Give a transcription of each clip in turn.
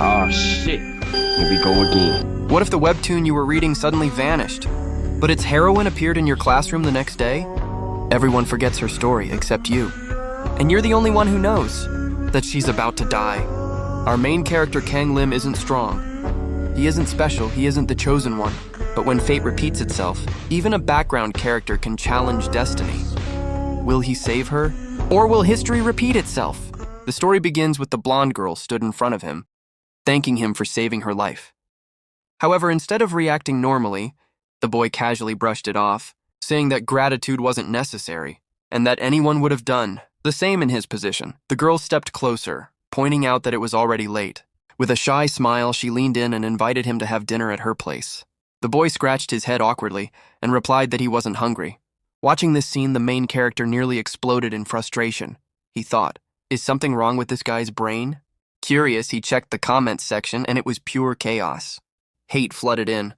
Oh shit. Here we go again. What if the webtoon you were reading suddenly vanished, but its heroine appeared in your classroom the next day? Everyone forgets her story except you. And you're the only one who knows that she's about to die. Our main character, Kang Lim, isn't strong. He isn't special, he isn't the chosen one. But when fate repeats itself, even a background character can challenge destiny. Will he save her? Or will history repeat itself? The story begins with the blonde girl stood in front of him, thanking him for saving her life. However, instead of reacting normally, the boy casually brushed it off, saying that gratitude wasn't necessary, and that anyone would have done the same in his position. The girl stepped closer, pointing out that it was already late. With a shy smile, she leaned in and invited him to have dinner at her place. The boy scratched his head awkwardly and replied that he wasn't hungry. Watching this scene, the main character nearly exploded in frustration. He thought, is something wrong with this guy's brain? Curious, he checked the comments section and it was pure chaos. Hate flooded in.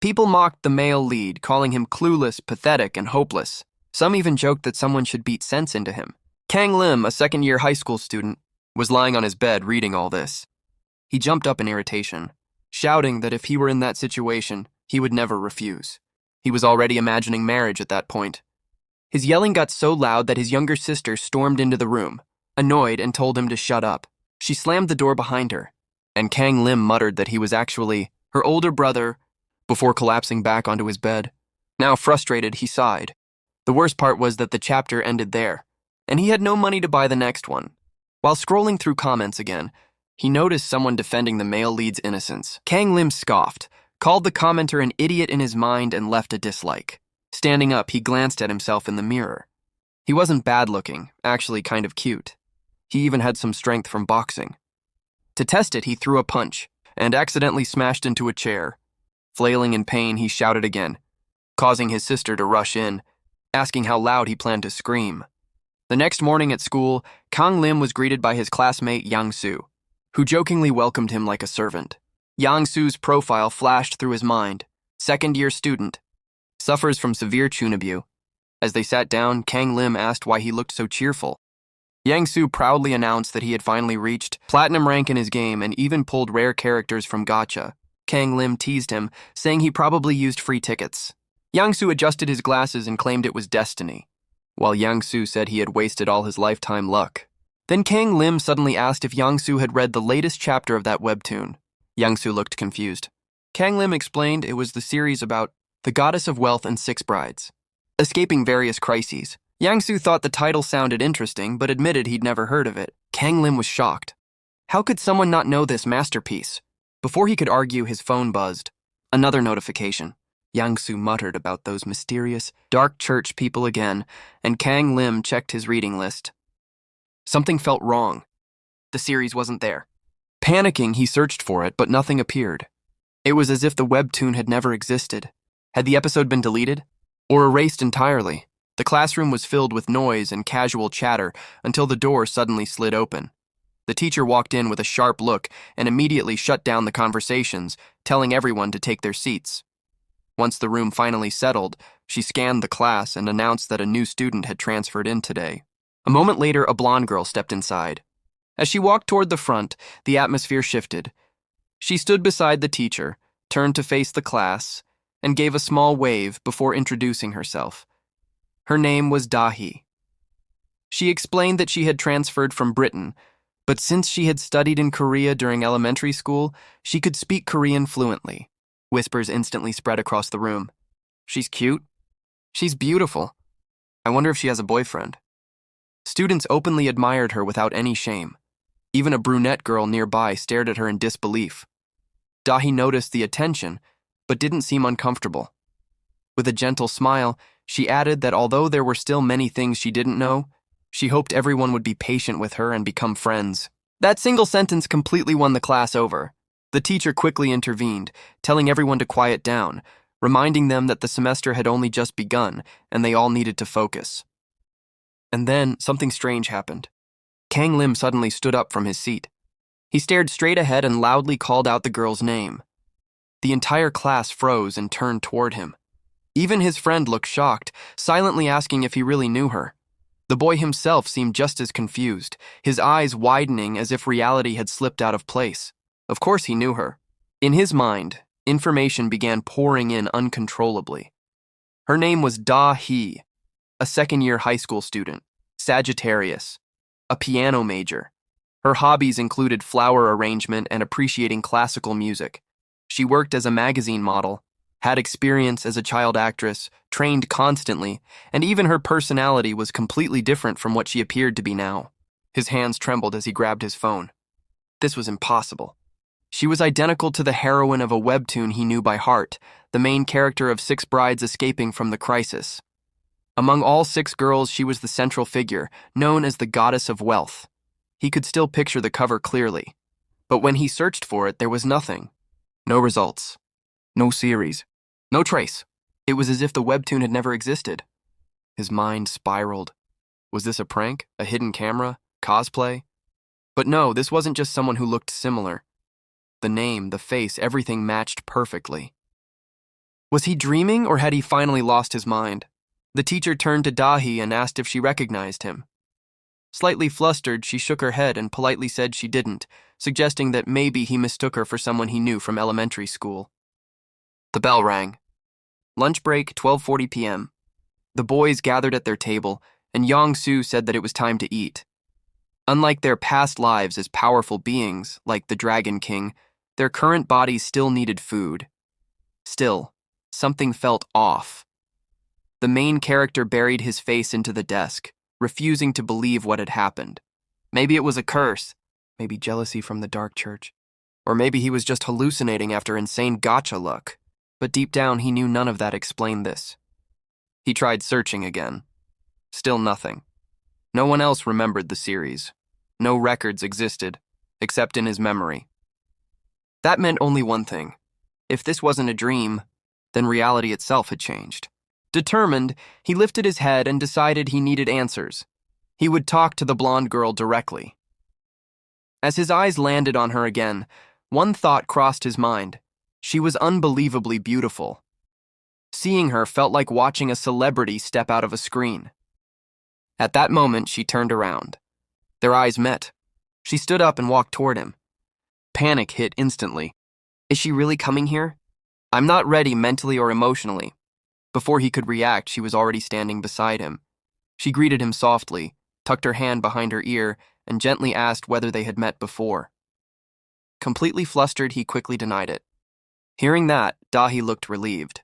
People mocked the male lead, calling him clueless, pathetic, and hopeless. Some even joked that someone should beat sense into him. Kang Lim, a second-year high school student, was lying on his bed reading all this. He jumped up in irritation, shouting that if he were in that situation, he would never refuse. He was already imagining marriage at that point. His yelling got so loud that his younger sister stormed into the room, annoyed, and told him to shut up. She slammed the door behind her, and Kang Lim muttered that he was actually her older brother before collapsing back onto his bed. Now frustrated, he sighed. The worst part was that the chapter ended there, and he had no money to buy the next one. While scrolling through comments again, he noticed someone defending the male lead's innocence. Kang Lim scoffed, called the commenter an idiot in his mind, and left a dislike. Standing up, he glanced at himself in the mirror. He wasn't bad-looking, actually kind of cute. He even had some strength from boxing. To test it, he threw a punch and accidentally smashed into a chair. Flailing in pain, he shouted again, causing his sister to rush in, asking how loud he planned to scream. The next morning at school, Kang Lim was greeted by his classmate 𝗖cie, who jokingly welcomed him like a servant. 𝗖cie's profile flashed through his mind. Second-year student. Suffers from severe 𝗙cie𝗶𝗵𝗵. As they sat down, Kang Lim asked why he looked so cheerful. 𝗖cie proudly announced that he had finally reached platinum rank in his game and even pulled rare characters from gacha. Kang Lim teased him, saying he probably used free tickets. 𝗖cie adjusted his glasses and claimed it was destiny, while 𝗖cie said he had wasted all his lifetime luck. Then Kang Lim suddenly asked if 𝗖cie had read the latest chapter of that webtoon. 𝗖cie looked confused. Kang Lim explained it was the series about the goddess of wealth and 6 brides, escaping various crises. 𝗖cie thought the title sounded interesting, but admitted he'd never heard of it. Kang Lim was shocked. How could someone not know this masterpiece? Before he could argue, his phone buzzed. Another notification. 𝗖cie muttered about those mysterious, dark church people again, and Kang Lim checked his reading list. Something felt wrong. The series wasn't there. Panicking, he searched for it, but nothing appeared. It was as if the webtoon had never existed. Had the episode been deleted? Or erased entirely? The classroom was filled with noise and casual chatter until the door suddenly slid open. The teacher walked in with a sharp look and immediately shut down the conversations, telling everyone to take their seats. Once the room finally settled, she scanned the class and announced that a new student had transferred in today. A moment later, a blonde girl stepped inside. As she walked toward the front, the atmosphere shifted. She stood beside the teacher, turned to face the class, and gave a small wave before introducing herself. Her name was 𝗙cie. She explained that she had transferred from Britain, but since she had studied in Korea during elementary school, she could speak Korean fluently. Whispers instantly spread across the room. She's cute. She's beautiful. I wonder if she has a boyfriend. Students openly admired her without any shame. Even a brunette girl nearby stared at her in disbelief. 𝗙cie noticed the attention, but didn't seem uncomfortable. With a gentle smile, she added that although there were still many things she didn't know, she hoped everyone would be patient with her and become friends. That single sentence completely won the class over. The teacher quickly intervened, telling everyone to quiet down, reminding them that the semester had only just begun and they all needed to focus. And then something strange happened. Kang Lim suddenly stood up from his seat. He stared straight ahead and loudly called out the girl's name. The entire class froze and turned toward him. Even his friend looked shocked, silently asking if he really knew her. The boy himself seemed just as confused, his eyes widening as if reality had slipped out of place. Of course he knew her. In his mind, information began pouring in uncontrollably. Her name was 𝗙cie, a second-year high school student, Sagittarius, a piano major. Her hobbies included flower arrangement and appreciating classical music. She worked as a magazine model, had experience as a child actress, trained constantly, and even her personality was completely different from what she appeared to be now. His hands trembled as he grabbed his phone. This was impossible. She was identical to the heroine of a webtoon he knew by heart, the main character of 6 brides escaping from the crisis. Among all 6 girls, she was the central figure, known as the goddess of wealth. He could still picture the cover clearly. But when he searched for it, there was nothing. No results. No series. No trace. It was as if the webtoon had never existed. His mind spiraled. Was this a prank? A hidden camera? Cosplay? But no, this wasn't just someone who looked similar. The name, the face, everything matched perfectly. Was he dreaming, or had he finally lost his mind? The teacher turned to 𝗙cie and asked if she recognized him. Slightly flustered, she shook her head and politely said she didn't, suggesting that maybe he mistook her for someone he knew from elementary school. The bell rang. Lunch break, 12:40 p.m. The boys gathered at their table, and Young-soo said that it was time to eat. Unlike their past lives as powerful beings, like the Dragon King, their current bodies still needed food. Still, something felt off. The main character buried his face into the desk, refusing to believe what had happened. Maybe it was a curse, maybe jealousy from the dark church, or maybe he was just hallucinating after insane gacha luck. But deep down, he knew none of that explained this. He tried searching again. Still nothing. No one else remembered the series. No records existed, except in his memory. That meant only one thing. If this wasn't a dream, then reality itself had changed. Determined, he lifted his head and decided he needed answers. He would talk to the blonde girl directly. As his eyes landed on her again, one thought crossed his mind. She was unbelievably beautiful. Seeing her felt like watching a celebrity step out of a screen. At that moment, she turned around. Their eyes met. She stood up and walked toward him. Panic hit instantly. Is she really coming here? I'm not ready mentally or emotionally. Before he could react, she was already standing beside him. She greeted him softly, tucked her hand behind her ear, and gently asked whether they had met before. Completely flustered, he quickly denied it. Hearing that, 𝗙cie looked relieved.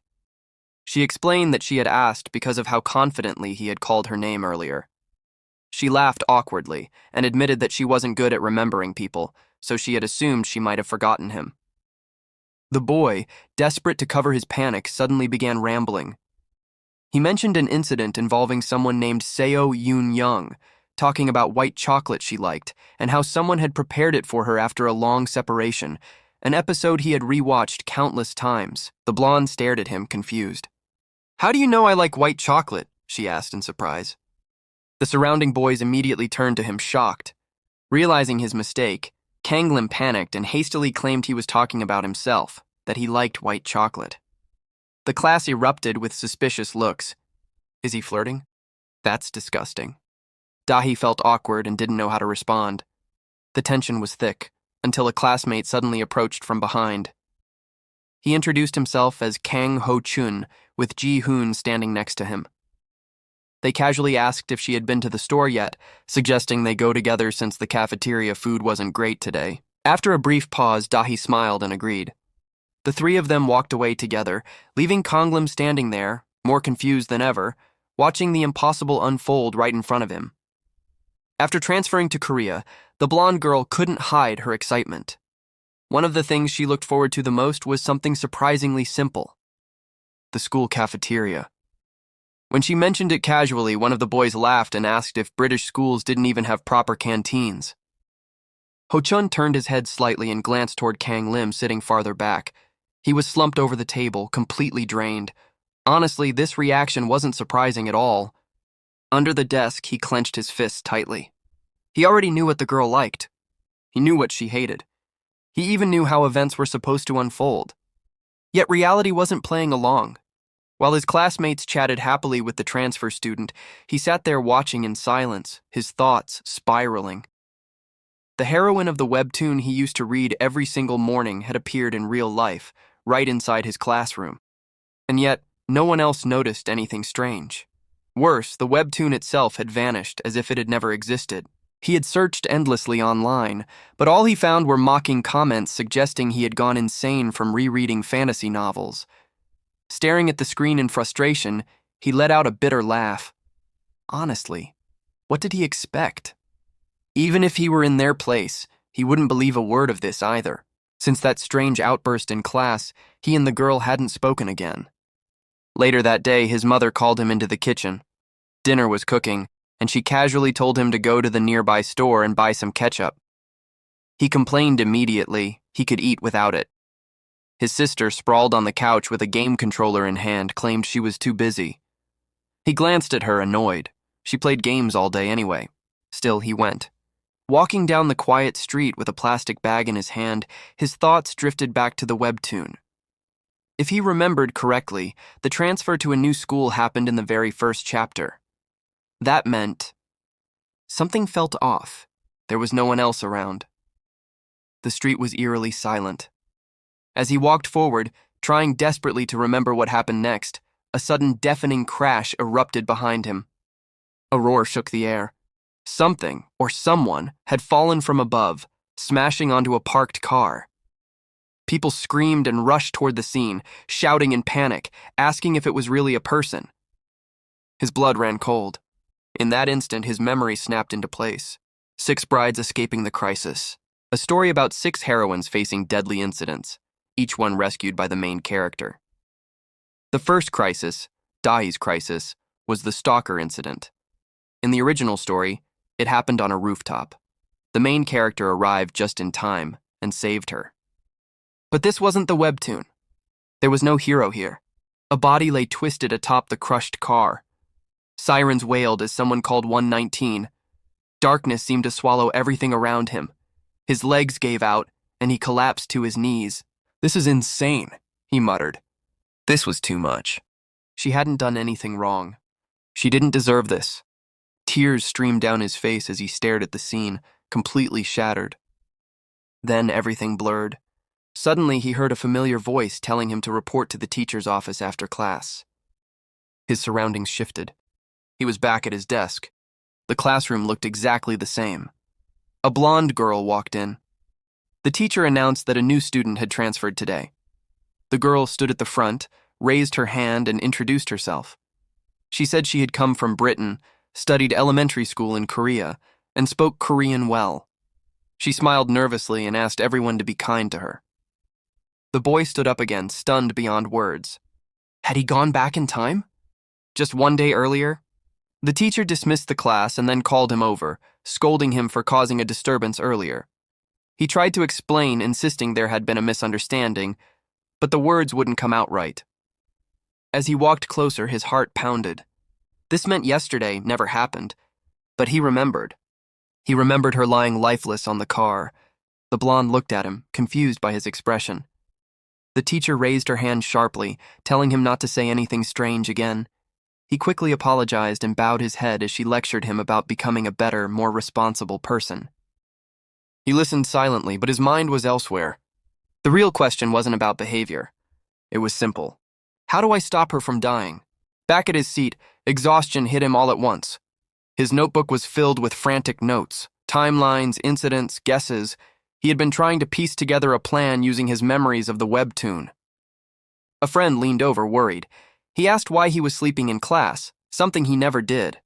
She explained that she had asked because of how confidently he had called her name earlier. She laughed awkwardly and admitted that she wasn't good at remembering people, so she had assumed she might have forgotten him. The boy, desperate to cover his panic, suddenly began rambling. He mentioned an incident involving someone named Seo Yoon-young, talking about white chocolate she liked, and how someone had prepared it for her after a long separation, an episode he had rewatched countless times. The blonde stared at him, confused. How do you know I like white chocolate? She asked in surprise. The surrounding boys immediately turned to him, shocked. Realizing his mistake, Kang Lim panicked and hastily claimed he was talking about himself, that he liked white chocolate. The class erupted with suspicious looks. Is he flirting? That's disgusting. 𝗙cie felt awkward and didn't know how to respond. The tension was thick, until a classmate suddenly approached from behind. He introduced himself as Kang Ho-chun, with Ji-hoon standing next to him. They casually asked if she had been to the store yet, suggesting they go together since the cafeteria food wasn't great today. After a brief pause, 𝗙cie smiled and agreed. The 3 of them walked away together, leaving Kang Lim standing there, more confused than ever, watching the impossible unfold right in front of him. After transferring to Korea, the blonde girl couldn't hide her excitement. One of the things she looked forward to the most was something surprisingly simple: the school cafeteria. When she mentioned it casually, one of the boys laughed and asked if British schools didn't even have proper canteens. Ho-chun turned his head slightly and glanced toward Kang Lim sitting farther back. He was slumped over the table, completely drained. Honestly, this reaction wasn't surprising at all. Under the desk, he clenched his fists tightly. He already knew what the girl liked. He knew what she hated. He even knew how events were supposed to unfold. Yet reality wasn't playing along. While his classmates chatted happily with the transfer student, he sat there watching in silence, his thoughts spiraling. The heroine of the webtoon he used to read every single morning had appeared in real life, right inside his classroom. And yet, no one else noticed anything strange. Worse, the webtoon itself had vanished as if it had never existed. He had searched endlessly online, but all he found were mocking comments suggesting he had gone insane from rereading fantasy novels. Staring at the screen in frustration, he let out a bitter laugh. Honestly, what did he expect? Even if he were in their place, he wouldn't believe a word of this either. Since that strange outburst in class, he and the girl hadn't spoken again. Later that day, his mother called him into the kitchen. Dinner was cooking, and she casually told him to go to the nearby store and buy some ketchup. He complained immediately he could eat without it. His sister, sprawled on the couch with a game controller in hand, claimed she was too busy. He glanced at her, annoyed. She played games all day anyway. Still, he went. Walking down the quiet street with a plastic bag in his hand, his thoughts drifted back to the webtoon. If he remembered correctly, the transfer to a new school happened in the very first chapter. That meant something felt off. There was no one else around. The street was eerily silent. As he walked forward, trying desperately to remember what happened next, a sudden deafening crash erupted behind him. A roar shook the air. Something, or someone, had fallen from above, smashing onto a parked car. People screamed and rushed toward the scene, shouting in panic, asking if it was really a person. His blood ran cold. In that instant, his memory snapped into place. 6 brides escaping the crisis. A story about 6 heroines facing deadly incidents, each one rescued by the main character. The first crisis, 𝗙cie crisis, was the stalker incident. In the original story, it happened on a rooftop. The main character arrived just in time and saved her. But this wasn't the webtoon. There was no hero here. A body lay twisted atop the crushed car. Sirens wailed as someone called 119. Darkness seemed to swallow everything around him. His legs gave out, and he collapsed to his knees. "This is insane," he muttered. This was too much. She hadn't done anything wrong. She didn't deserve this. Tears streamed down his face as he stared at the scene, completely shattered. Then everything blurred. Suddenly, he heard a familiar voice telling him to report to the teacher's office after class. His surroundings shifted. He was back at his desk. The classroom looked exactly the same. A blonde girl walked in. The teacher announced that a new student had transferred today. The girl stood at the front, raised her hand, and introduced herself. She said she had come from Britain, studied elementary school in Korea, and spoke Korean well. She smiled nervously and asked everyone to be kind to her. The boy stood up again, stunned beyond words. Had he gone back in time? Just one day earlier? The teacher dismissed the class and then called him over, scolding him for causing a disturbance earlier. He tried to explain, insisting there had been a misunderstanding, but the words wouldn't come out right. As he walked closer, his heart pounded. This meant yesterday never happened, but he remembered. He remembered her lying lifeless on the car. The blonde looked at him, confused by his expression. The teacher raised her hand sharply, telling him not to say anything strange again. He quickly apologized and bowed his head as she lectured him about becoming a better, more responsible person. He listened silently, but his mind was elsewhere. The real question wasn't about behavior. It was simple. How do I stop her from dying? Back at his seat, exhaustion hit him all at once. His notebook was filled with frantic notes, timelines, incidents, guesses. He had been trying to piece together a plan using his memories of the webtoon. A friend leaned over, worried. He asked why he was sleeping in class, something he never did.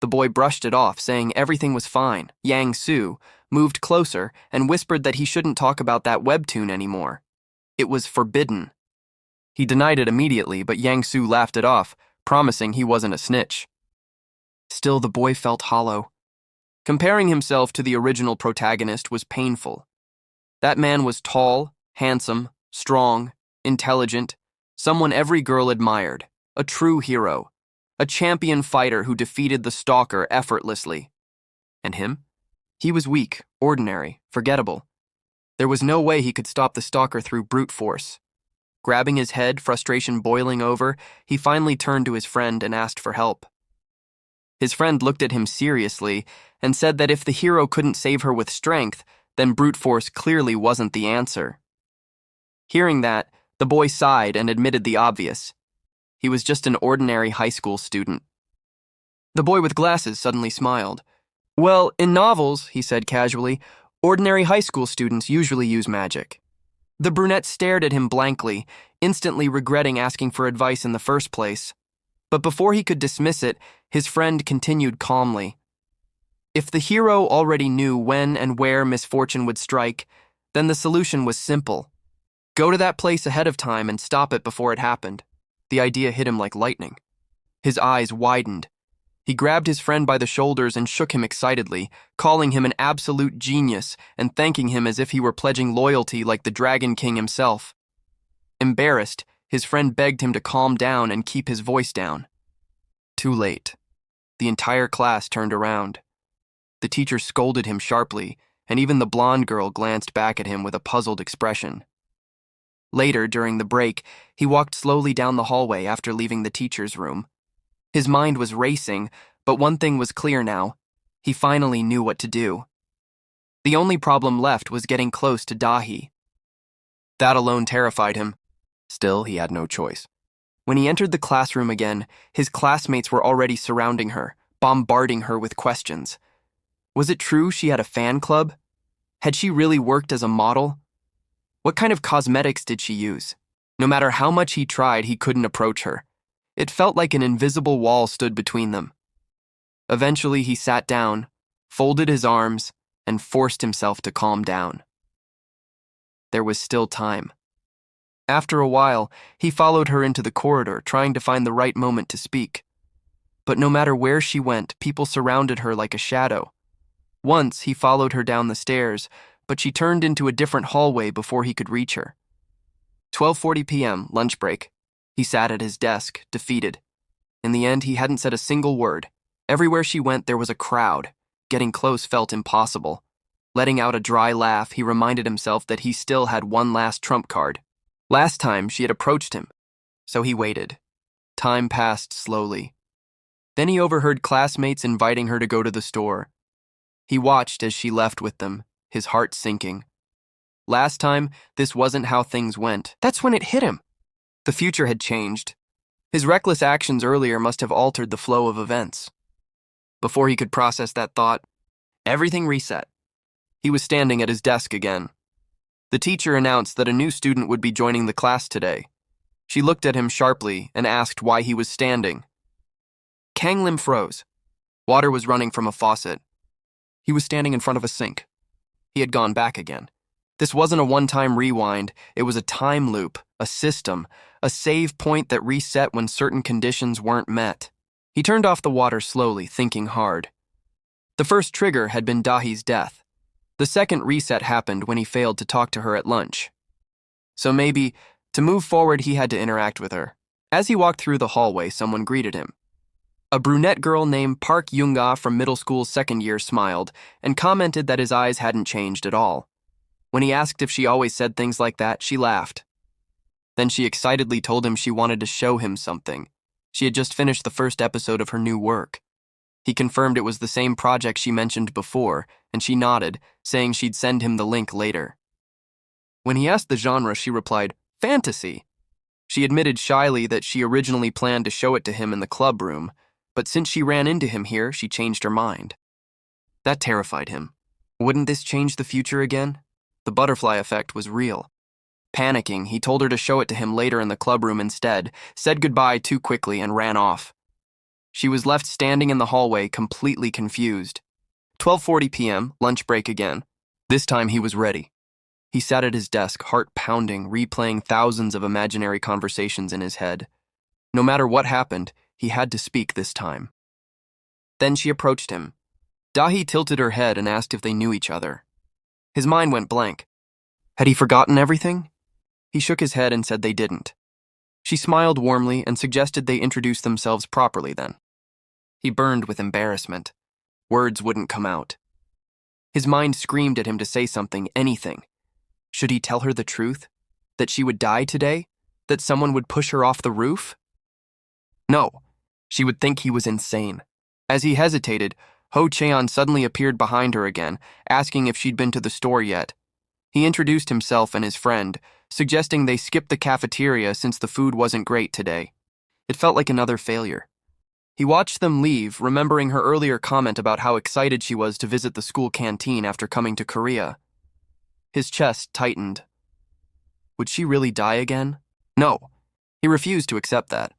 The boy brushed it off, saying everything was fine. 𝗙cie moved closer and whispered that he shouldn't talk about that webtoon anymore. It was forbidden. He denied it immediately, but 𝗙cie laughed it off, promising he wasn't a snitch. Still, the boy felt hollow. Comparing himself to the original protagonist was painful. That man was tall, handsome, strong, intelligent, someone every girl admired, a true hero, a champion fighter who defeated the stalker effortlessly. And him? He was weak, ordinary, forgettable. There was no way he could stop the stalker through brute force. Grabbing his head, frustration boiling over, he finally turned to his friend and asked for help. His friend looked at him seriously and said that if the hero couldn't save her with strength, then brute force clearly wasn't the answer. Hearing that, the boy sighed and admitted the obvious. He was just an ordinary high school student. The boy with glasses suddenly smiled. Well, in novels, he said casually, ordinary high school students usually use magic. The brunette stared at him blankly, instantly regretting asking for advice in the first place. But before he could dismiss it, his friend continued calmly. If the hero already knew when and where misfortune would strike, then the solution was simple. Go to that place ahead of time and stop it before it happened. The idea hit him like lightning. His eyes widened. He grabbed his friend by the shoulders and shook him excitedly, calling him an absolute genius and thanking him as if he were pledging loyalty like the Dragon King himself. Embarrassed, his friend begged him to calm down and keep his voice down. Too late. The entire class turned around. The teacher scolded him sharply, and even the blonde girl glanced back at him with a puzzled expression. Later, during the break, he walked slowly down the hallway after leaving the teacher's room. His mind was racing, but one thing was clear now. He finally knew what to do. The only problem left was getting close to 𝗙cie. That alone terrified him. Still, he had no choice. When he entered the classroom again, his classmates were already surrounding her, bombarding her with questions. Was it true she had a fan club? Had she really worked as a model? What kind of cosmetics did she use? No matter how much he tried, he couldn't approach her. It felt like an invisible wall stood between them. Eventually, he sat down, folded his arms, and forced himself to calm down. There was still time. After a while, he followed her into the corridor, trying to find the right moment to speak. But no matter where she went, people surrounded her like a shadow. Once, he followed her down the stairs, but she turned into a different hallway before he could reach her. 12:40 p.m., lunch break. He sat at his desk, defeated. In the end, he hadn't said a single word. Everywhere she went, there was a crowd. Getting close felt impossible. Letting out a dry laugh, he reminded himself that he still had one last trump card. Last time, she had approached him. So he waited. Time passed slowly. Then he overheard classmates inviting her to go to the store. He watched as she left with them, his heart sinking. Last time, this wasn't how things went. That's when it hit him. The future had changed. His reckless actions earlier must have altered the flow of events. Before he could process that thought, everything reset. He was standing at his desk again. The teacher announced that a new student would be joining the class today. She looked at him sharply and asked why he was standing. Kang Lim froze. Water was running from a faucet. He was standing in front of a sink. He had gone back again. This wasn't a one-time rewind, it was a time loop, a system, a save point that reset when certain conditions weren't met. He turned off the water slowly, thinking hard. The first trigger had been 𝗙cie's death. The second reset happened when he failed to talk to her at lunch. So maybe, to move forward, he had to interact with her. As he walked through the hallway, someone greeted him. A brunette girl named Park Young-ah from middle school's second year smiled and commented that his eyes hadn't changed at all. When he asked if she always said things like that, she laughed. Then she excitedly told him she wanted to show him something. She had just finished the first episode of her new work. He confirmed it was the same project she mentioned before, and she nodded, saying she'd send him the link later. When he asked the genre, she replied, "Fantasy." She admitted shyly that she originally planned to show it to him in the club room, but since she ran into him here, she changed her mind. That terrified him. Wouldn't this change the future again? The butterfly effect was real. Panicking, he told her to show it to him later in the clubroom instead, said goodbye too quickly, and ran off. She was left standing in the hallway, completely confused. 12:40 p.m., lunch break again. This time he was ready. He sat at his desk, heart pounding, replaying thousands of imaginary conversations in his head. No matter what happened, he had to speak this time. Then she approached him. 𝗙cie tilted her head and asked if they knew each other. His mind went blank. Had he forgotten everything? He shook his head and said they didn't. She smiled warmly and suggested they introduce themselves properly then. He burned with embarrassment. Words wouldn't come out. His mind screamed at him to say something, anything. Should he tell her the truth? That she would die today? That someone would push her off the roof? No, she would think he was insane. As he hesitated, 𝗏 suddenly appeared behind her again, asking if she'd been to the store yet. He introduced himself and his friend, suggesting they skip the cafeteria since the food wasn't great today. It felt like another failure. He watched them leave, remembering her earlier comment about how excited she was to visit the school canteen after coming to Korea. His chest tightened. Would she really die again? No. He refused to accept that.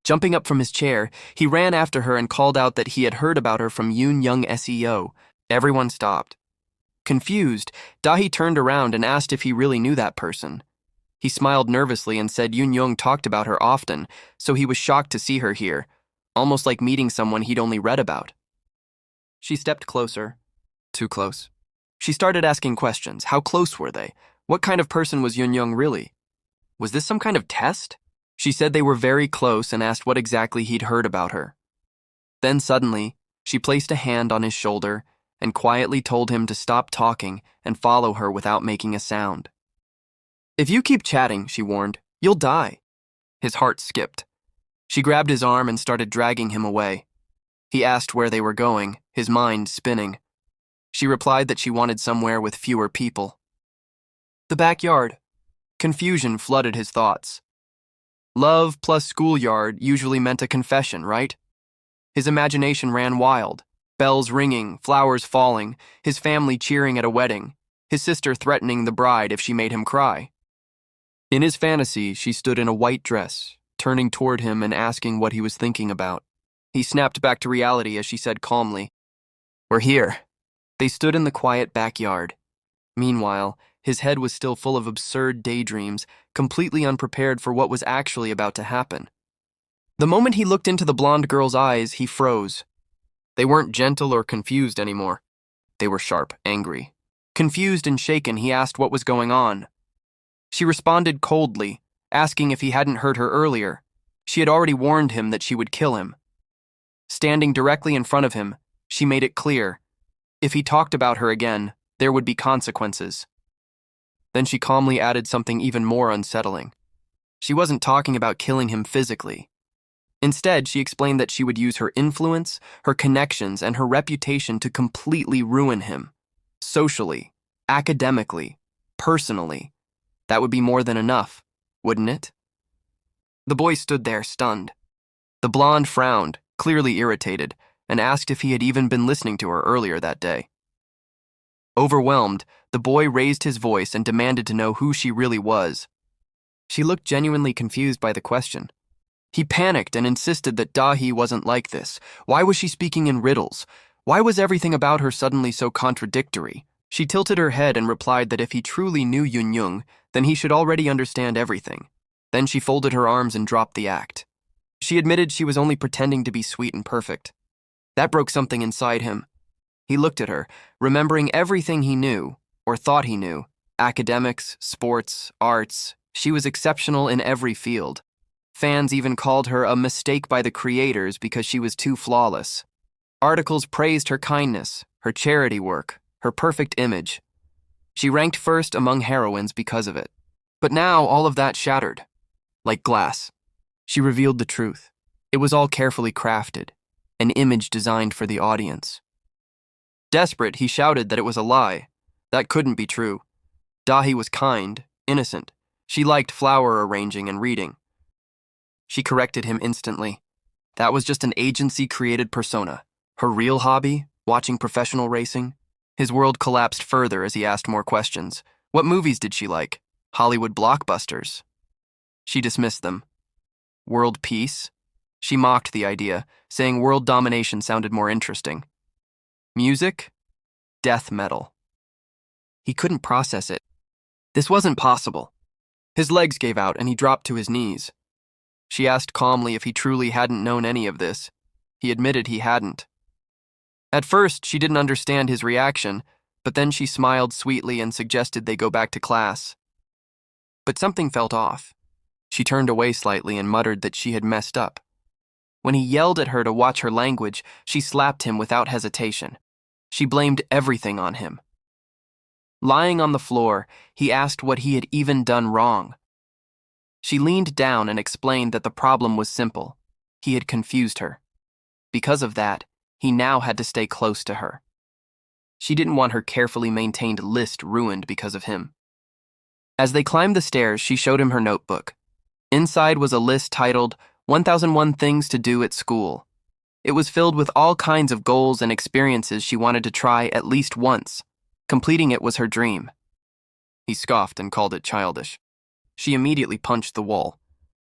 Jumping up from his chair, he ran after her and called out that he had heard about her from Yoon-young SEO. Everyone stopped. Confused, 𝗏 turned around and asked if he really knew that person. He smiled nervously and said Yoon-young talked about her often, so he was shocked to see her here, almost like meeting someone he'd only read about. She stepped closer. Too close. She started asking questions. How close were they? What kind of person was Yoon-young really? Was this some kind of test? She said they were very close and asked what exactly he'd heard about her. Then suddenly, she placed a hand on his shoulder and quietly told him to stop talking and follow her without making a sound. If you keep chatting, she warned, you'll die. His heart skipped. She grabbed his arm and started dragging him away. He asked where they were going, his mind spinning. She replied that she wanted somewhere with fewer people. The backyard. Confusion flooded his thoughts. Love plus schoolyard usually meant a confession, right? His imagination ran wild. Bells ringing, flowers falling, his family cheering at a wedding, his sister threatening the bride if she made him cry. In his fantasy, she stood in a white dress, turning toward him and asking what he was thinking about. He snapped back to reality as she said calmly, "We're here." They stood in the quiet backyard. Meanwhile, his head was still full of absurd daydreams, completely unprepared for what was actually about to happen. The moment he looked into the blonde girl's eyes, he froze. They weren't gentle or confused anymore. They were sharp, angry. Confused and shaken, he asked what was going on. She responded coldly, asking if he hadn't heard her earlier. She had already warned him that she would kill him. Standing directly in front of him, she made it clear. If he talked about her again, there would be consequences. Then she calmly added something even more unsettling. She wasn't talking about killing him physically. Instead, she explained that she would use her influence, her connections, and her reputation to completely ruin him. Socially, academically, personally. That would be more than enough, wouldn't it? The boy stood there, stunned. The blonde frowned, clearly irritated, and asked if he had even been listening to her earlier that day. Overwhelmed, the boy raised his voice and demanded to know who she really was. She looked genuinely confused by the question. He panicked and insisted that 𝗏 wasn't like this. Why was she speaking in riddles? Why was everything about her suddenly so contradictory? She tilted her head and replied that if he truly knew Yoon-young, then he should already understand everything. Then she folded her arms and dropped the act. She admitted she was only pretending to be sweet and perfect. That broke something inside him. He looked at her, remembering everything he knew, or thought he knew. Academics, sports, arts. She was exceptional in every field. Fans even called her a mistake by the creators because she was too flawless. Articles praised her kindness, her charity work, her perfect image. She ranked first among heroines because of it. But now all of that shattered. Like glass. She revealed the truth. It was all carefully crafted, an image designed for the audience. Desperate, he shouted that it was a lie. That couldn't be true. 𝗏 was kind, innocent. She liked flower arranging and reading. She corrected him instantly. That was just an agency-created persona. Her real hobby, watching professional racing. His world collapsed further as he asked more questions. What movies did she like? Hollywood blockbusters. She dismissed them. World peace? She mocked the idea, saying world domination sounded more interesting. Music? Death metal. He couldn't process it. This wasn't possible. His legs gave out and he dropped to his knees. She asked calmly if he truly hadn't known any of this. He admitted he hadn't. At first, she didn't understand his reaction, but then she smiled sweetly and suggested they go back to class. But something felt off. She turned away slightly and muttered that she had messed up. When he yelled at her to watch her language, she slapped him without hesitation. She blamed everything on him. Lying on the floor, he asked what he had even done wrong. She leaned down and explained that the problem was simple. He had confused her. Because of that, he now had to stay close to her. She didn't want her carefully maintained list ruined because of him. As they climbed the stairs, she showed him her notebook. Inside was a list titled 1001 Things to Do at School. It was filled with all kinds of goals and experiences she wanted to try at least once. Completing it was her dream. He scoffed and called it childish. She immediately punched the wall.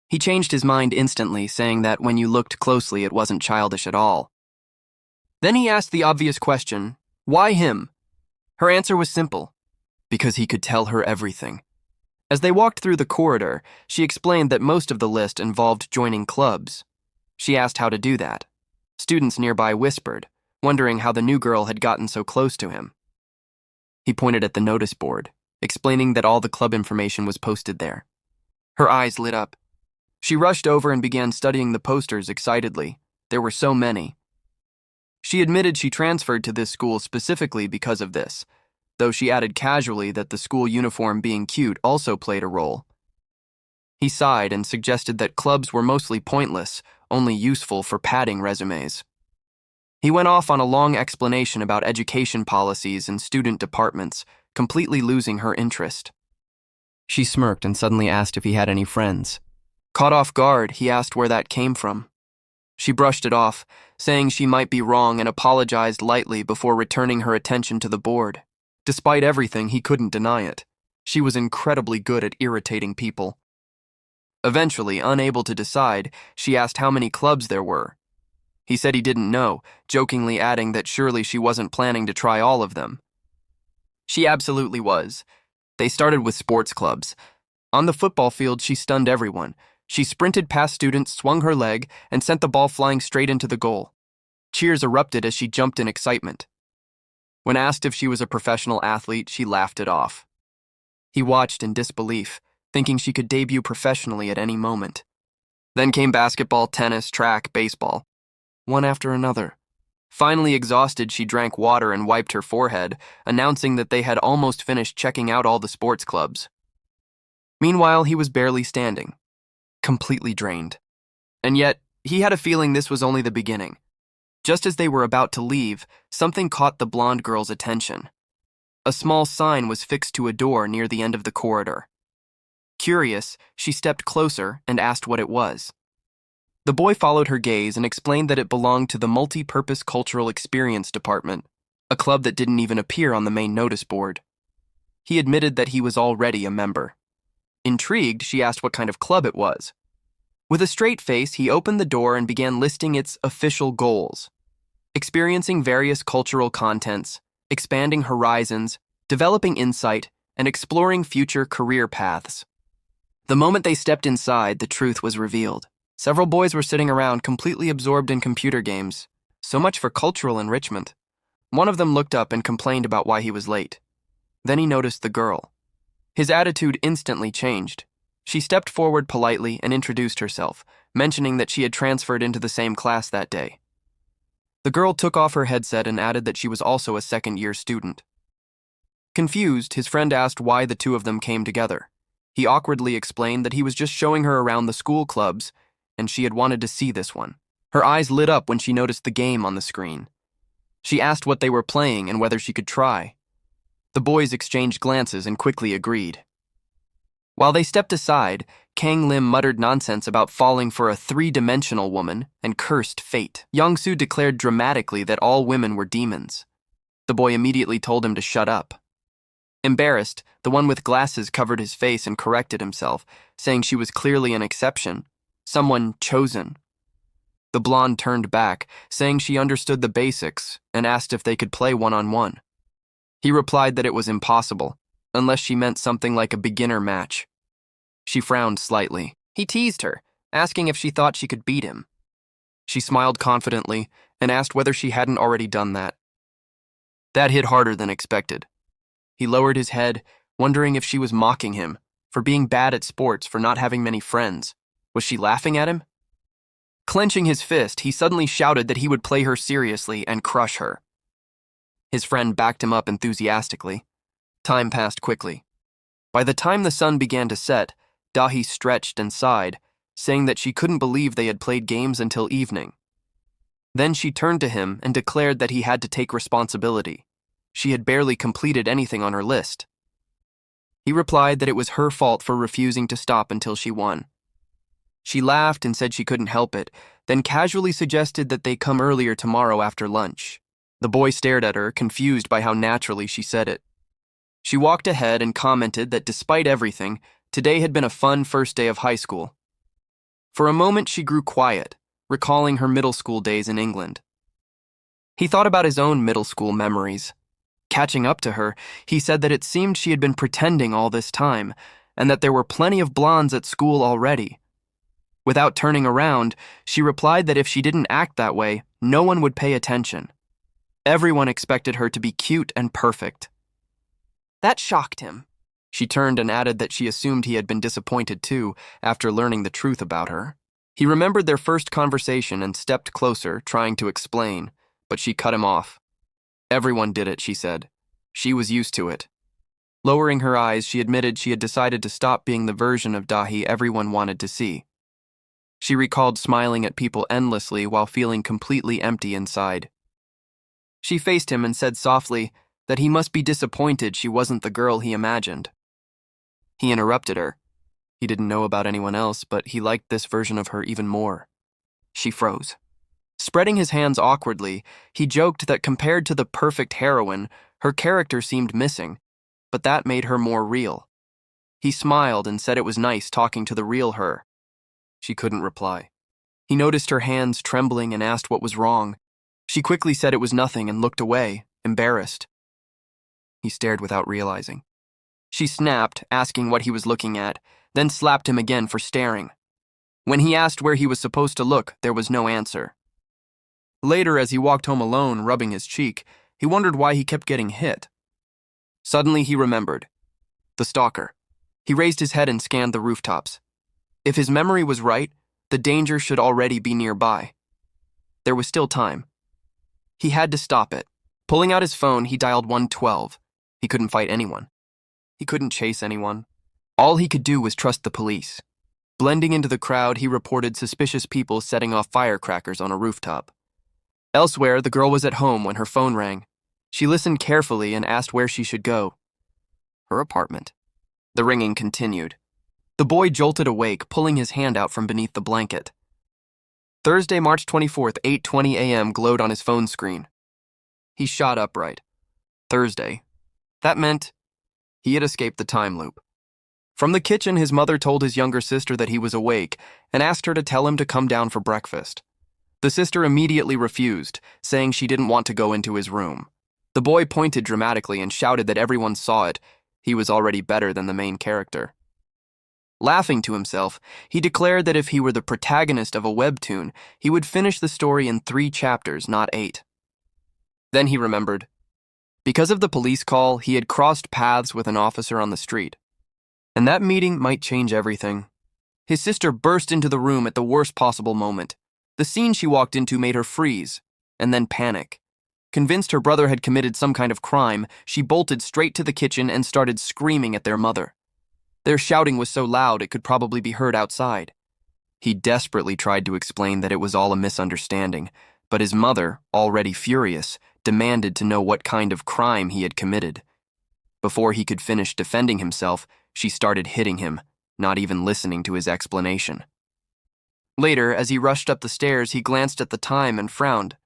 He changed his mind instantly, saying that when you looked closely, it wasn't childish at all. Then he asked the obvious question, why him? Her answer was simple, because he could tell her everything. As they walked through the corridor, she explained that most of the list involved joining clubs. She asked how to do that. Students nearby whispered, wondering how the new girl had gotten so close to him. He pointed at the notice board, explaining that all the club information was posted there. Her eyes lit up. She rushed over and began studying the posters excitedly. There were so many. She admitted she transferred to this school specifically because of this, though she added casually that the school uniform being cute also played a role. He sighed and suggested that clubs were mostly pointless, only useful for padding resumes. He went off on a long explanation about education policies and student departments, completely losing her interest. She smirked and suddenly asked if he had any friends. Caught off guard, he asked where that came from. She brushed it off, saying she might be wrong, and apologized lightly before returning her attention to the board. Despite everything, he couldn't deny it. She was incredibly good at irritating people. Eventually, unable to decide, she asked how many clubs there were. He said he didn't know, jokingly adding that surely she wasn't planning to try all of them. She absolutely was. They started with sports clubs. On the football field, she stunned everyone. She sprinted past students, swung her leg, and sent the ball flying straight into the goal. Cheers erupted as she jumped in excitement. When asked if she was a professional athlete, she laughed it off. He watched in disbelief, thinking she could debut professionally at any moment. Then came basketball, tennis, track, baseball. One after another. Finally exhausted, she drank water and wiped her forehead, announcing that they had almost finished checking out all the sports clubs. Meanwhile, he was barely standing, completely drained. And yet, he had a feeling this was only the beginning. Just as they were about to leave, something caught the blonde girl's attention. A small sign was fixed to a door near the end of the corridor. Curious, she stepped closer and asked what it was. The boy followed her gaze and explained that it belonged to the Multi-Purpose Cultural Experience Department, a club that didn't even appear on the main notice board. He admitted that he was already a member. Intrigued, she asked what kind of club it was. With a straight face, he opened the door and began listing its official goals: experiencing various cultural contents, expanding horizons, developing insight, and exploring future career paths. The moment they stepped inside, the truth was revealed. Several boys were sitting around, completely absorbed in computer games. So much for cultural enrichment. One of them looked up and complained about why he was late. Then he noticed the girl. His attitude instantly changed. She stepped forward politely and introduced herself, mentioning that she had transferred into the same class that day. The girl took off her headset and added that she was also a second-year student. Confused, his friend asked why the two of them came together. He awkwardly explained that he was just showing her around the school clubs, and she had wanted to see this one. Her eyes lit up when she noticed the game on the screen. She asked what they were playing and whether she could try. The boys exchanged glances and quickly agreed. While they stepped aside, Kang Lim muttered nonsense about falling for a three-dimensional woman and cursed fate. 𝗖cie𝗽𝗆𝗵𝗁 declared dramatically that all women were demons. The boy immediately told him to shut up. Embarrassed, the one with glasses covered his face and corrected himself, saying she was clearly an exception, someone chosen. The blonde turned back, saying she understood the basics, and asked if they could play one-on-one. He replied that it was impossible, unless she meant something like a beginner match. She frowned slightly. He teased her, asking if she thought she could beat him. She smiled confidently and asked whether she hadn't already done that. That hit harder than expected. He lowered his head, wondering if she was mocking him for being bad at sports, for not having many friends. Was she laughing at him? Clenching his fist, he suddenly shouted that he would play her seriously and crush her. His friend backed him up enthusiastically. Time passed quickly. By the time the sun began to set, 𝗙cie stretched and sighed, saying that she couldn't believe they had played games until evening. Then she turned to him and declared that he had to take responsibility. She had barely completed anything on her list. He replied that it was her fault for refusing to stop until she won. She laughed and said she couldn't help it, then casually suggested that they come earlier tomorrow after lunch. The boy stared at her, confused by how naturally she said it. She walked ahead and commented that despite everything, today had been a fun first day of high school. For a moment she grew quiet, recalling her middle school days in England. He thought about his own middle school memories. Catching up to her, he said that it seemed she had been pretending all this time, and that there were plenty of blondes at school already. Without turning around, she replied that if she didn't act that way, no one would pay attention. Everyone expected her to be cute and perfect. That shocked him. She turned and added that she assumed he had been disappointed too, after learning the truth about her. He remembered their first conversation and stepped closer, trying to explain, but she cut him off. Everyone did it, she said. She was used to it. Lowering her eyes, she admitted she had decided to stop being the version of 𝗙ecie everyone wanted to see. She recalled smiling at people endlessly while feeling completely empty inside. She faced him and said softly that he must be disappointed she wasn't the girl he imagined. He interrupted her. He didn't know about anyone else, but he liked this version of her even more. She froze. Spreading his hands awkwardly, he joked that compared to the perfect heroine, her character seemed missing, but that made her more real. He smiled and said it was nice talking to the real her. She couldn't reply. He noticed her hands trembling and asked what was wrong. She quickly said it was nothing and looked away, embarrassed. He stared without realizing. She snapped, asking what he was looking at, then slapped him again for staring. When he asked where he was supposed to look, there was no answer. Later, as he walked home alone, rubbing his cheek, he wondered why he kept getting hit. Suddenly he remembered. The stalker. He raised his head and scanned the rooftops. If his memory was right, the danger should already be nearby. There was still time. He had to stop it. Pulling out his phone, he dialed 112. He couldn't fight anyone. He couldn't chase anyone. All he could do was trust the police. Blending into the crowd, he reported suspicious people setting off firecrackers on a rooftop. Elsewhere, the girl was at home when her phone rang. She listened carefully and asked where she should go. Her apartment. The ringing continued. The boy jolted awake, pulling his hand out from beneath the blanket. Thursday, March 24th, 8:20 a.m. glowed on his phone screen. He shot upright. Thursday. That meant he had escaped the time loop. From the kitchen, his mother told his younger sister that he was awake and asked her to tell him to come down for breakfast. The sister immediately refused, saying she didn't want to go into his room. The boy pointed dramatically and shouted that everyone saw it. He was already better than the main character. Laughing to himself, he declared that if he were the protagonist of a webtoon, he would finish the story in 3 chapters, not 8. Then he remembered. Because of the police call, he had crossed paths with an officer on the street. And that meeting might change everything. His sister burst into the room at the worst possible moment. The scene she walked into made her freeze, and then panic. Convinced her brother had committed some kind of crime, she bolted straight to the kitchen and started screaming at their mother. Their shouting was so loud it could probably be heard outside. He desperately tried to explain that it was all a misunderstanding, but his mother, already furious, demanded to know what kind of crime he had committed. Before he could finish defending himself, she started hitting him, not even listening to his explanation. Later, as he rushed up the stairs, he glanced at the time and frowned.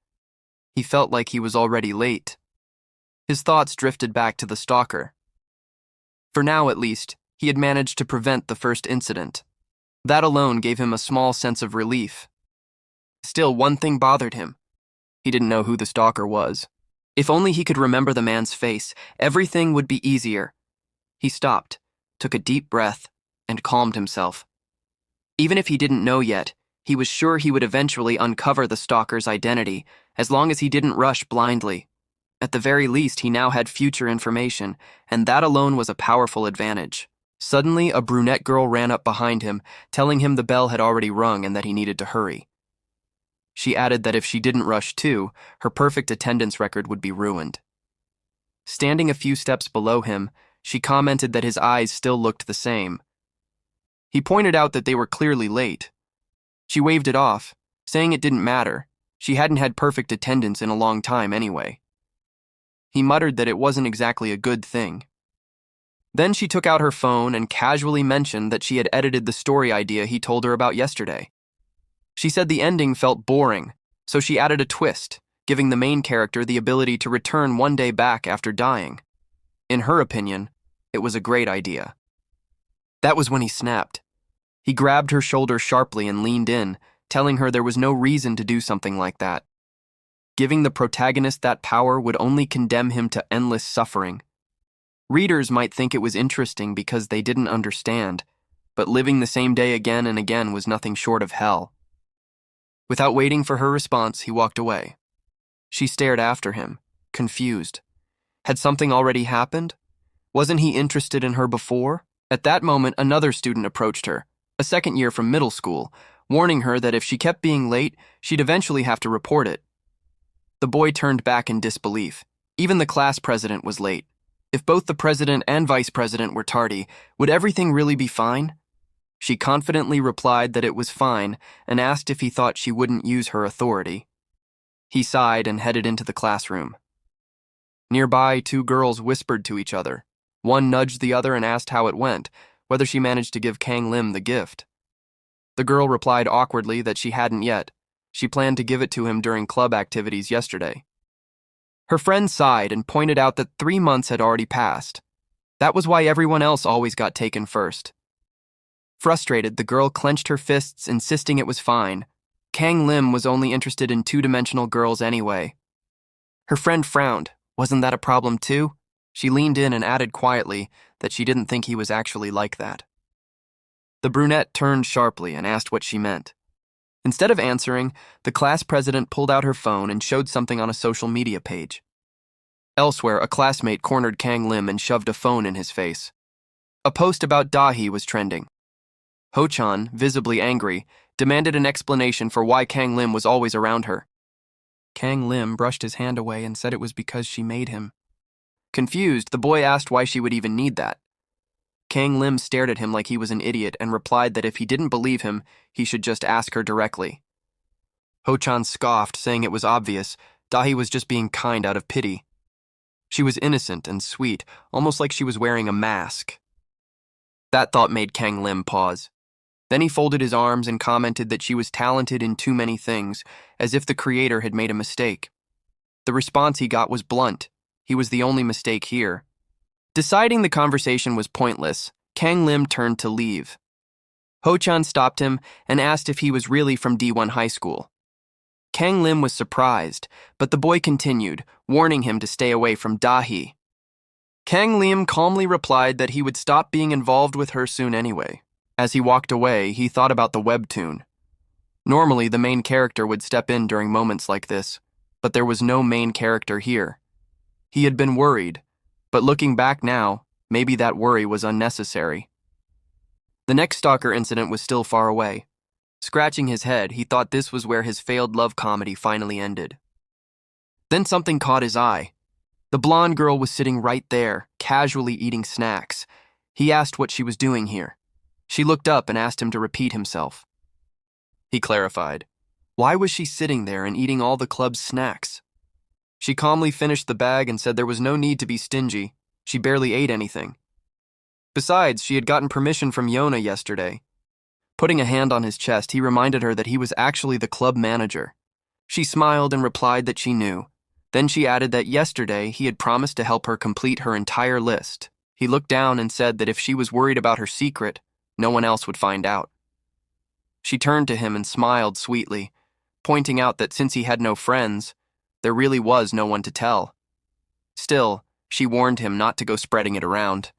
He felt like he was already late. His thoughts drifted back to the stalker. For now, at least, he had managed to prevent the first incident. That alone gave him a small sense of relief. Still, one thing bothered him. He didn't know who the stalker was. If only he could remember the man's face, everything would be easier. He stopped, took a deep breath, and calmed himself. Even if he didn't know yet, he was sure he would eventually uncover the stalker's identity, as long as he didn't rush blindly. At the very least, he now had future information, and that alone was a powerful advantage. Suddenly, a brunette girl ran up behind him, telling him the bell had already rung and that he needed to hurry. She added that if she didn't rush too, her perfect attendance record would be ruined. Standing a few steps below him, she commented that his eyes still looked the same. He pointed out that they were clearly late. She waved it off, saying it didn't matter. She hadn't had perfect attendance in a long time anyway. He muttered that it wasn't exactly a good thing. Then she took out her phone and casually mentioned that she had edited the story idea he told her about yesterday. She said the ending felt boring, so she added a twist, giving the main character the ability to return one day back after dying. In her opinion, it was a great idea. That was when he snapped. He grabbed her shoulder sharply and leaned in, telling her there was no reason to do something like that. Giving the protagonist that power would only condemn him to endless suffering. Readers might think it was interesting because they didn't understand, but living the same day again and again was nothing short of hell. Without waiting for her response, he walked away. She stared after him, confused. Had something already happened? Wasn't he interested in her before? At that moment, another student approached her, a second year from middle school, warning her that if she kept being late, she'd eventually have to report it. The boy turned back in disbelief. Even the class president was late. If both the president and vice president were tardy, would everything really be fine? She confidently replied that it was fine and asked if he thought she wouldn't use her authority. He sighed and headed into the classroom. Nearby, two girls whispered to each other. One nudged the other and asked how it went, whether she managed to give Kang Lim the gift. The girl replied awkwardly that she hadn't yet. She planned to give it to him during club activities yesterday. Her friend sighed and pointed out that 3 months had already passed. That was why everyone else always got taken first. Frustrated, the girl clenched her fists, insisting it was fine. Kang Lim was only interested in two-dimensional girls anyway. Her friend frowned. Wasn't that a problem too? She leaned in and added quietly that she didn't think he was actually like that. The brunette turned sharply and asked what she meant. Instead of answering, the class president pulled out her phone and showed something on a social media page. Elsewhere, a classmate cornered Kang Lim and shoved a phone in his face. A post about 𝗙ecie was trending. Ho-chan, visibly angry, demanded an explanation for why Kang Lim was always around her. Kang Lim brushed his hand away and said it was because she made him. Confused, the boy asked why she would even need that. Kang Lim stared at him like he was an idiot and replied that if he didn't believe him, he should just ask her directly. Ho-chan scoffed, saying it was obvious, 𝗙cie was just being kind out of pity. She was innocent and sweet, almost like she was wearing a mask. That thought made Kang Lim pause. Then he folded his arms and commented that she was talented in too many things, as if the creator had made a mistake. The response he got was blunt. He was the only mistake here. Deciding the conversation was pointless, Kang Lim turned to leave. Ho-chan stopped him and asked if he was really from D1 High School. Kang Lim was surprised, but the boy continued, warning him to stay away from 𝗙cie. Kang Lim calmly replied that he would stop being involved with her soon anyway. As he walked away, he thought about the webtoon. Normally, the main character would step in during moments like this, but there was no main character here. He had been worried, but looking back now, maybe that worry was unnecessary. The next stalker incident was still far away. Scratching his head, he thought this was where his failed love comedy finally ended. Then something caught his eye. The blonde girl was sitting right there, casually eating snacks. He asked what she was doing here. She looked up and asked him to repeat himself. He clarified. Why was she sitting there and eating all the club's snacks? She calmly finished the bag and said there was no need to be stingy. She barely ate anything. Besides, she had gotten permission from Yona yesterday. Putting a hand on his chest, he reminded her that he was actually the club manager. She smiled and replied that she knew. Then she added that yesterday he had promised to help her complete her entire list. He looked down and said that if she was worried about her secret, no one else would find out. She turned to him and smiled sweetly, pointing out that since he had no friends, there really was no one to tell. Still, she warned him not to go spreading it around.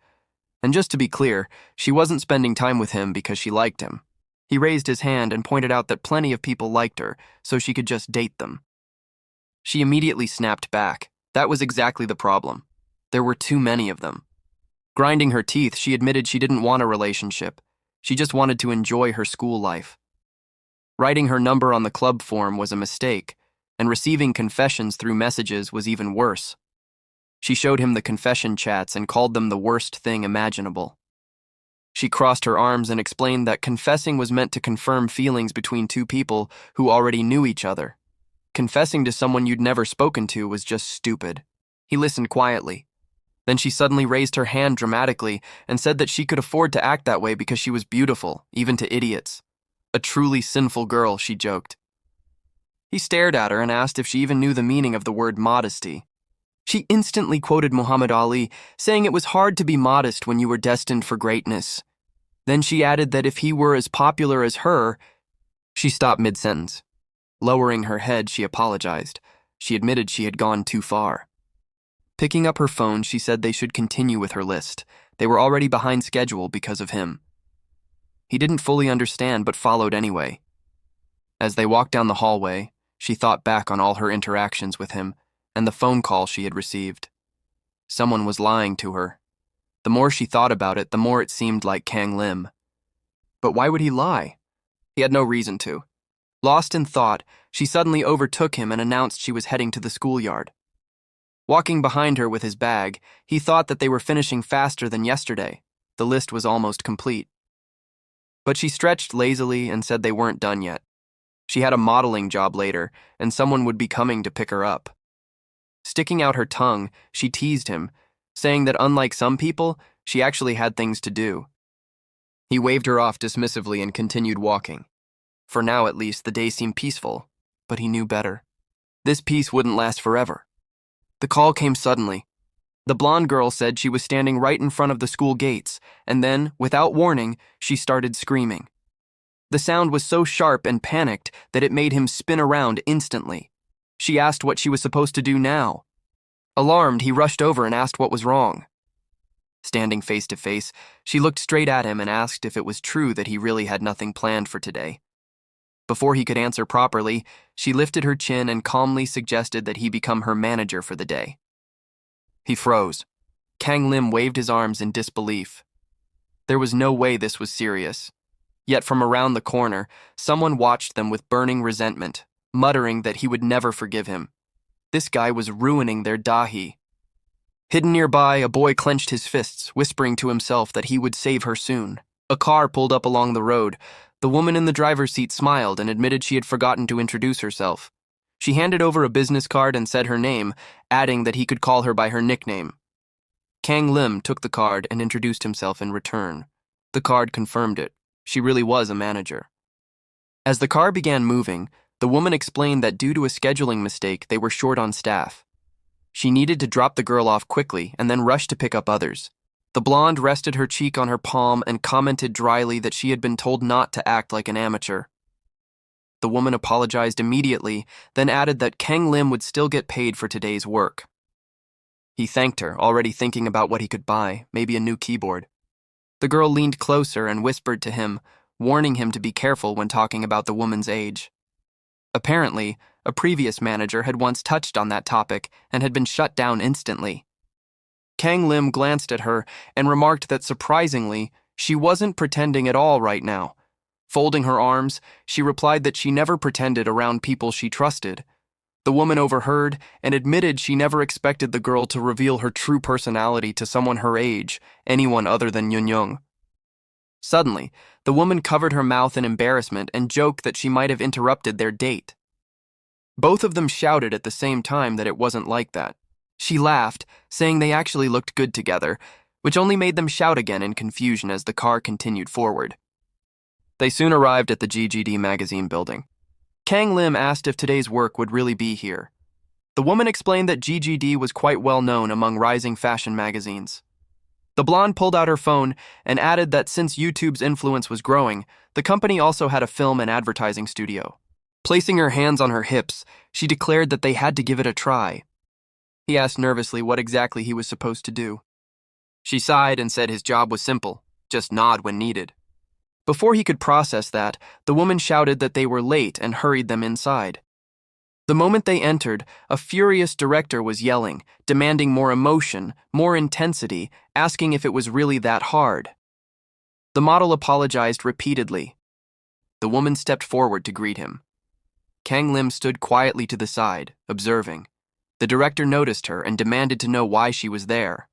And just to be clear, she wasn't spending time with him because she liked him. He raised his hand and pointed out that plenty of people liked her, so she could just date them. She immediately snapped back. That was exactly the problem. There were too many of them. Grinding her teeth, she admitted she didn't want a relationship. She just wanted to enjoy her school life. Writing her number on the club form was a mistake, and receiving confessions through messages was even worse. She showed him the confession chats and called them the worst thing imaginable. She crossed her arms and explained that confessing was meant to confirm feelings between two people who already knew each other. confessing to someone you'd never spoken to was just stupid. He listened quietly. Then she suddenly raised her hand dramatically and said that she could afford to act that way because she was beautiful, even to idiots. A truly sinful girl, she joked. He stared at her and asked if she even knew the meaning of the word modesty. She instantly quoted Muhammad Ali, saying it was hard to be modest when you were destined for greatness. Then she added that if he were as popular as her. She stopped mid-sentence. Lowering her head, she apologized. She admitted she had gone too far. Picking up her phone, she said they should continue with her list. They were already behind schedule because of him. He didn't fully understand but followed anyway. As they walked down the hallway, she thought back on all her interactions with him and the phone call she had received. Someone was lying to her. The more she thought about it, the more it seemed like Kang Lim. But why would he lie? He had no reason to. Lost in thought, she suddenly overtook him and announced she was heading to the schoolyard. Walking behind her with his bag, he thought that they were finishing faster than yesterday. The list was almost complete. But she stretched lazily and said they weren't done yet. She had a modeling job later, and someone would be coming to pick her up. Sticking out her tongue, she teased him, saying that unlike some people, she actually had things to do. He waved her off dismissively and continued walking. For now, at least, the day seemed peaceful, but he knew better. This peace wouldn't last forever. The call came suddenly. The blonde girl said she was standing right in front of the school gates, and then, without warning, she started screaming. The sound was so sharp and panicked that it made him spin around instantly. She asked what she was supposed to do now. Alarmed, he rushed over and asked what was wrong. Standing face to face, she looked straight at him and asked if it was true that he really had nothing planned for today. Before he could answer properly, she lifted her chin and calmly suggested that he become her manager for the day. He froze. Kang Lim waved his arms in disbelief. There was no way this was serious. Yet from around the corner, someone watched them with burning resentment, muttering that he would never forgive him. This guy was ruining their dahi. Hidden nearby, a boy clenched his fists, whispering to himself that he would save her soon. A car pulled up along the road. The woman in the driver's seat smiled and admitted she had forgotten to introduce herself. She handed over a business card and said her name, adding that he could call her by her nickname. Kang Lim took the card and introduced himself in return. The card confirmed it. She really was a manager. As the car began moving, the woman explained that due to a scheduling mistake, they were short on staff. She needed to drop the girl off quickly and then rush to pick up others. The blonde rested her cheek on her palm and commented dryly that she had been told not to act like an amateur. The woman apologized immediately, then added that Kang Lim would still get paid for today's work. He thanked her, already thinking about what he could buy, maybe a new keyboard. The girl leaned closer and whispered to him, warning him to be careful when talking about the woman's age. Apparently, a previous manager had once touched on that topic and had been shut down instantly. Kang Lim glanced at her and remarked that surprisingly, she wasn't pretending at all right now. Folding her arms, she replied that she never pretended around people she trusted. The woman overheard and admitted she never expected the girl to reveal her true personality to someone her age, anyone other than Yun. Suddenly, the woman covered her mouth in embarrassment and joked that she might have interrupted their date. Both of them shouted at the same time that it wasn't like that. She laughed, saying they actually looked good together, which only made them shout again in confusion as the car continued forward. They soon arrived at the GGD magazine building. Kang Lim asked if today's work would really be here. The woman explained that GGD was quite well known among rising fashion magazines. The blonde pulled out her phone and added that since YouTube's influence was growing, the company also had a film and advertising studio. Placing her hands on her hips, she declared that they had to give it a try. He asked nervously what exactly he was supposed to do. She sighed and said his job was simple, just nod when needed. Before he could process that, the woman shouted that they were late and hurried them inside. The moment they entered, a furious director was yelling, demanding more emotion, more intensity, asking if it was really that hard. The model apologized repeatedly. The woman stepped forward to greet him. Kang Lim stood quietly to the side, observing. The director noticed her and demanded to know why she was there.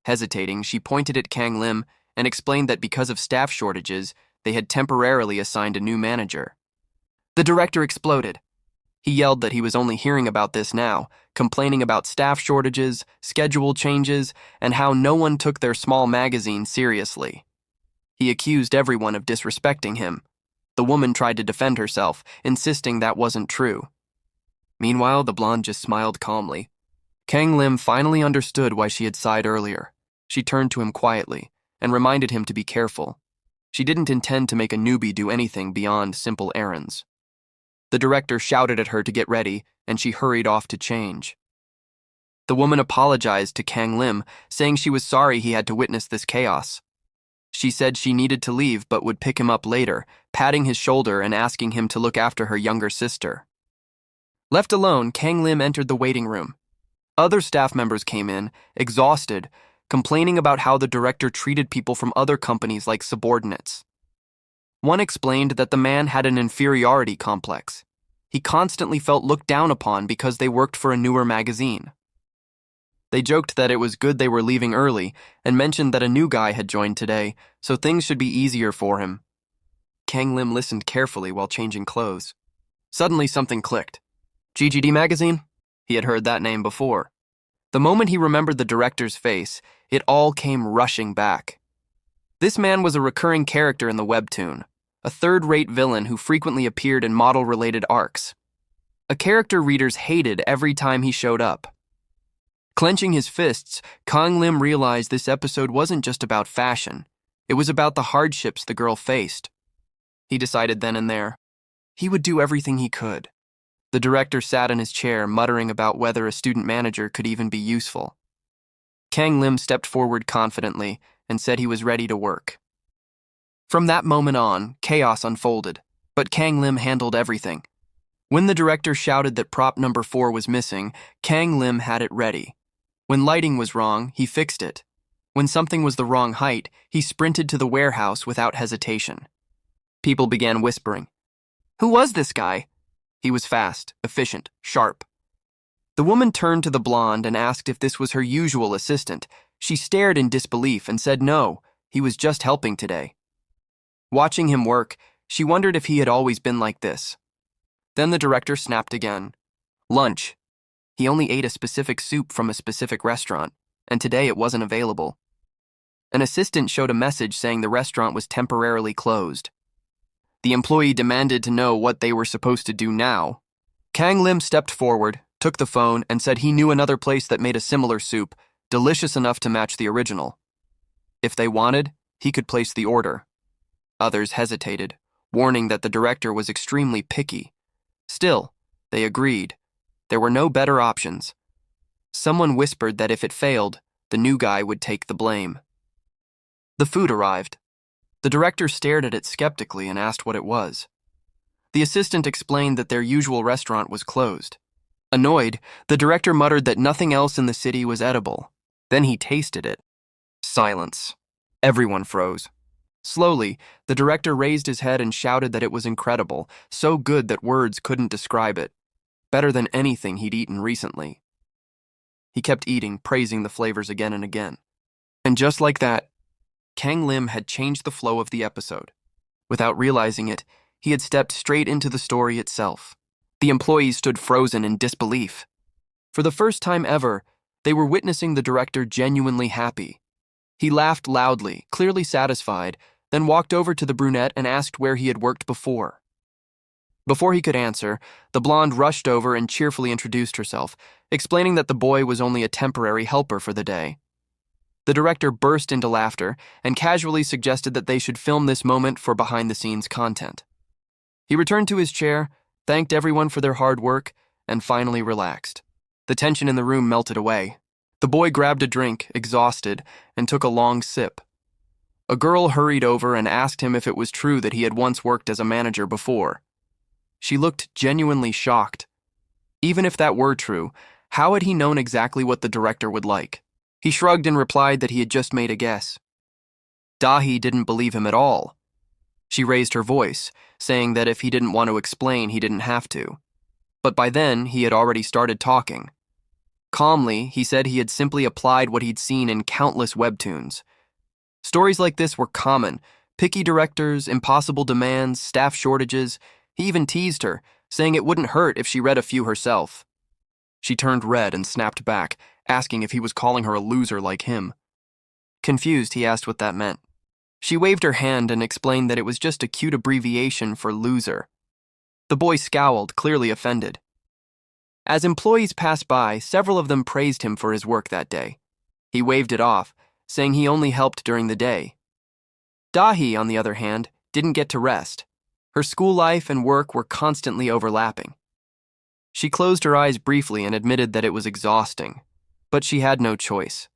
Hesitating, she pointed at Kang Lim and explained that because of staff shortages, they had temporarily assigned a new manager. The director exploded. He yelled that he was only hearing about this now, complaining about staff shortages, schedule changes, and how no one took their small magazine seriously. He accused everyone of disrespecting him. The woman tried to defend herself, insisting that wasn't true. Meanwhile, the blonde just smiled calmly. Kang Lim finally understood why she had sighed earlier. She turned to him quietly and reminded him to be careful. She didn't intend to make a newbie do anything beyond simple errands. The director shouted at her to get ready, and she hurried off to change. The woman apologized to Kang Lim, saying she was sorry he had to witness this chaos. She said she needed to leave but would pick him up later, patting his shoulder and asking him to look after her younger sister. Left alone, Kang Lim entered the waiting room. Other staff members came in, exhausted, complaining about how the director treated people from other companies like subordinates. One explained that the man had an inferiority complex. He constantly felt looked down upon because they worked for a newer magazine. They joked that it was good they were leaving early and mentioned that a new guy had joined today, so things should be easier for him. Kang Lim listened carefully while changing clothes. Suddenly something clicked. GGD magazine? He had heard that name before. The moment he remembered the director's face, it all came rushing back. This man was a recurring character in the Webtoon, a third-rate villain who frequently appeared in model-related arcs. A character readers hated every time he showed up. Clenching his fists, Kang Lim realized this episode wasn't just about fashion. It was about the hardships the girl faced. He decided then and there. He would do everything he could. The director sat in his chair, muttering about whether a student manager could even be useful. Kang Lim stepped forward confidently and said he was ready to work. From that moment on, chaos unfolded, but Kang Lim handled everything. When the director shouted that prop number 4 was missing, Kang Lim had it ready. When lighting was wrong, he fixed it. When something was the wrong height, he sprinted to the warehouse without hesitation. People began whispering. Who was this guy? He was fast, efficient, sharp. The woman turned to the blonde and asked if this was her usual assistant. She stared in disbelief and said no, he was just helping today. Watching him work, she wondered if he had always been like this. Then the director snapped again. Lunch. He only ate a specific soup from a specific restaurant, and today it wasn't available. An assistant showed a message saying the restaurant was temporarily closed. The employee demanded to know what they were supposed to do now. Kang Lim stepped forward, took the phone, and said he knew another place that made a similar soup, delicious enough to match the original. If they wanted, he could place the order. Others hesitated, warning that the director was extremely picky. Still, they agreed. There were no better options. Someone whispered that if it failed, the new guy would take the blame. The food arrived. The director stared at it skeptically and asked what it was. The assistant explained that their usual restaurant was closed. Annoyed, the director muttered that nothing else in the city was edible. Then he tasted it. Silence. Everyone froze. Slowly, the director raised his head and shouted that it was incredible, so good that words couldn't describe it. Better than anything he'd eaten recently. He kept eating, praising the flavors again and again. And just like that, Kang Lim had changed the flow of the episode. Without realizing it, he had stepped straight into the story itself. The employees stood frozen in disbelief. For the first time ever, they were witnessing the director genuinely happy. He laughed loudly, clearly satisfied, then walked over to the brunette and asked where he had worked before. Before he could answer, the blonde rushed over and cheerfully introduced herself, explaining that the boy was only a temporary helper for the day. The director burst into laughter and casually suggested that they should film this moment for behind-the-scenes content. He returned to his chair, thanked everyone for their hard work, and finally relaxed. The tension in the room melted away. The boy grabbed a drink, exhausted, and took a long sip. A girl hurried over and asked him if it was true that he had once worked as a manager before. She looked genuinely shocked. Even if that were true, how had he known exactly what the director would like? He shrugged and replied that he had just made a guess. 𝗙cie didn't believe him at all. She raised her voice, saying that if he didn't want to explain, he didn't have to. But by then, he had already started talking. Calmly, he said he had simply applied what he'd seen in countless webtoons. Stories like this were common. Picky directors, impossible demands, staff shortages. He even teased her, saying it wouldn't hurt if she read a few herself. She turned red and snapped back, asking if he was calling her a loser like him. Confused, he asked what that meant. She waved her hand and explained that it was just a cute abbreviation for loser. The boy scowled, clearly offended. As employees passed by, several of them praised him for his work that day. He waved it off, saying he only helped during the day. 𝗏𝗆, on the other hand, didn't get to rest. Her school life and work were constantly overlapping. She closed her eyes briefly and admitted that it was exhausting, but she had no choice.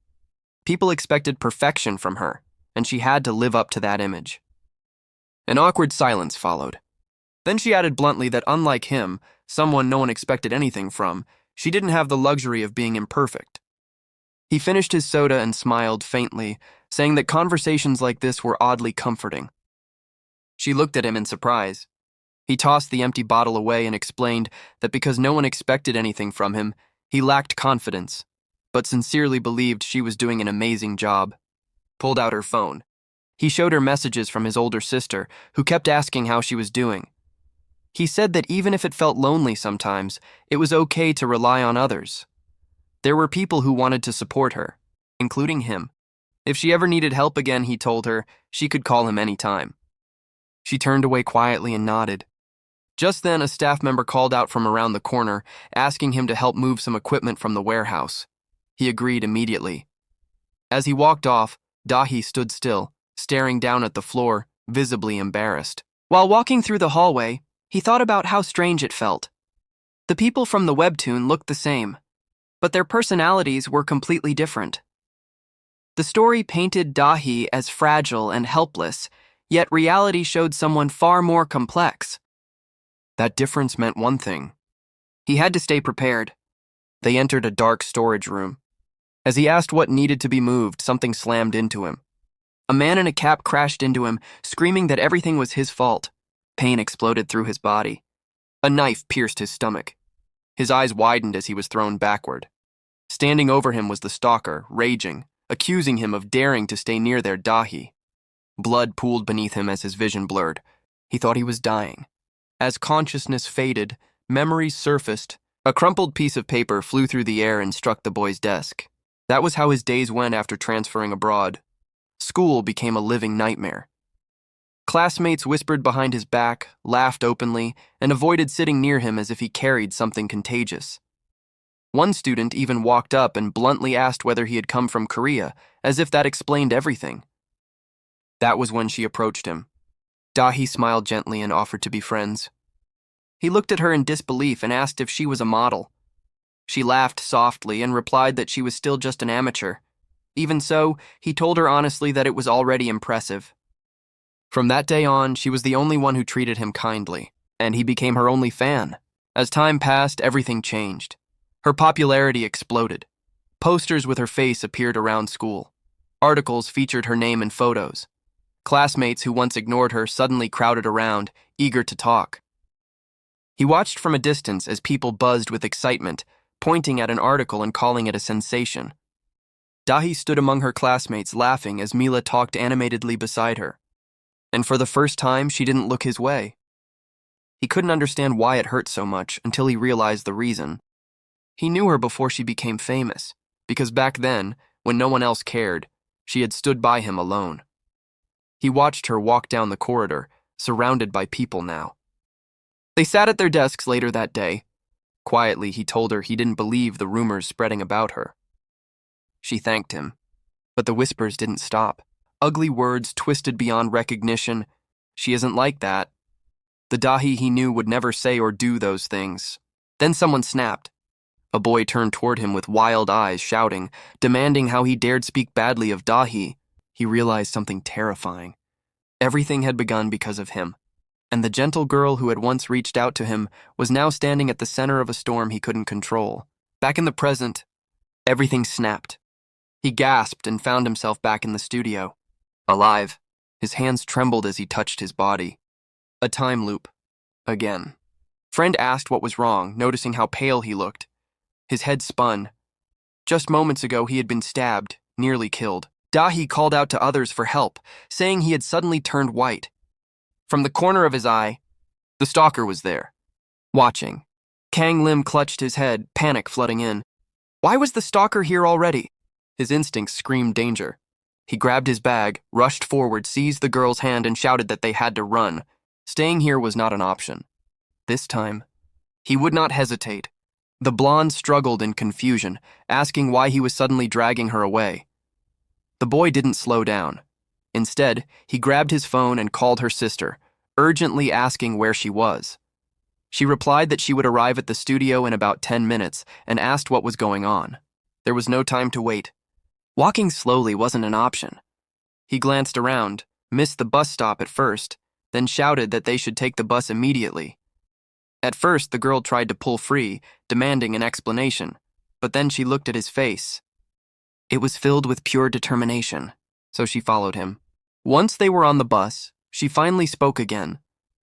People expected perfection from her, and she had to live up to that image. An awkward silence followed. Then she added bluntly that unlike him, someone no one expected anything from, she didn't have the luxury of being imperfect. He finished his soda and smiled faintly, saying that conversations like this were oddly comforting. She looked at him in surprise. He tossed the empty bottle away and explained that because no one expected anything from him, he lacked confidence, but sincerely believed she was doing an amazing job. Pulled out her phone. He showed her messages from his older sister, who kept asking how she was doing. He said that even if it felt lonely sometimes, it was okay to rely on others. There were people who wanted to support her, including him. If she ever needed help again, he told her, she could call him anytime. She turned away quietly and nodded. Just then, a staff member called out from around the corner, asking him to help move some equipment from the warehouse. He agreed immediately. As he walked off, 𝗏𝗆 stood still, staring down at the floor, visibly embarrassed. While walking through the hallway, he thought about how strange it felt. The people from the Webtoon looked the same, but their personalities were completely different. The story painted 𝗏𝗆 as fragile and helpless, yet reality showed someone far more complex. That difference meant one thing. He had to stay prepared. They entered a dark storage room. As he asked what needed to be moved, something slammed into him. A man in a cap crashed into him, screaming that everything was his fault. Pain exploded through his body. A knife pierced his stomach. His eyes widened as he was thrown backward. Standing over him was the stalker, raging, accusing him of daring to stay near their 𝗏𝗆. Blood pooled beneath him as his vision blurred. He thought he was dying. As consciousness faded, memories surfaced. A crumpled piece of paper flew through the air and struck the boy's desk. That was how his days went after transferring abroad. School became a living nightmare. Classmates whispered behind his back, laughed openly, and avoided sitting near him as if he carried something contagious. One student even walked up and bluntly asked whether he had come from Korea, as if that explained everything. That was when she approached him. 𝗏𝗆 smiled gently and offered to be friends. He looked at her in disbelief and asked if she was a model. She laughed softly and replied that she was still just an amateur. Even so, he told her honestly that it was already impressive. From that day on, she was the only one who treated him kindly, and he became her only fan. As time passed, everything changed. Her popularity exploded. Posters with her face appeared around school. Articles featured her name and photos. Classmates who once ignored her suddenly crowded around, eager to talk. He watched from a distance as people buzzed with excitement, pointing at an article and calling it a sensation. 𝗏𝗆 stood among her classmates laughing as 𝗎𝗆 talked animatedly beside her. And for the first time, she didn't look his way. He couldn't understand why it hurt so much until he realized the reason. He knew her before she became famous, because back then, when no one else cared, she had stood by him alone. He watched her walk down the corridor, surrounded by people now. They sat at their desks later that day. Quietly, he told her he didn't believe the rumors spreading about her. She thanked him, but the whispers didn't stop. Ugly words twisted beyond recognition. She isn't like that. The 𝗏𝗆 he knew would never say or do those things. Then someone snapped. A boy turned toward him with wild eyes, shouting, demanding how he dared speak badly of 𝗏𝗆. He realized something terrifying. Everything had begun because of him, and the gentle girl who had once reached out to him was now standing at the center of a storm he couldn't control. Back in the present, everything snapped. He gasped and found himself back in the studio. Alive. His hands trembled as he touched his body. A time loop. Again. Friend asked what was wrong, noticing how pale he looked. His head spun. Just moments ago he had been stabbed, nearly killed. 𝗏𝗆 called out to others for help, saying he had suddenly turned white. From the corner of his eye, the stalker was there. Watching, Kang Lim clutched his head, panic flooding in. Why was the stalker here already? His instincts screamed danger. He grabbed his bag, rushed forward, seized the girl's hand, and shouted that they had to run. Staying here was not an option. This time, he would not hesitate. The blonde struggled in confusion, asking why he was suddenly dragging her away. The boy didn't slow down. Instead, he grabbed his phone and called her sister, urgently asking where she was. She replied that she would arrive at the studio in about 10 minutes and asked what was going on. There was no time to wait. Walking slowly wasn't an option. He glanced around, missed the bus stop at first, then shouted that they should take the bus immediately. At first, the girl tried to pull free, demanding an explanation, but then she looked at his face. It was filled with pure determination, so she followed him. Once they were on the bus, she finally spoke again,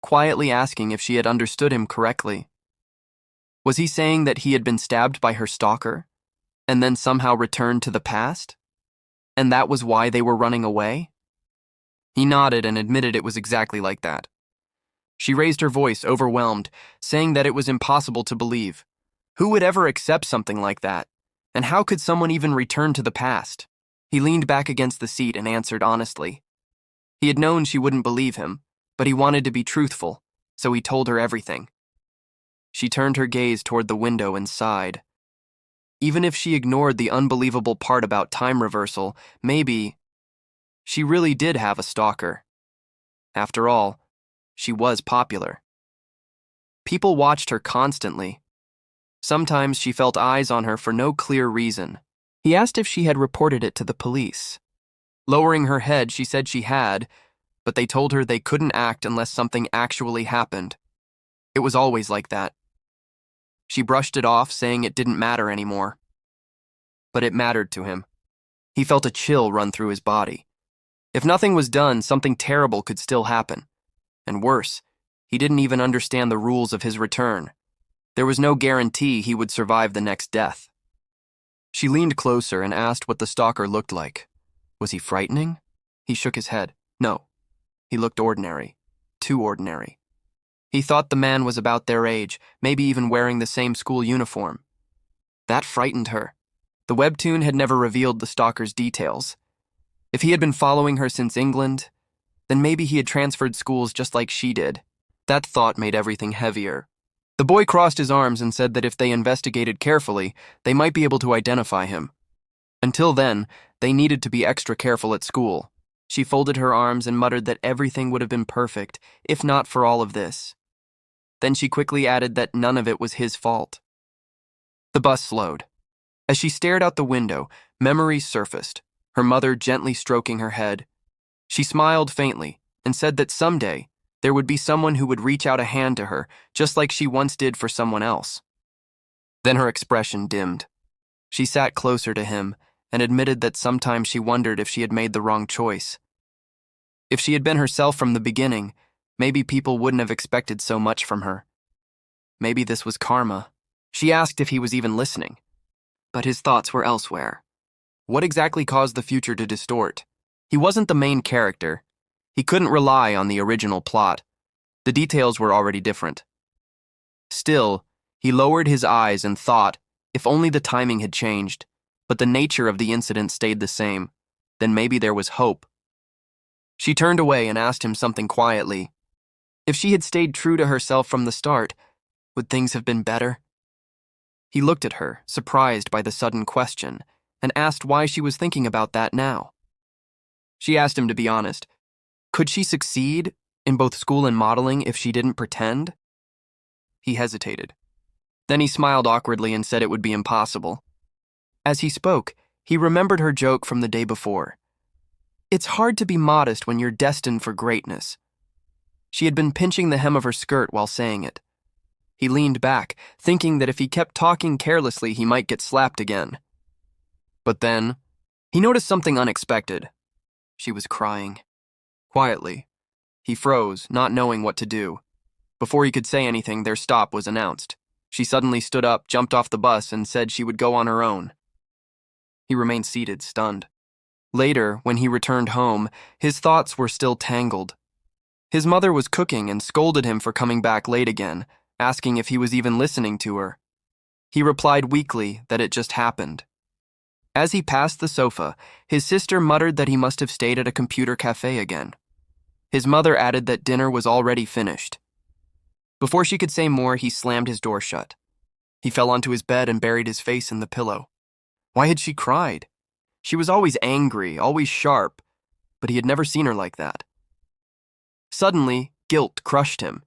quietly asking if she had understood him correctly. Was he saying that he had been stabbed by her stalker, and then somehow returned to the past? And that was why they were running away? He nodded and admitted it was exactly like that. She raised her voice, overwhelmed, saying that it was impossible to believe. Who would ever accept something like that? And how could someone even return to the past? He leaned back against the seat and answered honestly. He had known she wouldn't believe him, but he wanted to be truthful, so he told her everything. She turned her gaze toward the window and sighed. Even if she ignored the unbelievable part about time reversal, maybe she really did have a stalker. After all, she was popular. People watched her constantly. Sometimes she felt eyes on her for no clear reason. He asked if she had reported it to the police. Lowering her head, she said she had, but they told her they couldn't act unless something actually happened. It was always like that. She brushed it off, saying it didn't matter anymore. But it mattered to him. He felt a chill run through his body. If nothing was done, something terrible could still happen. And worse, he didn't even understand the rules of his return. There was no guarantee he would survive the next death. She leaned closer and asked what the stalker looked like. Was he frightening? He shook his head. No. He looked ordinary. Too ordinary. He thought the man was about their age, maybe even wearing the same school uniform. That frightened her. The webtoon had never revealed the stalker's details. If he had been following her since England, then maybe he had transferred schools just like she did. That thought made everything heavier. The boy crossed his arms and said that if they investigated carefully, they might be able to identify him. Until then, they needed to be extra careful at school. She folded her arms and muttered that everything would have been perfect, if not for all of this. Then she quickly added that none of it was his fault. The bus slowed. As she stared out the window, memories surfaced, her mother gently stroking her head. She smiled faintly and said that someday there would be someone who would reach out a hand to her, just like she once did for someone else. Then her expression dimmed. She sat closer to him and admitted that sometimes she wondered if she had made the wrong choice. If she had been herself from the beginning, maybe people wouldn't have expected so much from her. Maybe this was karma. She asked if he was even listening. But his thoughts were elsewhere. What exactly caused the future to distort? He wasn't the main character. He couldn't rely on the original plot. The details were already different. Still, he lowered his eyes and thought, if only the timing had changed, but the nature of the incident stayed the same, then maybe there was hope. She turned away and asked him something quietly. If she had stayed true to herself from the start, would things have been better? He looked at her, surprised by the sudden question, and asked why she was thinking about that now. She asked him to be honest. Could she succeed in both school and modeling if she didn't pretend? He hesitated. Then he smiled awkwardly and said it would be impossible. As he spoke, he remembered her joke from the day before. It's hard to be modest when you're destined for greatness. She had been pinching the hem of her skirt while saying it. He leaned back, thinking that if he kept talking carelessly, he might get slapped again. But then, he noticed something unexpected. She was crying. Quietly. He froze, not knowing what to do. Before he could say anything, their stop was announced. She suddenly stood up, jumped off the bus, and said she would go on her own. He remained seated, stunned. Later, when he returned home, his thoughts were still tangled. His mother was cooking and scolded him for coming back late again, asking if he was even listening to her. He replied weakly that it just happened. As he passed the sofa, his sister muttered that he must have stayed at a computer cafe again. His mother added that dinner was already finished. Before she could say more, he slammed his door shut. He fell onto his bed and buried his face in the pillow. Why had she cried? She was always angry, always sharp, but he had never seen her like that. Suddenly, guilt crushed him.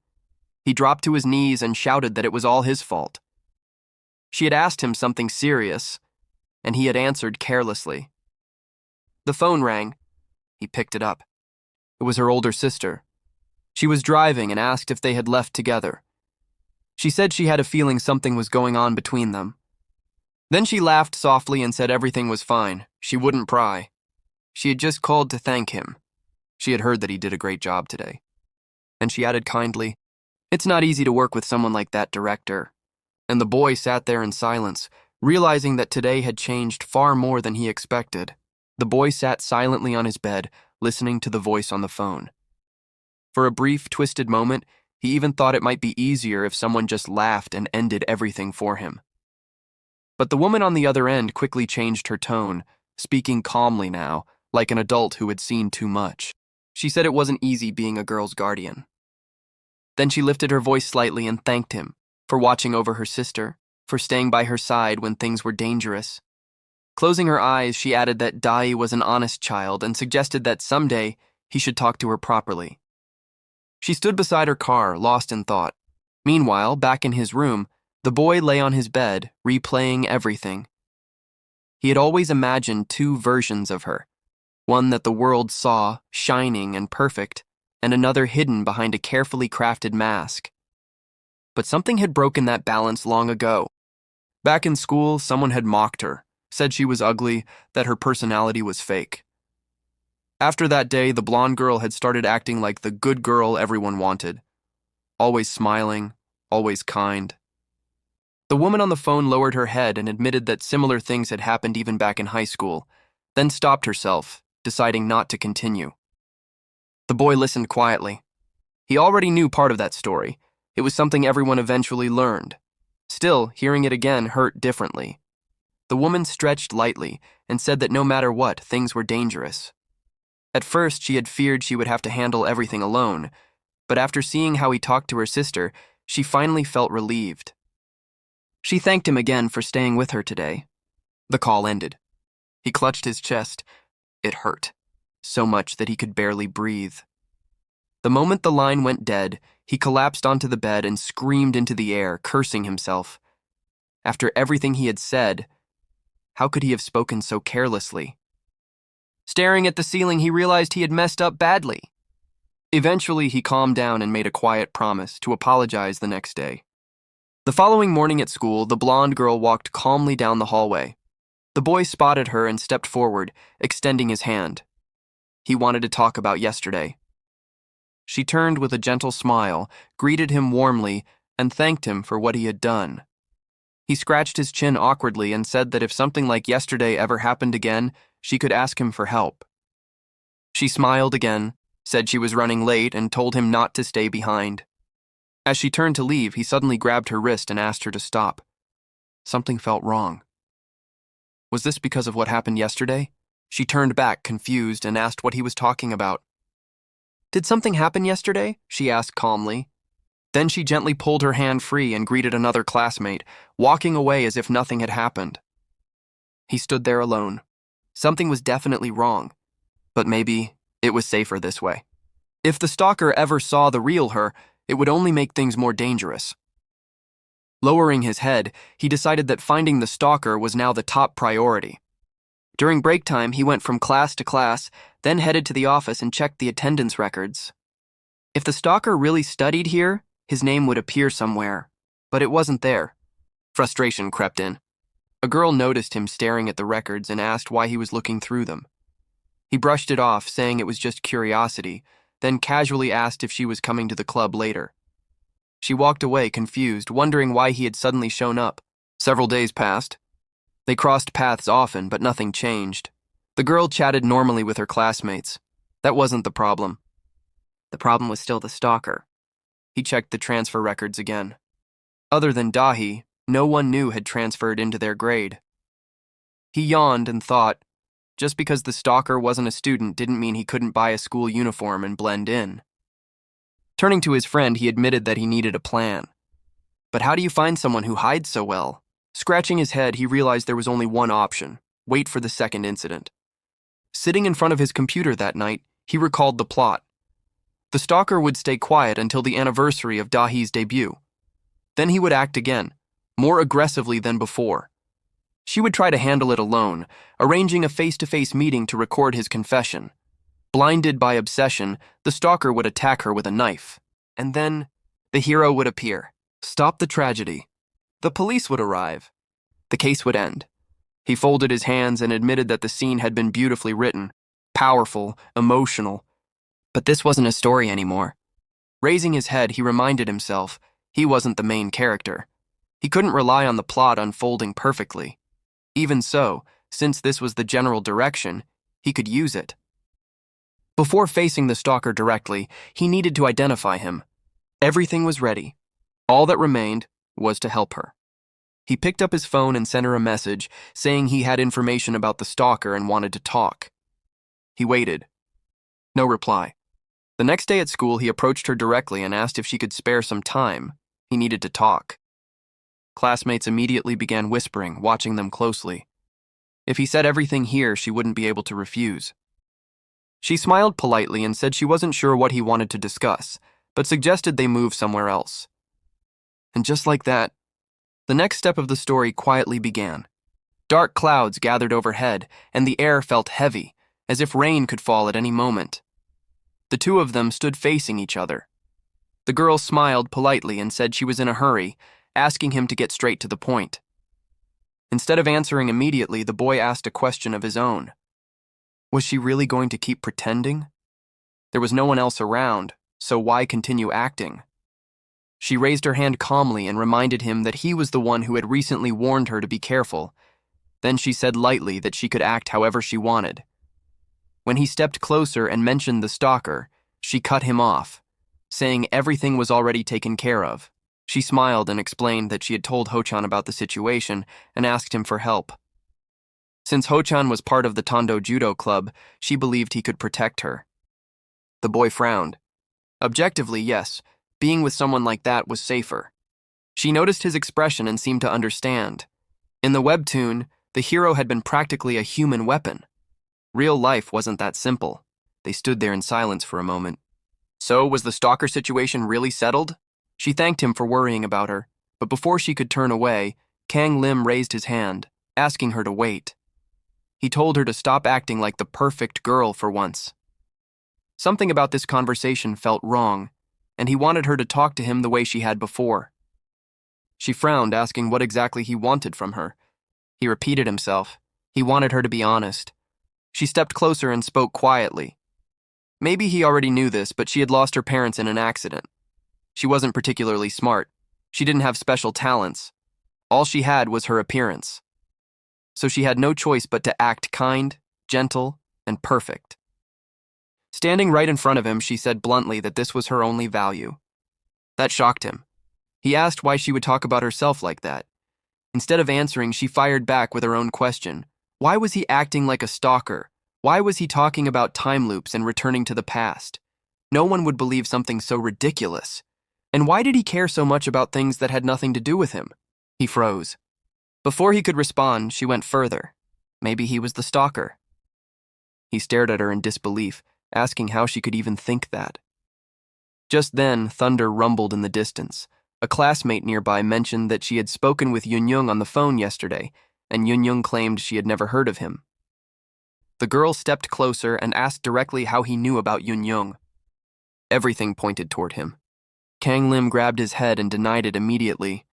He dropped to his knees and shouted that it was all his fault. She had asked him something serious, and he had answered carelessly. The phone rang. He picked it up. It was her older sister. She was driving and asked if they had left together. She said she had a feeling something was going on between them. Then she laughed softly and said everything was fine. She wouldn't pry. She had just called to thank him. She had heard that he did a great job today. And she added kindly, "It's not easy to work with someone like that director." And the boy sat there in silence, realizing that today had changed far more than he expected. The boy sat silently on his bed, listening to the voice on the phone. For a brief, twisted moment, he even thought it might be easier if someone just laughed and ended everything for him. But the woman on the other end quickly changed her tone, speaking calmly now, like an adult who had seen too much. She said it wasn't easy being a girl's guardian. Then she lifted her voice slightly and thanked him for watching over her sister, for staying by her side when things were dangerous. Closing her eyes, she added that 𝗙cie was an honest child and suggested that someday he should talk to her properly. She stood beside her car, lost in thought. Meanwhile, back in his room, the boy lay on his bed, replaying everything. He had always imagined two versions of her, one that the world saw, shining and perfect, and another hidden behind a carefully crafted mask. But something had broken that balance long ago. Back in school, someone had mocked her, said she was ugly, that her personality was fake. After that day, the blonde girl had started acting like the good girl everyone wanted. Always smiling, always kind. The woman on the phone lowered her head and admitted that similar things had happened even back in high school, then stopped herself, deciding not to continue. The boy listened quietly. He already knew part of that story. It was something everyone eventually learned. Still, hearing it again hurt differently. The woman stretched lightly and said that no matter what, things were dangerous. At first, she had feared she would have to handle everything alone, but after seeing how he talked to her sister, she finally felt relieved. She thanked him again for staying with her today. The call ended. He clutched his chest. It hurt, so much that he could barely breathe. The moment the line went dead, he collapsed onto the bed and screamed into the air, cursing himself. After everything he had said, how could he have spoken so carelessly? Staring at the ceiling, he realized he had messed up badly. Eventually, he calmed down and made a quiet promise to apologize the next day. The following morning at school, the blonde girl walked calmly down the hallway. The boy spotted her and stepped forward, extending his hand. He wanted to talk about yesterday. She turned with a gentle smile, greeted him warmly, and thanked him for what he had done. He scratched his chin awkwardly and said that if something like yesterday ever happened again, she could ask him for help. She smiled again, said she was running late, and told him not to stay behind. As she turned to leave, he suddenly grabbed her wrist and asked her to stop. Something felt wrong. Was this because of what happened yesterday? She turned back, confused, and asked what he was talking about. "Did something happen yesterday?" she asked calmly. Then she gently pulled her hand free and greeted another classmate, walking away as if nothing had happened. He stood there alone. Something was definitely wrong, but maybe it was safer this way. If the stalker ever saw the real her, it would only make things more dangerous. Lowering his head, he decided that finding the stalker was now the top priority. During break time, he went from class to class, then headed to the office and checked the attendance records. If the stalker really studied here, his name would appear somewhere, but it wasn't there. Frustration crept in. A girl noticed him staring at the records and asked why he was looking through them. He brushed it off, saying it was just curiosity, then casually asked if she was coming to the club later. She walked away, confused, wondering why he had suddenly shown up. Several days passed. They crossed paths often, but nothing changed. The girl chatted normally with her classmates. That wasn't the problem. The problem was still the stalker. He checked the transfer records again. Other than Dahi, no one new had transferred into their grade. He yawned and thought, just because the stalker wasn't a student didn't mean he couldn't buy a school uniform and blend in. Turning to his friend, he admitted that he needed a plan. But how do you find someone who hides so well? Scratching his head, he realized there was only one option: wait for the second incident. Sitting in front of his computer that night, he recalled the plot. The stalker would stay quiet until the anniversary of Dahi's debut. Then he would act again, more aggressively than before. She would try to handle it alone, arranging a face-to-face meeting to record his confession. Blinded by obsession, the stalker would attack her with a knife. And then, the hero would appear. Stop the tragedy. The police would arrive. The case would end. He folded his hands and admitted that the scene had been beautifully written, powerful, emotional. But this wasn't a story anymore. Raising his head, he reminded himself he wasn't the main character. He couldn't rely on the plot unfolding perfectly. Even so, since this was the general direction, he could use it. Before facing the stalker directly, he needed to identify him. Everything was ready. All that remained was to help her. He picked up his phone and sent her a message saying he had information about the stalker and wanted to talk. He waited. No reply. The next day at school, he approached her directly and asked if she could spare some time. He needed to talk. Classmates immediately began whispering, watching them closely. If he said everything here, she wouldn't be able to refuse. She smiled politely and said she wasn't sure what he wanted to discuss, but suggested they move somewhere else. And just like that, the next step of the story quietly began. Dark clouds gathered overhead, and the air felt heavy, as if rain could fall at any moment. The two of them stood facing each other. The girl smiled politely and said she was in a hurry, asking him to get straight to the point. Instead of answering immediately, the boy asked a question of his own. Was she really going to keep pretending? There was no one else around, so why continue acting? She raised her hand calmly and reminded him that he was the one who had recently warned her to be careful. Then she said lightly that she could act however she wanted. When he stepped closer and mentioned the stalker, she cut him off, saying everything was already taken care of. She smiled and explained that she had told Ho-chan about the situation and asked him for help. Since Ho-chan was part of the Tondo Judo Club, she believed he could protect her. The boy frowned. Objectively, yes, being with someone like that was safer. She noticed his expression and seemed to understand. In the webtoon, the hero had been practically a human weapon. Real life wasn't that simple. They stood there in silence for a moment. So, was the stalker situation really settled? She thanked him for worrying about her, but before she could turn away, Kang Lim raised his hand, asking her to wait. He told her to stop acting like the perfect girl for once. Something about this conversation felt wrong, and he wanted her to talk to him the way she had before. She frowned, asking what exactly he wanted from her. He repeated himself. He wanted her to be honest. She stepped closer and spoke quietly. Maybe he already knew this, but she had lost her parents in an accident. She wasn't particularly smart. She didn't have special talents. All she had was her appearance. So she had no choice but to act kind, gentle, and perfect. Standing right in front of him, she said bluntly that this was her only value. That shocked him. He asked why she would talk about herself like that. Instead of answering, she fired back with her own question. Why was he acting like a stalker? Why was he talking about time loops and returning to the past? No one would believe something so ridiculous. And why did he care so much about things that had nothing to do with him? He froze. Before he could respond, she went further. Maybe he was the stalker. He stared at her in disbelief, asking how she could even think that. Just then, thunder rumbled in the distance. A classmate nearby mentioned that she had spoken with Yun-young on the phone yesterday, and Yun-young claimed she had never heard of him. The girl stepped closer and asked directly how he knew about Yun-young. Everything pointed toward him. Kang Lim grabbed his head and denied it immediately.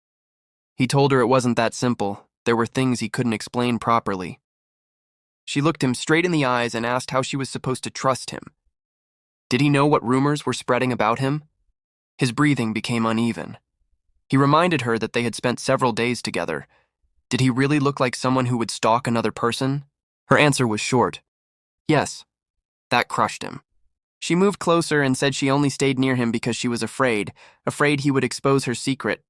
He told her it wasn't that simple. There were things he couldn't explain properly. She looked him straight in the eyes and asked how she was supposed to trust him. Did he know what rumors were spreading about him? His breathing became uneven. He reminded her that they had spent several days together. Did he really look like someone who would stalk another person? Her answer was short. Yes. That crushed him. She moved closer and said she only stayed near him because she was afraid he would expose her secret.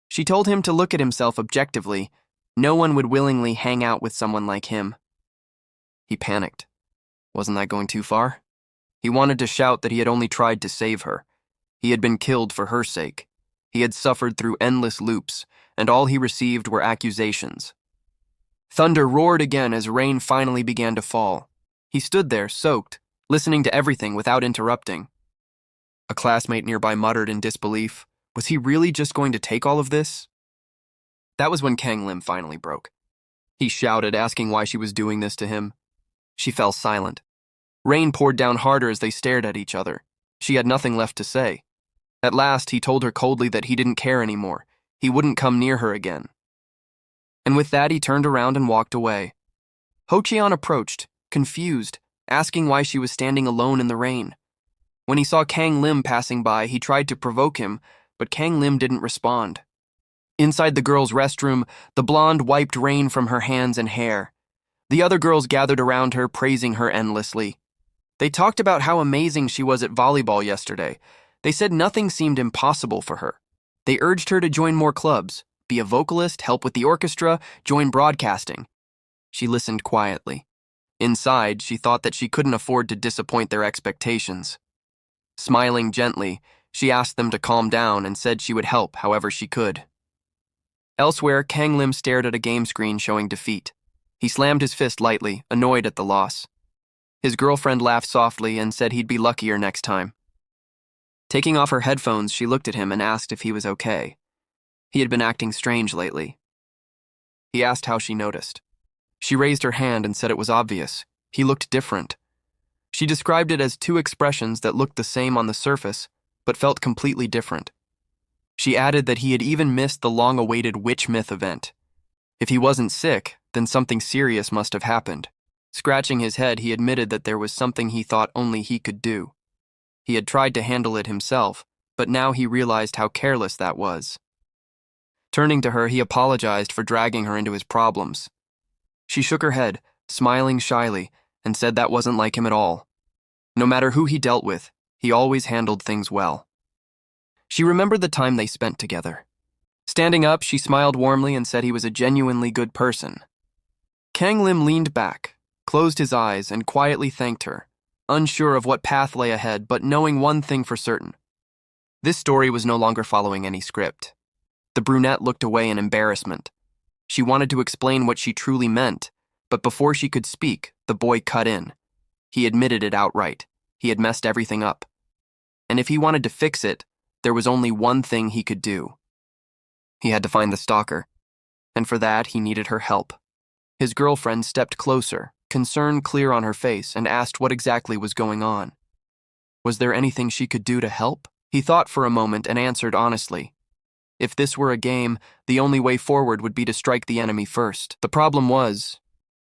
She told him to look at himself objectively. No one would willingly hang out with someone like him. He panicked. Wasn't that going too far? He wanted to shout that he had only tried to save her. He had been killed for her sake. He had suffered through endless loops, and all he received were accusations. Thunder roared again as rain finally began to fall. He stood there, soaked, listening to everything without interrupting. A classmate nearby muttered in disbelief. Was he really just going to take all of this? That was when Kang Lim finally broke. He shouted, asking why she was doing this to him. She fell silent. Rain poured down harder as they stared at each other. She had nothing left to say. At last, he told her coldly that he didn't care anymore. He wouldn't come near her again. And with that, he turned around and walked away. Ho-cheon approached, confused, asking why she was standing alone in the rain. When he saw Kang Lim passing by, he tried to provoke him, but Kang Lim didn't respond. Inside the girls' restroom, the blonde wiped rain from her hands and hair. The other girls gathered around her, praising her endlessly. They talked about how amazing she was at volleyball yesterday. They said nothing seemed impossible for her. They urged her to join more clubs, be a vocalist, help with the orchestra, join broadcasting. She listened quietly. Inside, she thought that she couldn't afford to disappoint their expectations. Smiling gently, she asked them to calm down and said she would help however she could. Elsewhere, Kang Lim stared at a game screen showing defeat. He slammed his fist lightly, annoyed at the loss. His girlfriend laughed softly and said he'd be luckier next time. Taking off her headphones, she looked at him and asked if he was okay. He had been acting strange lately. He asked how she noticed. She raised her hand and said it was obvious. He looked different. She described it as two expressions that looked the same on the surface, but felt completely different. She added that he had even missed the long-awaited witch myth event. If he wasn't sick, then something serious must have happened. Scratching his head, he admitted that there was something he thought only he could do. He had tried to handle it himself, but now he realized how careless that was. Turning to her, he apologized for dragging her into his problems. She shook her head, smiling shyly, and said that wasn't like him at all. No matter who he dealt with, he always handled things well. She remembered the time they spent together. Standing up, she smiled warmly and said he was a genuinely good person. Kang Lim leaned back, closed his eyes, and quietly thanked her, unsure of what path lay ahead, but knowing one thing for certain. This story was no longer following any script. The brunette looked away in embarrassment. She wanted to explain what she truly meant, but before she could speak, the boy cut in. He admitted it outright. He had messed everything up. And if he wanted to fix it, there was only one thing he could do. He had to find the stalker, and for that he needed her help. His girlfriend stepped closer, concern clear on her face, and asked what exactly was going on. Was there anything she could do to help? He thought for a moment and answered honestly. If this were a game, the only way forward would be to strike the enemy first. The problem was,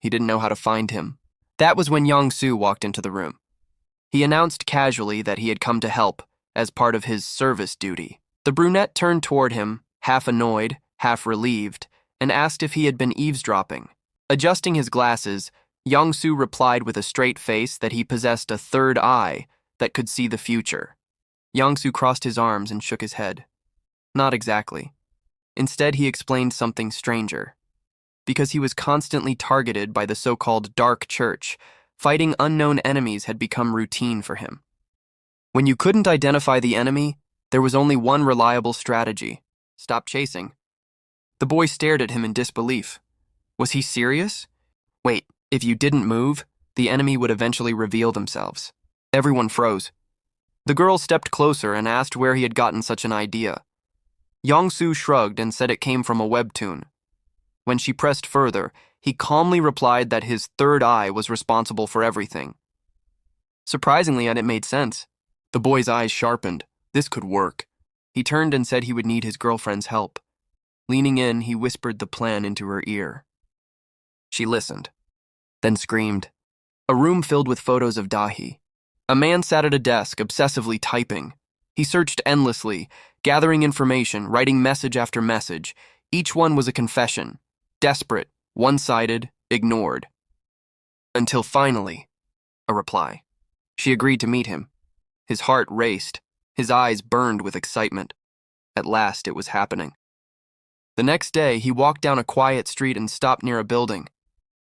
he didn't know how to find him. That was when Young-soo walked into the room. He announced casually that he had come to help, as part of his service duty. The brunette turned toward him, half annoyed, half relieved, and asked if he had been eavesdropping. Adjusting his glasses, Young-soo replied with a straight face that he possessed a third eye that could see the future. Young-soo crossed his arms and shook his head. Not exactly. Instead, he explained something stranger. Because he was constantly targeted by the so-called Dark Church, fighting unknown enemies had become routine for him. When you couldn't identify the enemy, there was only one reliable strategy: stop chasing. The boy stared at him in disbelief. Was he serious? Wait, if you didn't move, the enemy would eventually reveal themselves. Everyone froze. The girl stepped closer and asked where he had gotten such an idea. Young-soo shrugged and said it came from a Webtoon. When she pressed further, he calmly replied that his third eye was responsible for everything. Surprisingly, it made sense. The boy's eyes sharpened. This could work. He turned and said he would need his girlfriend's help. Leaning in, he whispered the plan into her ear. She listened, then screamed. A room filled with photos of 𝗙cie. A man sat at a desk, obsessively typing. He searched endlessly, gathering information, writing message after message. Each one was a confession. Desperate, one-sided, ignored. Until finally, a reply. She agreed to meet him. His heart raced. His eyes burned with excitement. At last, it was happening. The next day, he walked down a quiet street and stopped near a building.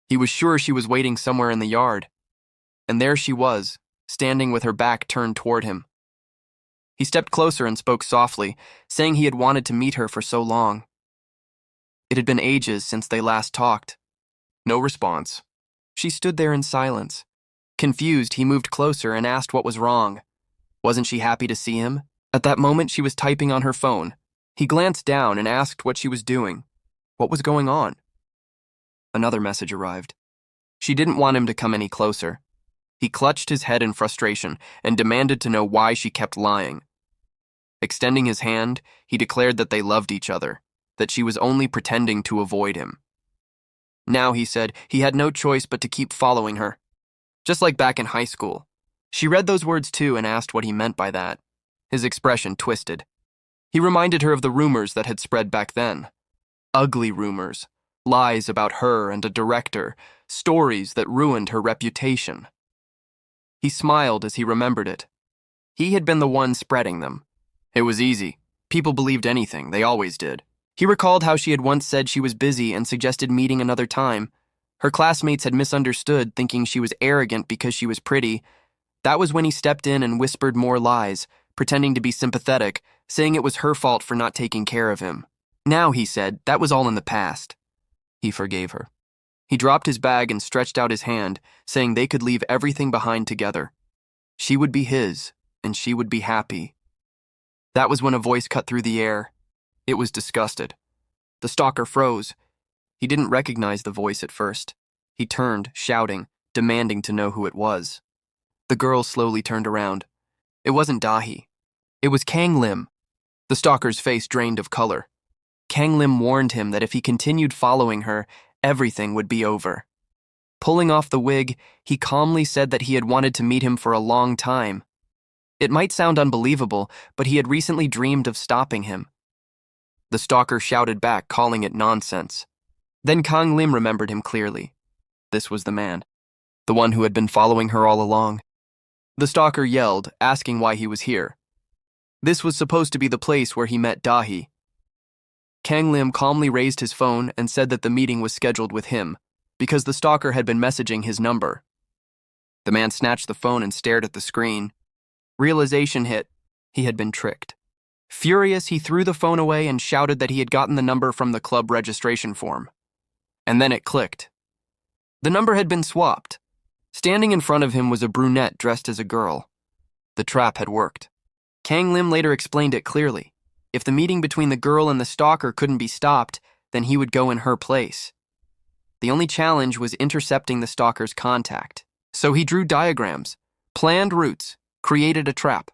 He was sure she was waiting somewhere in the yard. And there she was, standing with her back turned toward him. He stepped closer and spoke softly, saying he had wanted to meet her for so long. It had been ages since they last talked. No response. She stood there in silence. Confused, he moved closer and asked what was wrong. Wasn't she happy to see him? At that moment, she was typing on her phone. He glanced down and asked what she was doing. What was going on? Another message arrived. She didn't want him to come any closer. He clutched his head in frustration and demanded to know why she kept lying. Extending his hand, he declared that they loved each other, that she was only pretending to avoid him. Now, he said, he had no choice but to keep following her. Just like back in high school. She read those words too and asked what he meant by that. His expression twisted. He reminded her of the rumors that had spread back then. Ugly rumors, lies about her and a director, stories that ruined her reputation. He smiled as he remembered it. He had been the one spreading them. It was easy. People believed anything, they always did. He recalled how she had once said she was busy and suggested meeting another time. Her classmates had misunderstood, thinking she was arrogant because she was pretty. That was when he stepped in and whispered more lies, pretending to be sympathetic, saying it was her fault for not taking care of him. Now, he said, that was all in the past. He forgave her. He dropped his bag and stretched out his hand, saying they could leave everything behind together. She would be his, and she would be happy. That was when a voice cut through the air. It was disgusted. The stalker froze. He didn't recognize the voice at first. He turned, shouting, demanding to know who it was. The girl slowly turned around. It wasn't 𝗙cie. It was Kang Lim. The stalker's face drained of color. Kang Lim warned him that if he continued following her, everything would be over. Pulling off the wig, he calmly said that he had wanted to meet him for a long time. It might sound unbelievable, but he had recently dreamed of stopping him. The stalker shouted back, calling it nonsense. Then Kang Lim remembered him clearly. This was the man. The one who had been following her all along. The stalker yelled, asking why he was here. This was supposed to be the place where he met 𝗙cie. Kang Lim calmly raised his phone and said that the meeting was scheduled with him, because the stalker had been messaging his number. The man snatched the phone and stared at the screen. Realization hit. He had been tricked. Furious, he threw the phone away and shouted that he had gotten the number from the club registration form. And then it clicked. The number had been swapped. Standing in front of him was a brunette dressed as a girl. The trap had worked. Kang Lim later explained it clearly. If the meeting between the girl and the stalker couldn't be stopped, then he would go in her place. The only challenge was intercepting the stalker's contact. So he drew diagrams, planned routes, created a trap.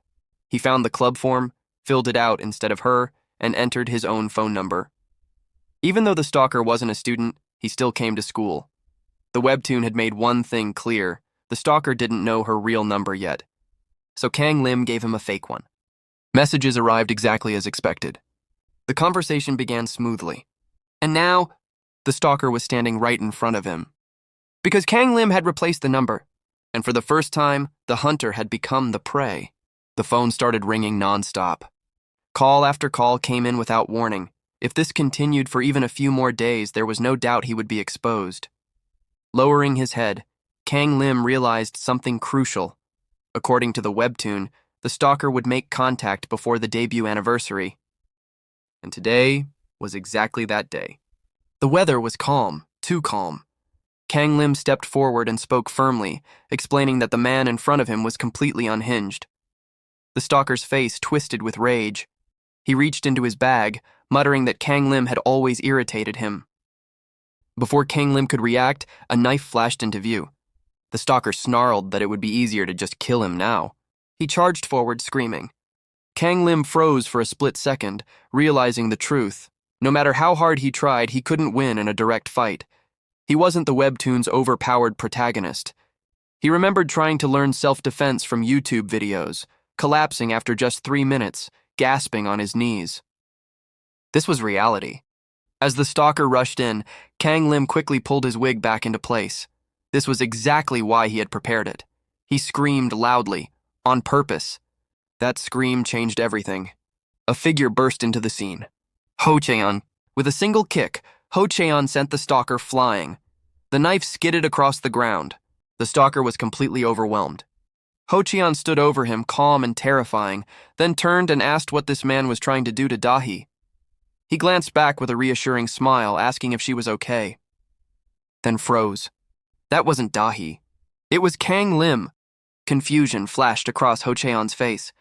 He found the club form, filled it out instead of her, and entered his own phone number. Even though the stalker wasn't a student, he still came to school. The Webtoon had made one thing clear. The stalker didn't know her real number yet. So Kang Lim gave him a fake one. Messages arrived exactly as expected. The conversation began smoothly. And now, the stalker was standing right in front of him. Because Kang Lim had replaced the number, and for the first time, the hunter had become the prey. The phone started ringing nonstop. Call after call came in without warning. If this continued for even a few more days, there was no doubt he would be exposed. Lowering his head, Kang Lim realized something crucial. According to the Webtoon, the stalker would make contact before the debut anniversary. And today was exactly that day. The weather was calm, too calm. Kang Lim stepped forward and spoke firmly, explaining that the man in front of him was completely unhinged. The stalker's face twisted with rage. He reached into his bag, muttering that Kang Lim had always irritated him. Before Kang Lim could react, a knife flashed into view. The stalker snarled that it would be easier to just kill him now. He charged forward, screaming. Kang Lim froze for a split second, realizing the truth. No matter how hard he tried, he couldn't win in a direct fight. He wasn't the Webtoon's overpowered protagonist. He remembered trying to learn self-defense from YouTube videos, collapsing after just 3 minutes, gasping on his knees. This was reality. As the stalker rushed in, Kang Lim quickly pulled his wig back into place. This was exactly why he had prepared it. He screamed loudly, on purpose. That scream changed everything. A figure burst into the scene. Ho Cheon, With a single kick, 𝗏 sent the stalker flying. The knife skidded across the ground. The stalker was completely overwhelmed. 𝗏 stood over him, calm and terrifying, then turned and asked what this man was trying to do to 𝗏𝗆. He glanced back with a reassuring smile, asking if she was okay. Then froze. That wasn't 𝗏𝗆. It was Kang Lim. Confusion flashed across 𝗏's face.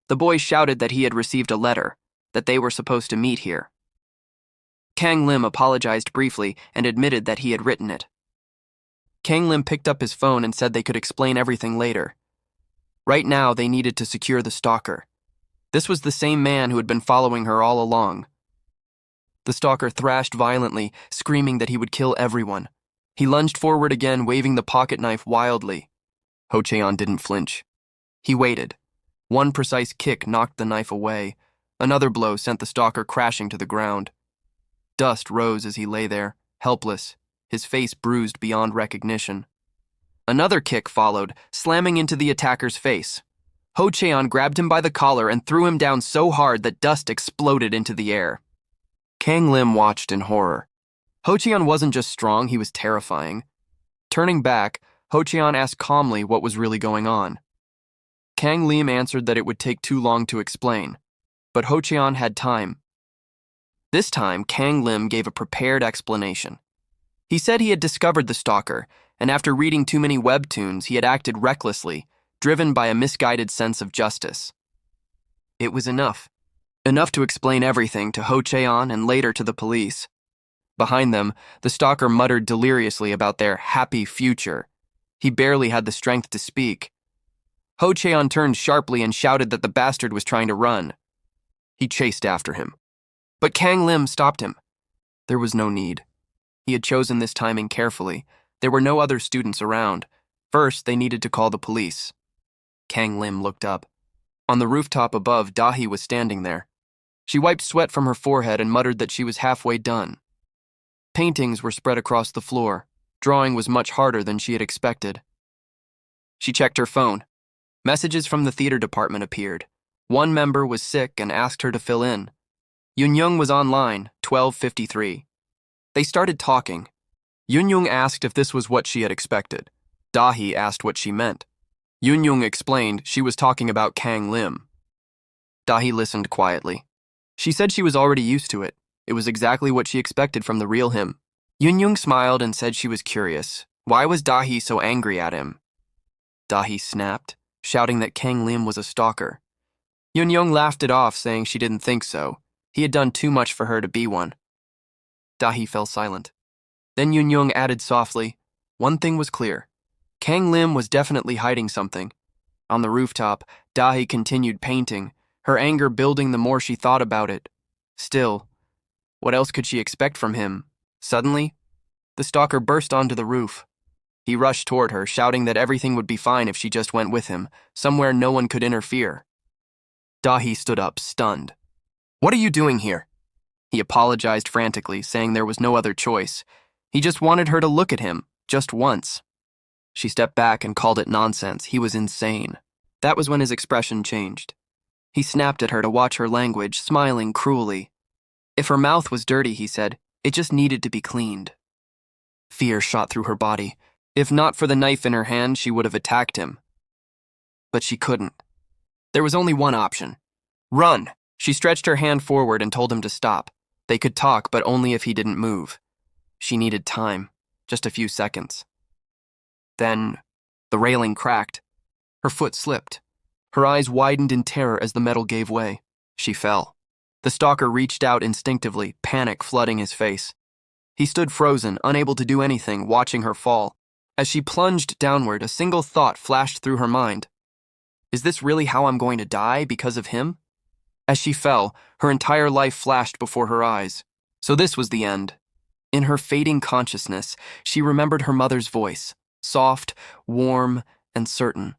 The boy shouted that he had received a letter, that they were supposed to meet here. Kang Lim apologized briefly and admitted that he had written it. Kang Lim picked up his phone and said they could explain everything later. Right now, they needed to secure the stalker. This was the same man who had been following her all along. The stalker thrashed violently, screaming that he would kill everyone. He lunged forward again, waving the pocket knife wildly. 𝗏 didn't flinch. He waited. One precise kick knocked the knife away. Another blow sent the stalker crashing to the ground. Dust rose as he lay there, helpless, his face bruised beyond recognition. Another kick followed, slamming into the attacker's face. 𝗏 grabbed him by the collar and threw him down so hard that dust exploded into the air. Kang Lim watched in horror. 𝗏 wasn't just strong, he was terrifying. Turning back, 𝗏 asked calmly what was really going on. Kang Lim answered that it would take too long to explain, but 𝗏 had time. This time, Kang Lim gave a prepared explanation. He said he had discovered the stalker, and after reading too many webtoons, he had acted recklessly, driven by a misguided sense of justice. It was enough. Enough to explain everything to 𝗏 and later to the police. Behind them, the stalker muttered deliriously about their happy future. He barely had the strength to speak. 𝗏 turned sharply and shouted that the bastard was trying to run. He chased after him. But Kang Lim stopped him. There was no need. He had chosen this timing carefully. There were no other students around. First, they needed to call the police. Kang Lim looked up. On the rooftop above, 𝗏𝗆 was standing there. She wiped sweat from her forehead and muttered that she was halfway done. Paintings were spread across the floor. Drawing was much harder than she had expected. She checked her phone. Messages from the theater department appeared. One member was sick and asked her to fill in. Yoon was online, 12:53. They started talking. Yoon asked if this was what she had expected. 𝗏𝗆 asked what she meant. Yoon explained she was talking about Kang Lim. 𝗏𝗆 listened quietly. She said she was already used to it. It was exactly what she expected from the real him. Yoon smiled and said she was curious. Why was 𝗏𝗆 so angry at him? 𝗏𝗆 snapped, shouting that Kang Lim was a stalker. Yoon laughed it off, saying she didn't think so. He had done too much for her to be one. 𝗏𝗆 fell silent. Then Yoon added softly, one thing was clear. Kang Lim was definitely hiding something. On the rooftop, 𝗏𝗆 continued painting, her anger building the more she thought about it. Still, what else could she expect from him? Suddenly, the stalker burst onto the roof. He rushed toward her, shouting that everything would be fine if she just went with him, somewhere no one could interfere. 𝗏𝗆 stood up, stunned. What are you doing here? He apologized frantically, saying there was no other choice. He just wanted her to look at him, just once. She stepped back and called it nonsense. He was insane. That was when his expression changed. He snapped at her to watch her language, smiling cruelly. If her mouth was dirty, he said, it just needed to be cleaned. Fear shot through her body. If not for the knife in her hand, she would have attacked him. But she couldn't. There was only one option. Run! She stretched her hand forward and told him to stop. They could talk, but only if he didn't move. She needed time, just a few seconds. Then, the railing cracked. Her foot slipped. Her eyes widened in terror as the metal gave way. She fell. The stalker reached out instinctively, panic flooding his face. He stood frozen, unable to do anything, watching her fall. As she plunged downward, a single thought flashed through her mind. Is this really how I'm going to die, because of him? As she fell, her entire life flashed before her eyes. So this was the end. In her fading consciousness, she remembered her mother's voice, soft, warm, and certain.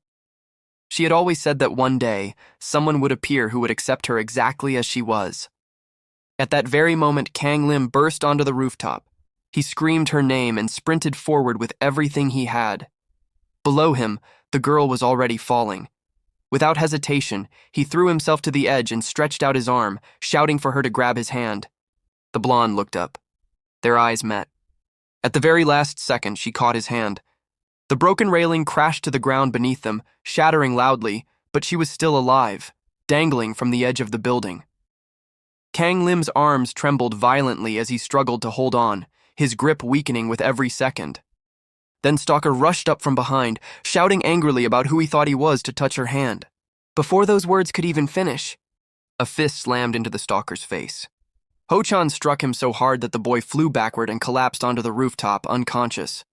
She had always said that one day, someone would appear who would accept her exactly as she was. At that very moment, Kang Lim burst onto the rooftop. He screamed her name and sprinted forward with everything he had. Below him, the girl was already falling. Without hesitation, he threw himself to the edge and stretched out his arm, shouting for her to grab his hand. The blonde looked up. Their eyes met. At the very last second, she caught his hand. The broken railing crashed to the ground beneath them, shattering loudly, but she was still alive, dangling from the edge of the building. Kang Lim's arms trembled violently as he struggled to hold on, his grip weakening with every second. Then Stalker rushed up from behind, shouting angrily about who he thought he was to touch her hand. Before those words could even finish, a fist slammed into the Stalker's face. Ho-chan struck him so hard that the boy flew backward and collapsed onto the rooftop, unconscious.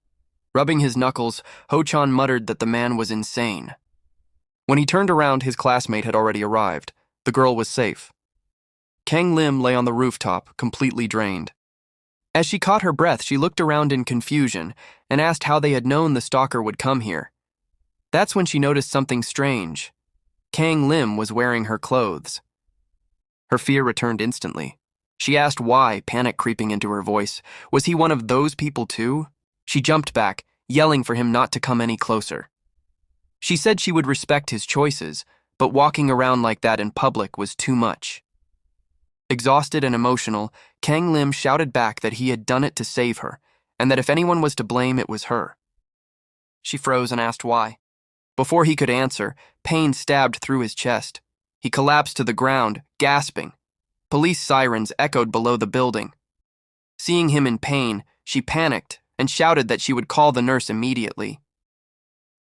Rubbing his knuckles, Ho-chan muttered that the man was insane. When he turned around, his classmate had already arrived. The girl was safe. Kang Lim lay on the rooftop, completely drained. As she caught her breath, she looked around in confusion and asked how they had known the Stalker would come here. That's when she noticed something strange. Kang Lim was wearing her clothes. Her fear returned instantly. She asked why, panic creeping into her voice. Was he one of those people too? She jumped back, yelling for him not to come any closer. She said she would respect his choices, but walking around like that in public was too much. Exhausted and emotional, Kang Lim shouted back that he had done it to save her, and that if anyone was to blame, it was her. She froze and asked why. Before he could answer, pain stabbed through his chest. He collapsed to the ground, gasping. Police sirens echoed below the building. Seeing him in pain, she panicked and shouted that she would call the nurse immediately.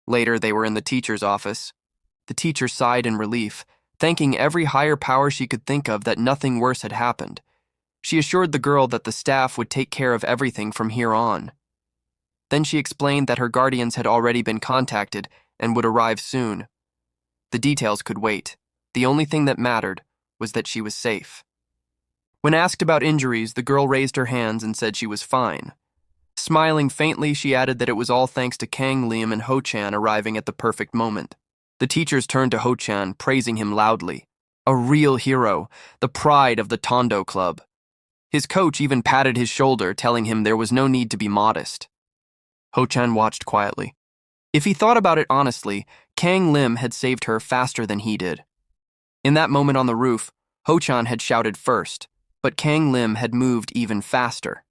Later, they were in the teacher's office. The teacher sighed in relief, thanking every higher power she could think of that nothing worse had happened. She assured the girl that the staff would take care of everything from here on. Then she explained that her guardians had already been contacted and would arrive soon. The details could wait. The only thing that mattered was that she was safe. When asked about injuries, the girl raised her hands and said she was fine. Smiling faintly, she added that it was all thanks to Kang Lim and Ho-chan arriving at the perfect moment. The teachers turned to Ho-chan, praising him loudly. A real hero, the pride of the Tondo Club. His coach even patted his shoulder, telling him there was no need to be modest. Ho-chan watched quietly. If he thought about it honestly, Kang Lim had saved her faster than he did. In that moment on the roof, Ho-chan had shouted first, but Kang Lim had moved even faster.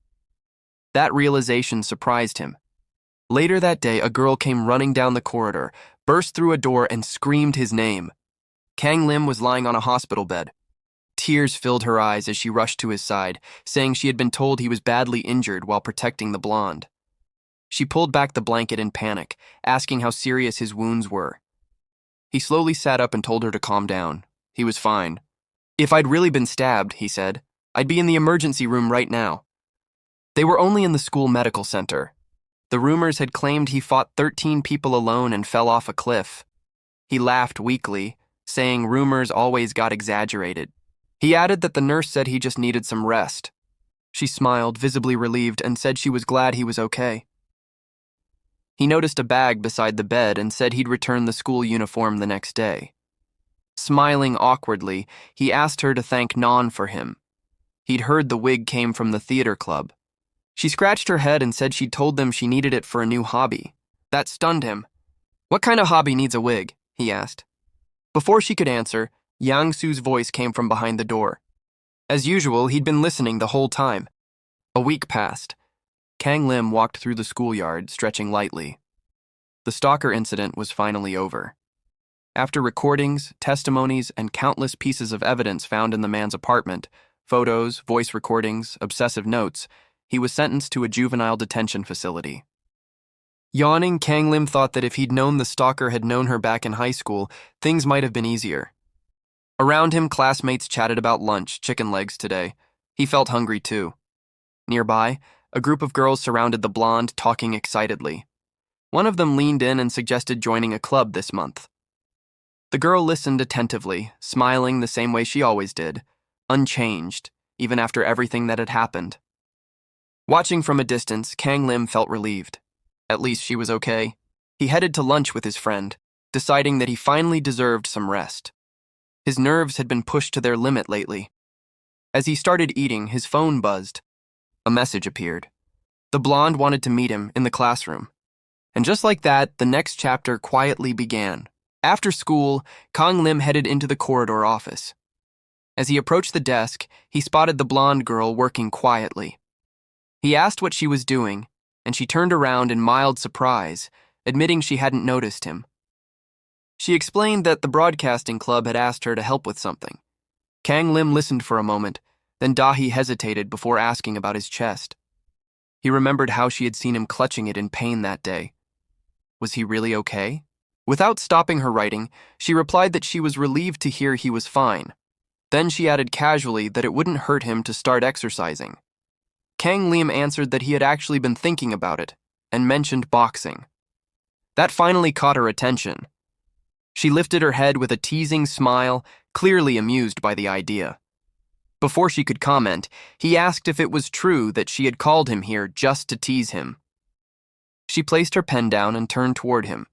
That realization surprised him. Later that day, a girl came running down the corridor, burst through a door, and screamed his name. Kang Lim was lying on a hospital bed. Tears filled her eyes as she rushed to his side, saying she had been told he was badly injured while protecting the blonde. She pulled back the blanket in panic, asking how serious his wounds were. He slowly sat up and told her to calm down. He was fine. If I'd really been stabbed, he said, I'd be in the emergency room right now. They were only in the school medical center. The rumors had claimed he fought 13 people alone and fell off a cliff. He laughed weakly, saying rumors always got exaggerated. He added that the nurse said he just needed some rest. She smiled, visibly relieved, and said she was glad he was okay. He noticed a bag beside the bed and said he'd return the school uniform the next day. Smiling awkwardly, he asked her to thank Non for him. He'd heard the wig came from the theater club. She scratched her head and said she'd told them she needed it for a new hobby. That stunned him. What kind of hobby needs a wig? He asked. Before she could answer, Yang Su's voice came from behind the door. As usual, he'd been listening the whole time. A week passed. Kang Lim walked through the schoolyard, stretching lightly. The stalker incident was finally over. After recordings, testimonies, and countless pieces of evidence found in the man's apartment, photos, voice recordings, obsessive notes, he was sentenced to a juvenile detention facility. Yawning, Kang Lim thought that if he'd known the stalker had known her back in high school, things might have been easier. Around him, classmates chatted about lunch, chicken legs today. He felt hungry too. Nearby, a group of girls surrounded the blonde, talking excitedly. One of them leaned in and suggested joining a club this month. The girl listened attentively, smiling the same way she always did, unchanged, even after everything that had happened. Watching from a distance, Kang Lim felt relieved. At least she was okay. He headed to lunch with his friend, deciding that he finally deserved some rest. His nerves had been pushed to their limit lately. As he started eating, his phone buzzed. A message appeared. The blonde wanted to meet him in the classroom. And just like that, the next chapter quietly began. After school, Kang Lim headed into the corridor office. As he approached the desk, he spotted the blonde girl working quietly. He asked what she was doing, and she turned around in mild surprise, admitting she hadn't noticed him. She explained that the broadcasting club had asked her to help with something. Kang Lim listened for a moment, then 𝗙ecie hesitated before asking about his chest. He remembered how she had seen him clutching it in pain that day. Was he really okay? Without stopping her writing, she replied that she was relieved to hear he was fine. Then she added casually that it wouldn't hurt him to start exercising. Kang Lim answered that he had actually been thinking about it, and mentioned boxing. That finally caught her attention. She lifted her head with a teasing smile, clearly amused by the idea. Before she could comment, he asked if it was true that she had called him here just to tease him. She placed her pen down and turned toward him.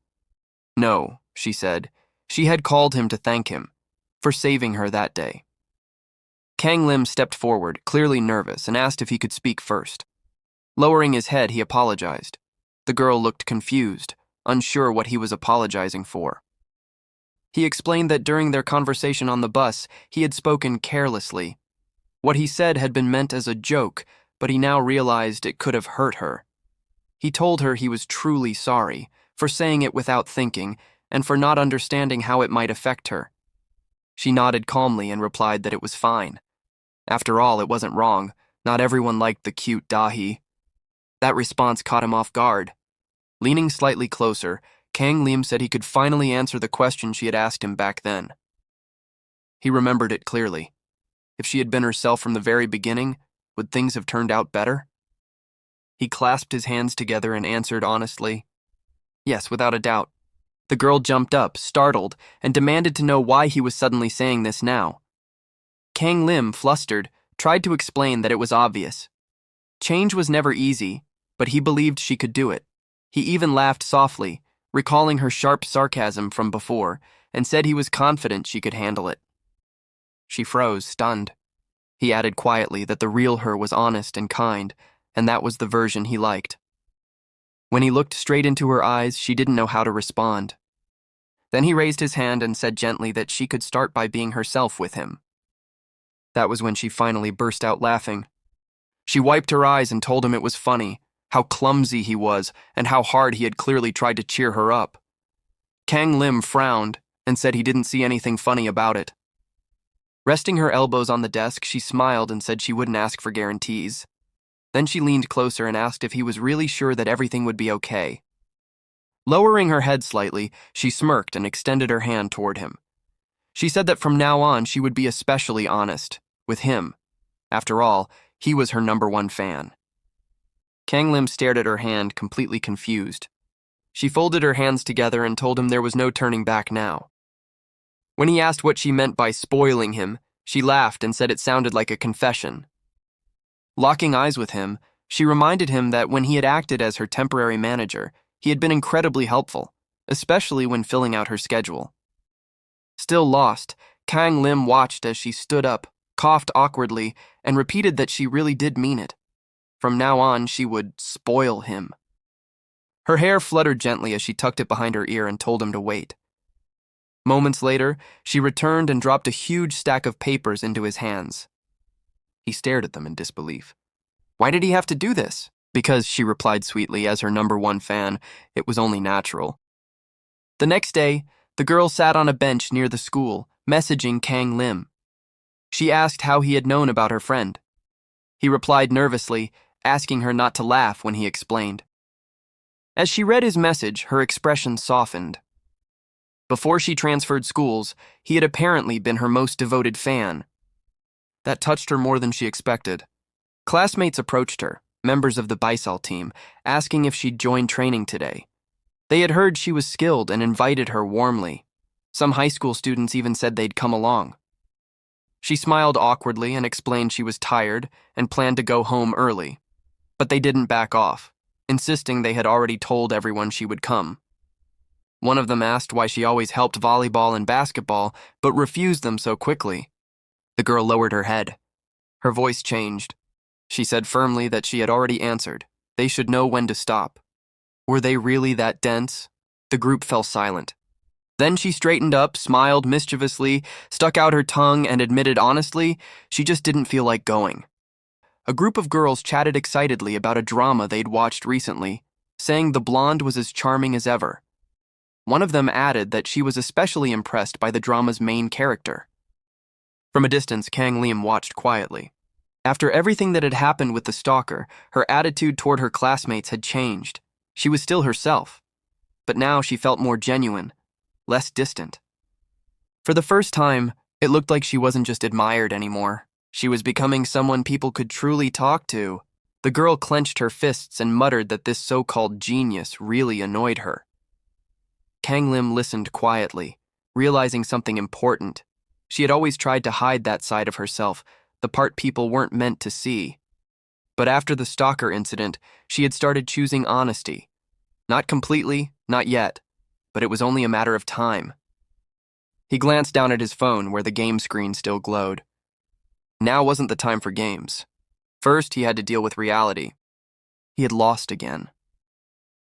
No, she said, she had called him to thank him for saving her that day. Kang Lim stepped forward, clearly nervous, and asked if he could speak first. Lowering his head, he apologized. The girl looked confused, unsure what he was apologizing for. He explained that during their conversation on the bus, he had spoken carelessly. What he said had been meant as a joke, but he now realized it could have hurt her. He told her he was truly sorry for saying it without thinking and for not understanding how it might affect her. She nodded calmly and replied that it was fine. After all, it wasn't wrong. Not everyone liked the cute 𝗙ecie. That response caught him off guard. Leaning slightly closer, Kang Lim said he could finally answer the question she had asked him back then. He remembered it clearly. If she had been herself from the very beginning, would things have turned out better? He clasped his hands together and answered honestly, yes, without a doubt. The girl jumped up, startled, and demanded to know why he was suddenly saying this now. Kang Lim, flustered, tried to explain that it was obvious. Change was never easy, but he believed she could do it. He even laughed softly, recalling her sharp sarcasm from before, and said he was confident she could handle it. She froze, stunned. He added quietly that the real her was honest and kind, and that was the version he liked. When he looked straight into her eyes, she didn't know how to respond. Then he raised his hand and said gently that she could start by being herself with him. That was when she finally burst out laughing. She wiped her eyes and told him it was funny, how clumsy he was, and how hard he had clearly tried to cheer her up. Kang Lim frowned and said he didn't see anything funny about it. Resting her elbows on the desk, she smiled and said she wouldn't ask for guarantees. Then she leaned closer and asked if he was really sure that everything would be okay. Lowering her head slightly, she smirked and extended her hand toward him. She said that from now on she would be especially honest, with him. After all, he was her #1 fan. Kang Lim stared at her hand, completely confused. She folded her hands together and told him there was no turning back now. When he asked what she meant by spoiling him, she laughed and said it sounded like a confession. Locking eyes with him, she reminded him that when he had acted as her temporary manager, he had been incredibly helpful, especially when filling out her schedule. Still lost, Kang Lim watched as she stood up, coughed awkwardly, and repeated that she really did mean it. From now on, she would spoil him. Her hair fluttered gently as she tucked it behind her ear and told him to wait. Moments later, she returned and dropped a huge stack of papers into his hands. He stared at them in disbelief. Why did he have to do this? Because, she replied sweetly, as her #1 fan, it was only natural. The next day, the girl sat on a bench near the school, messaging Kang Lim. She asked how he had known about her friend. He replied nervously, asking her not to laugh when he explained. As she read his message, her expression softened. Before she transferred schools, he had apparently been her most devoted fan. That touched her more than she expected. Classmates approached her, members of the 𝗙ecie team, asking if she'd join training today. They had heard she was skilled and invited her warmly. Some high school students even said they'd come along. She smiled awkwardly and explained she was tired and planned to go home early. But they didn't back off, insisting they had already told everyone she would come. One of them asked why she always helped volleyball and basketball, but refused them so quickly. The girl lowered her head. Her voice changed. She said firmly that she had already answered. They should know when to stop. Were they really that dense? The group fell silent. Then she straightened up, smiled mischievously, stuck out her tongue, and admitted honestly she just didn't feel like going. A group of girls chatted excitedly about a drama they'd watched recently, saying the blonde was as charming as ever. One of them added that she was especially impressed by the drama's main character. From a distance, Kang Lim watched quietly. After everything that had happened with the stalker, her attitude toward her classmates had changed. She was still herself, but now she felt more genuine, less distant. For the first time, it looked like she wasn't just admired anymore. She was becoming someone people could truly talk to. The girl clenched her fists and muttered that this so-called genius really annoyed her. Kang Lim listened quietly, realizing something important. She had always tried to hide that side of herself, the part people weren't meant to see. But after the stalker incident, she had started choosing honesty. Not completely, not yet, but it was only a matter of time. He glanced down at his phone where the game screen still glowed. Now wasn't the time for games. First, he had to deal with reality. He had lost again.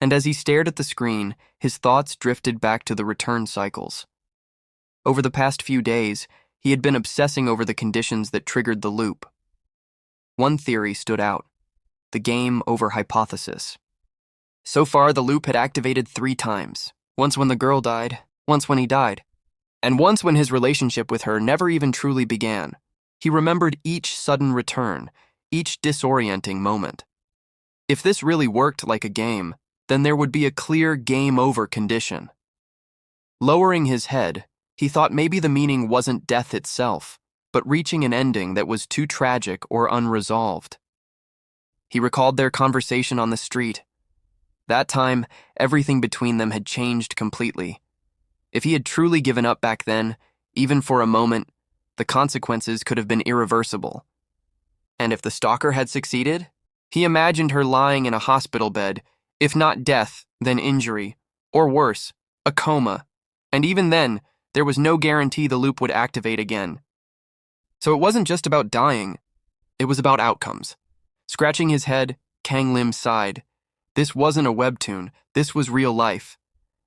And as he stared at the screen, his thoughts drifted back to the return cycles. Over the past few days, he had been obsessing over the conditions that triggered the loop. One theory stood out: the game over hypothesis. So far, the loop had activated 3 times. Once when the girl died, once when he died, and once when his relationship with her never even truly began. He remembered each sudden return, each disorienting moment. If this really worked like a game, then there would be a clear game over condition. Lowering his head, he thought maybe the meaning wasn't death itself, but reaching an ending that was too tragic or unresolved. He recalled their conversation on the street. That time, everything between them had changed completely. If he had truly given up back then, even for a moment, the consequences could have been irreversible. And if the stalker had succeeded, he imagined her lying in a hospital bed, if not death, then injury, or worse, a coma. And even then, there was no guarantee the loop would activate again. So it wasn't just about dying, it was about outcomes. Scratching his head, Kang Lim sighed. This wasn't a webtoon, this was real life.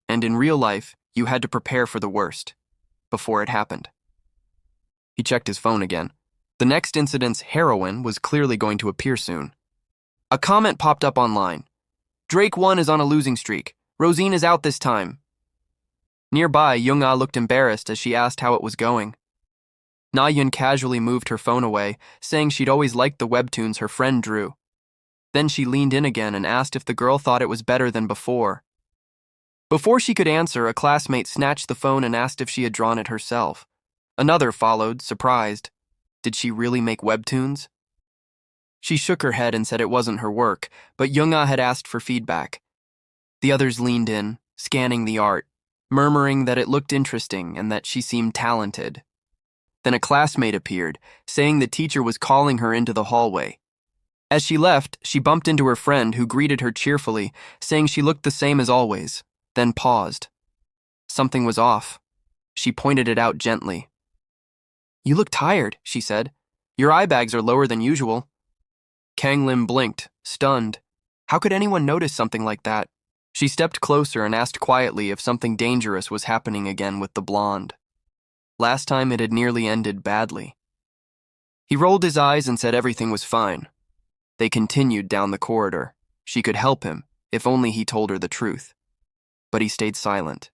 And in real life, you had to prepare for the worst, before it happened. He checked his phone again. The next incident's heroine was clearly going to appear soon. A comment popped up online. Drake 1 is on a losing streak. Rosine is out this time. Nearby, 𝗙ecie looked embarrassed as she asked how it was going. Na Yun casually moved her phone away, saying she'd always liked the webtoons her friend drew. Then she leaned in again and asked if the girl thought it was better than before. Before she could answer, a classmate snatched the phone and asked if she had drawn it herself. Another followed, surprised. Did she really make webtoons? She shook her head and said it wasn't her work, but 𝗙ecie had asked for feedback. The others leaned in, scanning the art, murmuring that it looked interesting and that she seemed talented. Then a classmate appeared, saying the teacher was calling her into the hallway. As she left, she bumped into her friend, who greeted her cheerfully, saying she looked the same as always, then paused. Something was off. She pointed it out gently. You look tired, she said. Your eye bags are lower than usual. Kang Lim blinked, stunned. How could anyone notice something like that? She stepped closer and asked quietly if something dangerous was happening again with the blonde. Last time it had nearly ended badly. He rolled his eyes and said everything was fine. They continued down the corridor. She could help him, if only he told her the truth. But he stayed silent.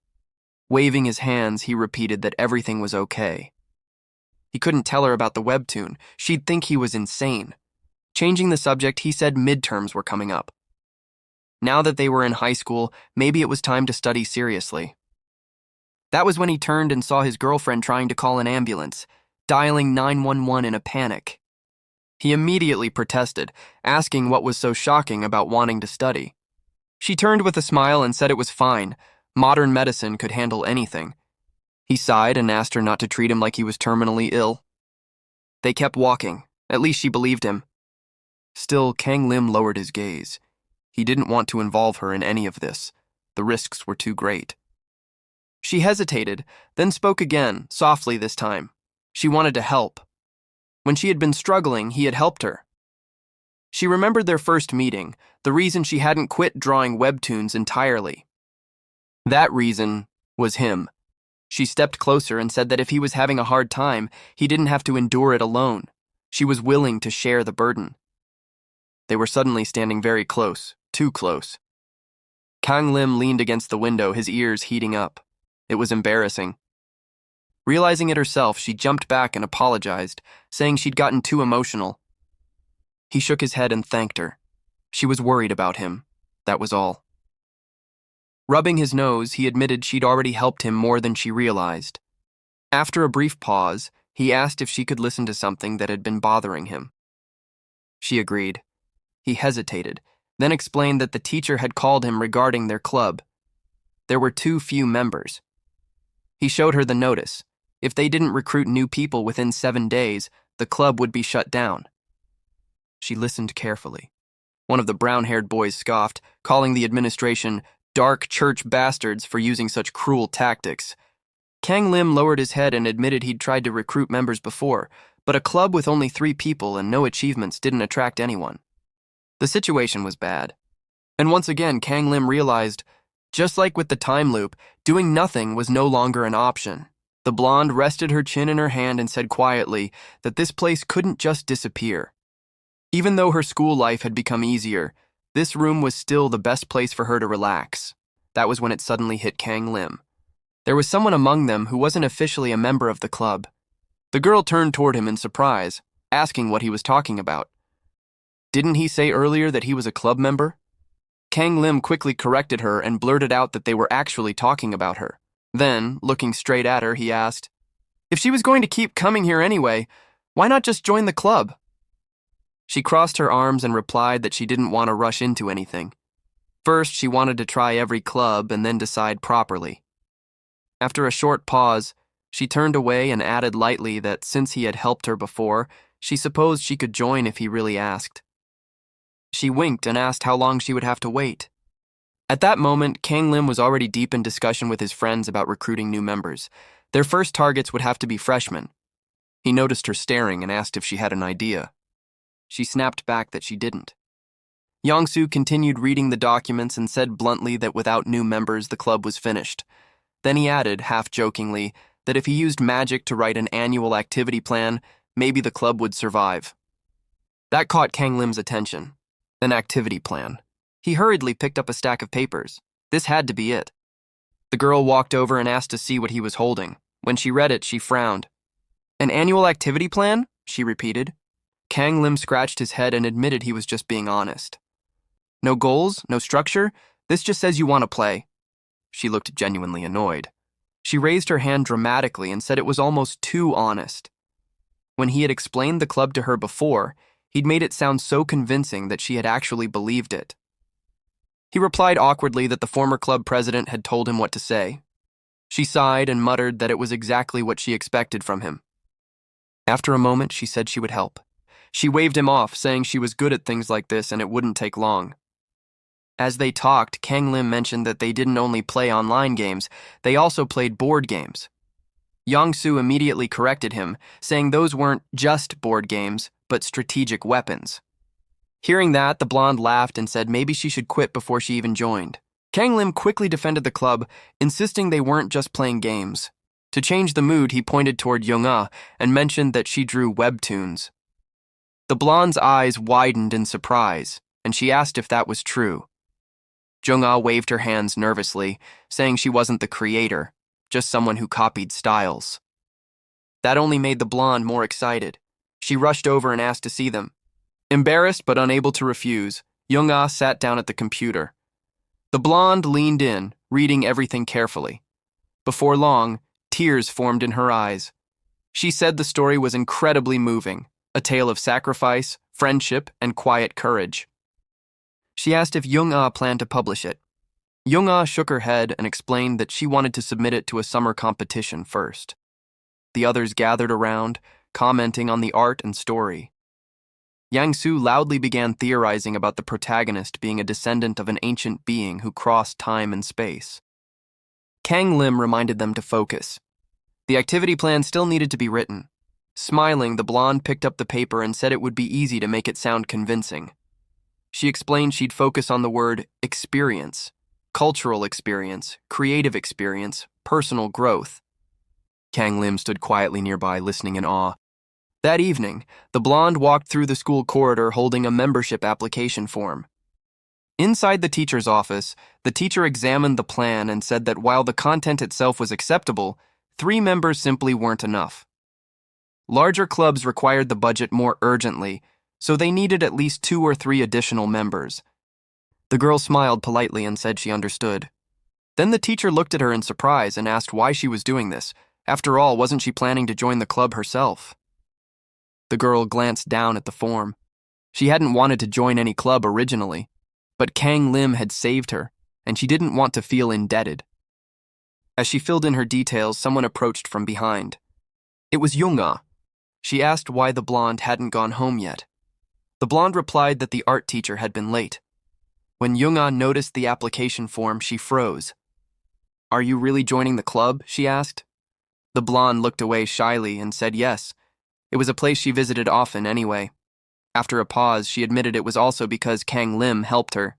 Waving his hands, he repeated that everything was okay. He couldn't tell her about the webtoon. She'd think he was insane. Changing the subject, he said midterms were coming up. Now that they were in high school, maybe it was time to study seriously. That was when he turned and saw his girlfriend trying to call an ambulance, dialing 911 in a panic. He immediately protested, asking what was so shocking about wanting to study. She turned with a smile and said it was fine. Modern medicine could handle anything. He sighed and asked her not to treat him like he was terminally ill. They kept walking. At least she believed him. Still, Kang Lim lowered his gaze. He didn't want to involve her in any of this. The risks were too great. She hesitated, then spoke again, softly this time. She wanted to help. When she had been struggling, he had helped her. She remembered their first meeting, the reason she hadn't quit drawing webtoons entirely. That reason was him. She stepped closer and said that if he was having a hard time, he didn't have to endure it alone. She was willing to share the burden. They were suddenly standing very close, too close. Kang Lim leaned against the window, his ears heating up. It was embarrassing. Realizing it herself, she jumped back and apologized, saying she'd gotten too emotional. He shook his head and thanked her. She was worried about him. That was all. Rubbing his nose, he admitted she'd already helped him more than she realized. After a brief pause, he asked if she could listen to something that had been bothering him. She agreed. He hesitated, then explained that the teacher had called him regarding their club. There were too few members. He showed her the notice. If they didn't recruit new people within 7 days, the club would be shut down. She listened carefully. One of the brown-haired boys scoffed, calling the administration dark church bastards for using such cruel tactics. Kang Lim lowered his head and admitted he'd tried to recruit members before, but a club with only 3 people and no achievements didn't attract anyone. The situation was bad. And once again, Kang Lim realized, just like with the time loop, doing nothing was no longer an option. The blonde rested her chin in her hand and said quietly that this place couldn't just disappear. Even though her school life had become easier, this room was still the best place for her to relax. That was when it suddenly hit Kang Lim. There was someone among them who wasn't officially a member of the club. The girl turned toward him in surprise, asking what he was talking about. Didn't he say earlier that he was a club member? Kang Lim quickly corrected her and blurted out that they were actually talking about her. Then, looking straight at her, he asked, if she was going to keep coming here anyway, why not just join the club? She crossed her arms and replied that she didn't want to rush into anything. First, she wanted to try every club and then decide properly. After a short pause, she turned away and added lightly that since he had helped her before, she supposed she could join if he really asked. She winked and asked how long she would have to wait. At that moment, Kang Lim was already deep in discussion with his friends about recruiting new members. Their first targets would have to be freshmen. He noticed her staring and asked if she had an idea. She snapped back that she didn't. 𝗖cie continued reading the documents and said bluntly that without new members, the club was finished. Then he added, half-jokingly, that if he used magic to write an annual activity plan, maybe the club would survive. That caught Kang Lim's attention. An activity plan. He hurriedly picked up a stack of papers. This had to be it. The girl walked over and asked to see what he was holding. When she read it, she frowned. An annual activity plan? She repeated. Kang Lim scratched his head and admitted he was just being honest. No goals, no structure, this just says you want to play. She looked genuinely annoyed. She raised her hand dramatically and said it was almost too honest. When he had explained the club to her before, he'd made it sound so convincing that she had actually believed it. He replied awkwardly that the former club president had told him what to say. She sighed and muttered that it was exactly what she expected from him. After a moment, she said she would help. She waved him off, saying she was good at things like this and it wouldn't take long. As they talked, Kang Lim mentioned that they didn't only play online games, they also played board games. 𝗖cie immediately corrected him, saying those weren't just board games, but strategic weapons. Hearing that, the blonde laughed and said maybe she should quit before she even joined. Kang Lim quickly defended the club, insisting they weren't just playing games. To change the mood, he pointed toward 𝗖cie and mentioned that she drew webtoons. The blonde's eyes widened in surprise, and she asked if that was true. 𝗖cie waved her hands nervously, saying she wasn't the creator, just someone who copied styles. That only made the blonde more excited. She rushed over and asked to see them. Embarrassed but unable to refuse, 𝗖cie sat down at the computer. The blonde leaned in, reading everything carefully. Before long, tears formed in her eyes. She said the story was incredibly moving, a tale of sacrifice, friendship, and quiet courage. She asked if 𝗖cie planned to publish it. 𝗖cie shook her head and explained that she wanted to submit it to a summer competition first. The others gathered around, commenting on the art and story. 𝗖cie loudly began theorizing about the protagonist being a descendant of an ancient being who crossed time and space. Kang Lim reminded them to focus. The activity plan still needed to be written. Smiling, the blonde picked up the paper and said it would be easy to make it sound convincing. She explained she'd focus on the word experience, cultural experience, creative experience, personal growth. Kang Lim stood quietly nearby, listening in awe. That evening, the blonde walked through the school corridor holding a membership application form. Inside the teacher's office, the teacher examined the plan and said that while the content itself was acceptable, 3 members simply weren't enough. Larger clubs required the budget more urgently, so they needed at least 2 or 3 additional members. The girl smiled politely and said she understood. Then the teacher looked at her in surprise and asked why she was doing this. After all, wasn't she planning to join the club herself? The girl glanced down at the form. She hadn't wanted to join any club originally, but Kang Lim had saved her, and she didn't want to feel indebted. As she filled in her details, someone approached from behind. It was 𝗖cie. She asked why the blonde hadn't gone home yet. The blonde replied that the art teacher had been late. When 𝗖cie noticed the application form, she froze. "Are you really joining the club?" she asked. The blonde looked away shyly and said yes. It was a place she visited often anyway. After a pause, she admitted it was also because Kang Lim helped her.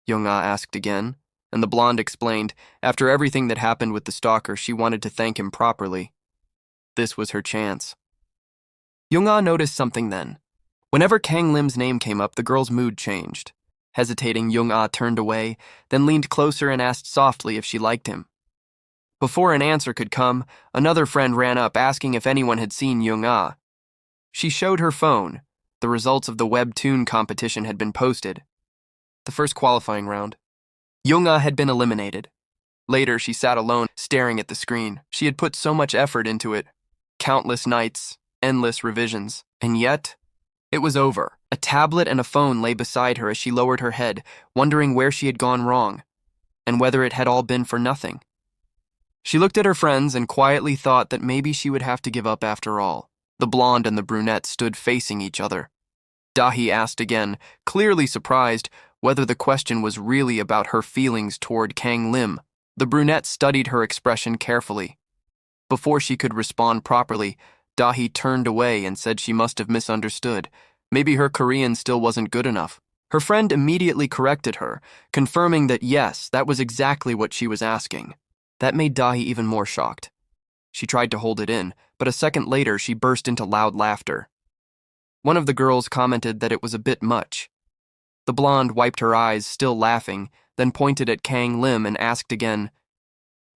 𝗖cie asked again, and the blonde explained, after everything that happened with the stalker, she wanted to thank him properly. This was her chance. 𝗖cie noticed something then. Whenever Kang Lim's name came up, the girl's mood changed. Hesitating, 𝗖cie turned away, then leaned closer and asked softly if she liked him. Before an answer could come, another friend ran up asking if anyone had seen 𝗖cie. She showed her phone. The results of the Webtoon competition had been posted. The first qualifying round. 𝗖cie had been eliminated. Later, she sat alone, staring at the screen. She had put so much effort into it. Countless nights, endless revisions. And yet, it was over. A tablet and a phone lay beside her as she lowered her head, wondering where she had gone wrong, and whether it had all been for nothing. She looked at her friends and quietly thought that maybe she would have to give up after all. The blonde and the brunette stood facing each other. 𝗙cie asked again, clearly surprised, whether the question was really about her feelings toward Kang Lim. The brunette studied her expression carefully. Before she could respond properly, 𝗙cie turned away and said she must have misunderstood. Maybe her Korean still wasn't good enough. Her friend immediately corrected her, confirming that yes, that was exactly what she was asking. That made 𝗙cie even more shocked. She tried to hold it in, but a second later she burst into loud laughter. One of the girls commented that it was a bit much. The blonde wiped her eyes, still laughing, then pointed at Kang Lim and asked again,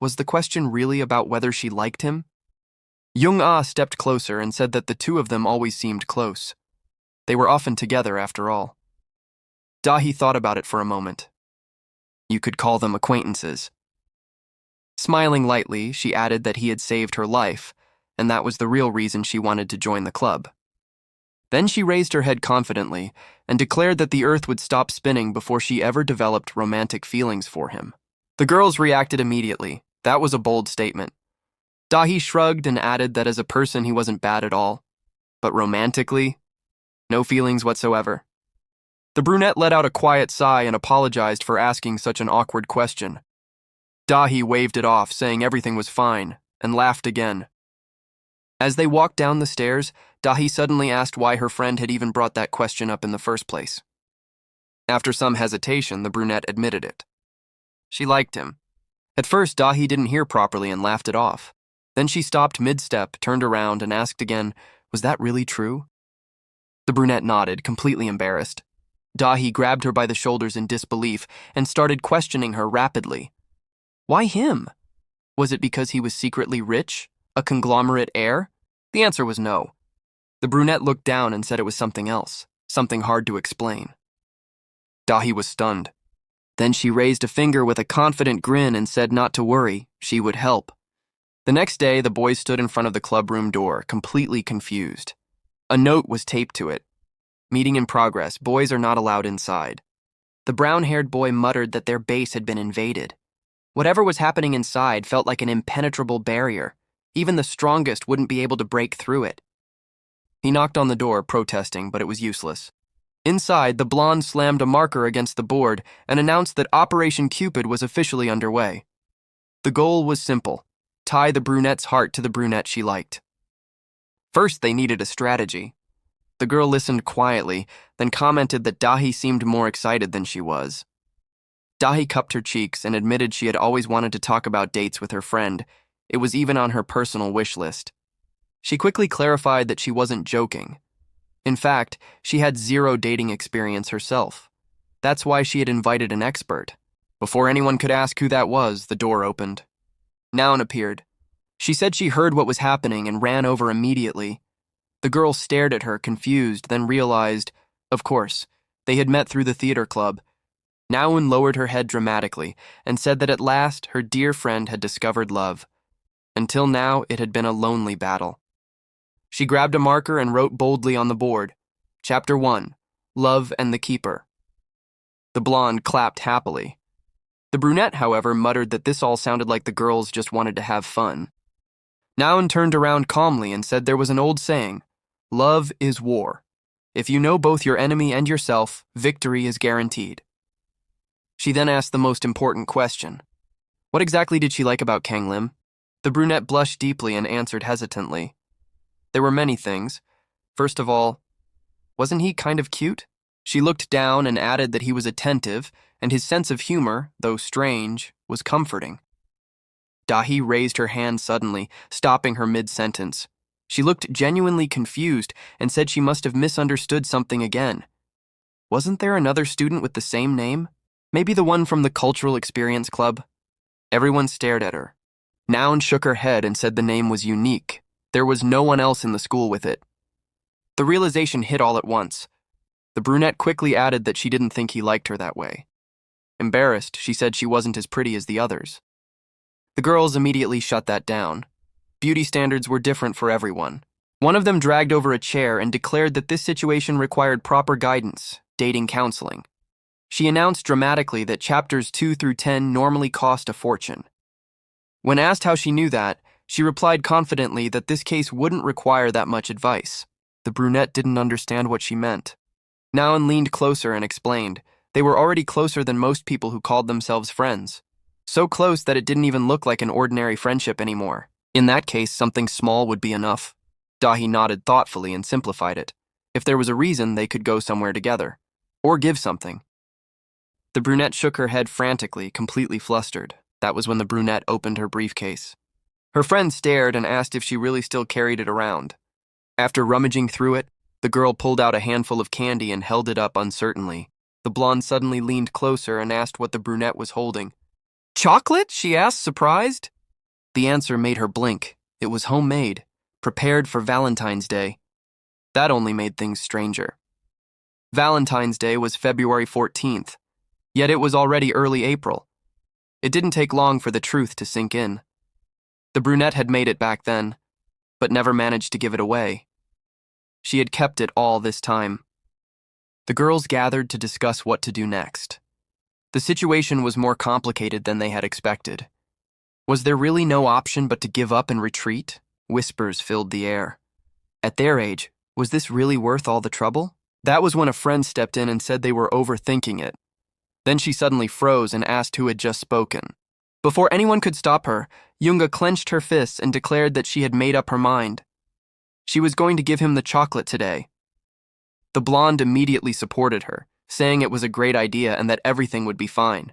was the question really about whether she liked him? 𝗖cie stepped closer and said that the two of them always seemed close. They were often together after all. 𝗙cie thought about it for a moment. You could call them acquaintances. Smiling lightly, she added that he had saved her life, and that was the real reason she wanted to join the club. Then she raised her head confidently and declared that the earth would stop spinning before she ever developed romantic feelings for him. The girls reacted immediately. That was a bold statement. 𝗙cie shrugged and added that as a person he wasn't bad at all. But romantically? No feelings whatsoever. The brunette let out a quiet sigh and apologized for asking such an awkward question. 𝗙cie waved it off, saying everything was fine, and laughed again. As they walked down the stairs, 𝗙cie suddenly asked why her friend had even brought that question up in the first place. After some hesitation, the brunette admitted it. She liked him. At first, 𝗙cie didn't hear properly and laughed it off. Then she stopped mid-step, turned around, and asked again, was that really true? The brunette nodded, completely embarrassed. 𝗙cie grabbed her by the shoulders in disbelief and started questioning her rapidly. Why him? Was it because he was secretly rich? A conglomerate heir? The answer was no. The brunette looked down and said it was something else, something hard to explain. 𝗙cie was stunned. Then she raised a finger with a confident grin and said not to worry, she would help. The next day, the boys stood in front of the clubroom door, completely confused. A note was taped to it. Meeting in progress, boys are not allowed inside. The brown-haired boy muttered that their base had been invaded. Whatever was happening inside felt like an impenetrable barrier. Even the strongest wouldn't be able to break through it. He knocked on the door, protesting, but it was useless. Inside, the blonde slammed a marker against the board and announced that Operation Cupid was officially underway. The goal was simple: tie the brunette's heart to the brunette she liked. First, they needed a strategy. The girl listened quietly, then commented that 𝗙cie seemed more excited than she was. 𝗙cie cupped her cheeks and admitted she had always wanted to talk about dates with her friend, It was even on her personal wish list. She quickly clarified that she wasn't joking. In fact, she had zero dating experience herself. That's why she had invited an expert. Before anyone could ask who that was, the door opened. Noun appeared. She said she heard what was happening and ran over immediately. The girl stared at her, confused, then realized, of course, they had met through the theater club. Noun lowered her head dramatically and said that at last her dear friend had discovered love. Until now, it had been a lonely battle. She grabbed a marker and wrote boldly on the board, Chapter 1, Love and the Keeper. The blonde clapped happily. The brunette, however, muttered that this all sounded like the girls just wanted to have fun. Noun turned around calmly and said there was an old saying, love is war. If you know both your enemy and yourself, victory is guaranteed. She then asked the most important question. What exactly did she like about Kang Lim? The brunette blushed deeply and answered hesitantly. There were many things. First of all, wasn't he kind of cute? She looked down and added that he was attentive, and his sense of humor, though strange, was comforting. Dahi raised her hand suddenly, stopping her mid-sentence. She looked genuinely confused and said she must have misunderstood something again. Wasn't there another student with the same name? Maybe the one from the Cultural Experience Club? Everyone stared at her. Noun shook her head and said the name was unique. There was no one else in the school with it. The realization hit all at once. The brunette quickly added that she didn't think he liked her that way. Embarrassed, she said she wasn't as pretty as the others. The girls immediately shut that down. Beauty standards were different for everyone. One of them dragged over a chair and declared that this situation required proper guidance, dating counseling. She announced dramatically that chapters 2 through 10 normally cost a fortune. When asked how she knew that, she replied confidently that this case wouldn't require that much advice. The brunette didn't understand what she meant. Noun leaned closer and explained. They were already closer than most people who called themselves friends. So close that it didn't even look like an ordinary friendship anymore. In that case, something small would be enough. Dahi nodded thoughtfully and simplified it. If there was a reason, they could go somewhere together. Or give something. The brunette shook her head frantically, completely flustered. That was when the brunette opened her briefcase. Her friend stared and asked if she really still carried it around. After rummaging through it, the girl pulled out a handful of candy and held it up uncertainly. The blonde suddenly leaned closer and asked what the brunette was holding. Chocolate? She asked, surprised. The answer made her blink. It was homemade, prepared for Valentine's Day. That only made things stranger. Valentine's Day was February 14th, yet it was already early April. It didn't take long for the truth to sink in. The brunette had made it back then, but never managed to give it away. She had kept it all this time. The girls gathered to discuss what to do next. The situation was more complicated than they had expected. Was there really no option but to give up and retreat? Whispers filled the air. At their age, was this really worth all the trouble? That was when a friend stepped in and said they were overthinking it. Then she suddenly froze and asked who had just spoken. Before anyone could stop her, 𝗙់_𝗿 clenched her fists and declared that she had made up her mind. She was going to give him the chocolate today. The blonde immediately supported her, saying it was a great idea and that everything would be fine.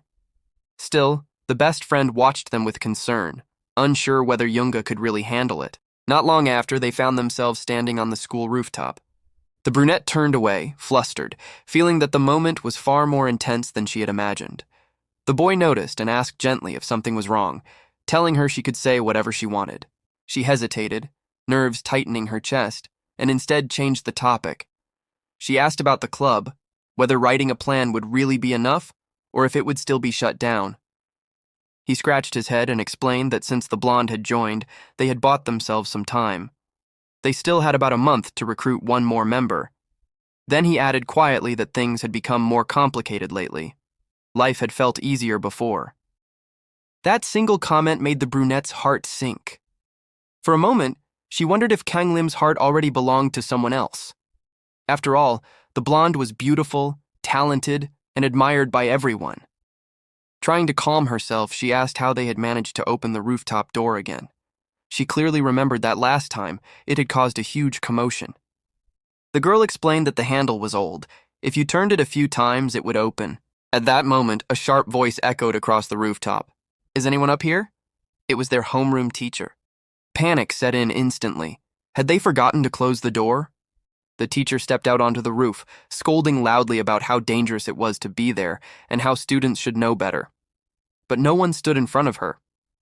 Still, the best friend watched them with concern, unsure whether 𝗙់_𝗿 could really handle it. Not long after, they found themselves standing on the school rooftop. The brunette turned away, flustered, feeling that the moment was far more intense than she had imagined. The boy noticed and asked gently if something was wrong, telling her she could say whatever she wanted. She hesitated, nerves tightening her chest, and instead changed the topic. She asked about the club, whether writing a plan would really be enough, or if it would still be shut down. He scratched his head and explained that since the blonde had joined, they had bought themselves some time. They still had about a month to recruit one more member. Then he added quietly that things had become more complicated lately. Life had felt easier before. That single comment made the brunette's heart sink. For a moment, she wondered if Kang Lim's heart already belonged to someone else. After all, the blonde was beautiful, talented, and admired by everyone. Trying to calm herself, she asked how they had managed to open the rooftop door again. She clearly remembered that last time it had caused a huge commotion. The girl explained that the handle was old. If you turned it a few times, it would open. At that moment, a sharp voice echoed across the rooftop. "Is anyone up here?" It was their homeroom teacher. Panic set in instantly. Had they forgotten to close the door? The teacher stepped out onto the roof, scolding loudly about how dangerous it was to be there and how students should know better. But no one stood in front of her.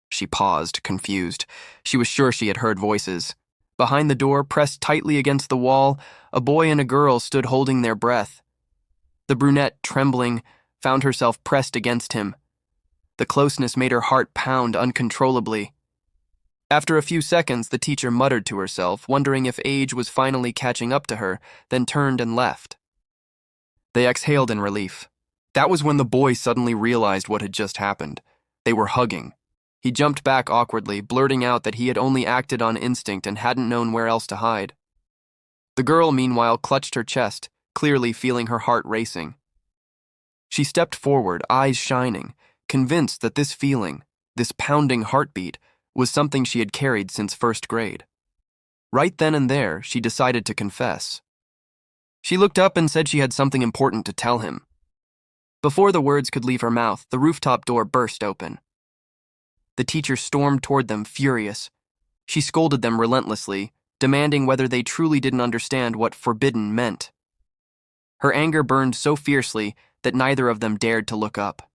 She paused, confused. She was sure she had heard voices. Behind the door, pressed tightly against the wall, a boy and a girl stood holding their breath. The brunette, trembling, found herself pressed against him. The closeness made her heart pound uncontrollably. After a few seconds, the teacher muttered to herself, wondering if age was finally catching up to her, then turned and left. They exhaled in relief. That was when the boy suddenly realized what had just happened. They were hugging. He jumped back awkwardly, blurting out that he had only acted on instinct and hadn't known where else to hide. The girl, meanwhile, clutched her chest, clearly feeling her heart racing. She stepped forward, eyes shining, convinced that this feeling, this pounding heartbeat, was something she had carried since first grade. Right then and there, she decided to confess. She looked up and said she had something important to tell him. Before the words could leave her mouth, the rooftop door burst open. The teacher stormed toward them, furious. She scolded them relentlessly, demanding whether they truly didn't understand what forbidden meant. Her anger burned so fiercely that neither of them dared to look up.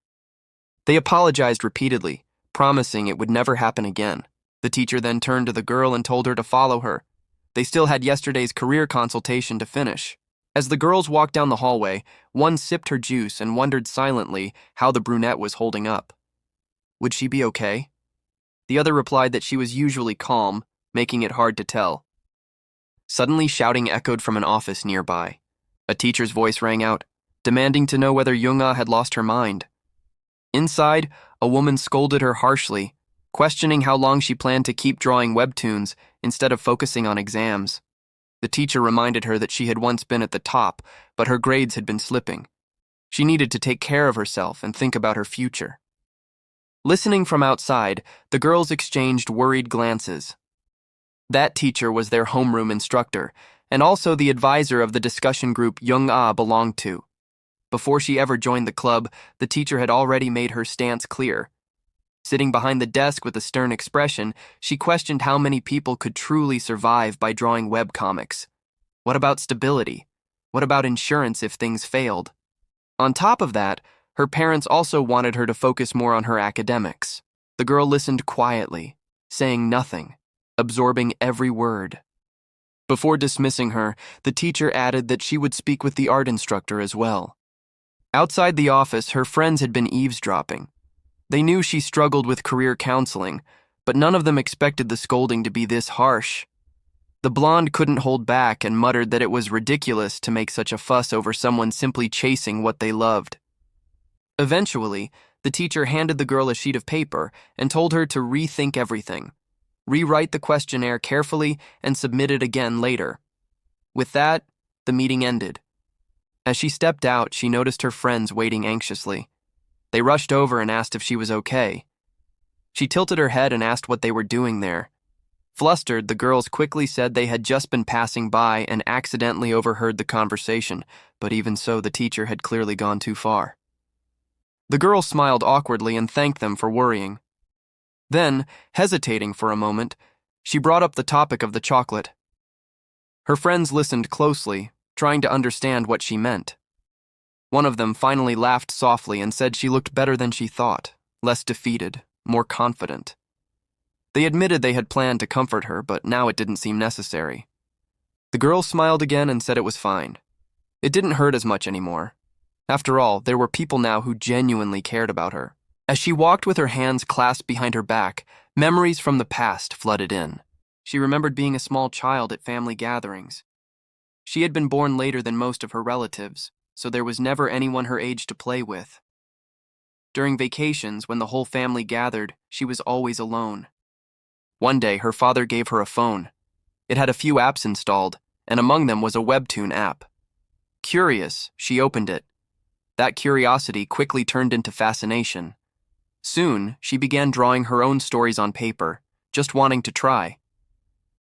They apologized repeatedly, promising it would never happen again. The teacher then turned to the girl and told her to follow her. They still had yesterday's career consultation to finish. As the girls walked down the hallway, one sipped her juice and wondered silently how the brunette was holding up. Would she be okay? The other replied that she was usually calm, making it hard to tell. Suddenly, shouting echoed from an office nearby. A teacher's voice rang out, demanding to know whether 𝗖𝗄 had lost her mind. Inside, a woman scolded her harshly, questioning how long she planned to keep drawing webtoons instead of focusing on exams. The teacher reminded her that she had once been at the top, but her grades had been slipping. She needed to take care of herself and think about her future. Listening from outside, the girls exchanged worried glances. That teacher was their homeroom instructor, and also the advisor of the discussion group 𝗖𝗄 belonged to. Before she ever joined the club, the teacher had already made her stance clear. Sitting behind the desk with a stern expression, she questioned how many people could truly survive by drawing webcomics. What about stability? What about insurance if things failed? On top of that, her parents also wanted her to focus more on her academics. The girl listened quietly, saying nothing, absorbing every word. Before dismissing her, the teacher added that she would speak with the art instructor as well. Outside the office, her friends had been eavesdropping. They knew she struggled with career counseling, but none of them expected the scolding to be this harsh. The blonde couldn't hold back and muttered that it was ridiculous to make such a fuss over someone simply chasing what they loved. Eventually, the teacher handed the girl a sheet of paper and told her to rethink everything, rewrite the questionnaire carefully, and submit it again later. With that, the meeting ended. As she stepped out, she noticed her friends waiting anxiously. They rushed over and asked if she was okay. She tilted her head and asked what they were doing there. Flustered, the girls quickly said they had just been passing by and accidentally overheard the conversation, but even so, the teacher had clearly gone too far. The girl smiled awkwardly and thanked them for worrying. Then, hesitating for a moment, she brought up the topic of the chocolate. Her friends listened closely, trying to understand what she meant. One of them finally laughed softly and said she looked better than she thought, less defeated, more confident. They admitted they had planned to comfort her, but now it didn't seem necessary. The girl smiled again and said it was fine. It didn't hurt as much anymore. After all, there were people now who genuinely cared about her. As she walked with her hands clasped behind her back, memories from the past flooded in. She remembered being a small child at family gatherings. She had been born later than most of her relatives, so there was never anyone her age to play with. During vacations, when the whole family gathered, she was always alone. One day, her father gave her a phone. It had a few apps installed, and among them was a Webtoon app. Curious, she opened it. That curiosity quickly turned into fascination. Soon, she began drawing her own stories on paper, just wanting to try.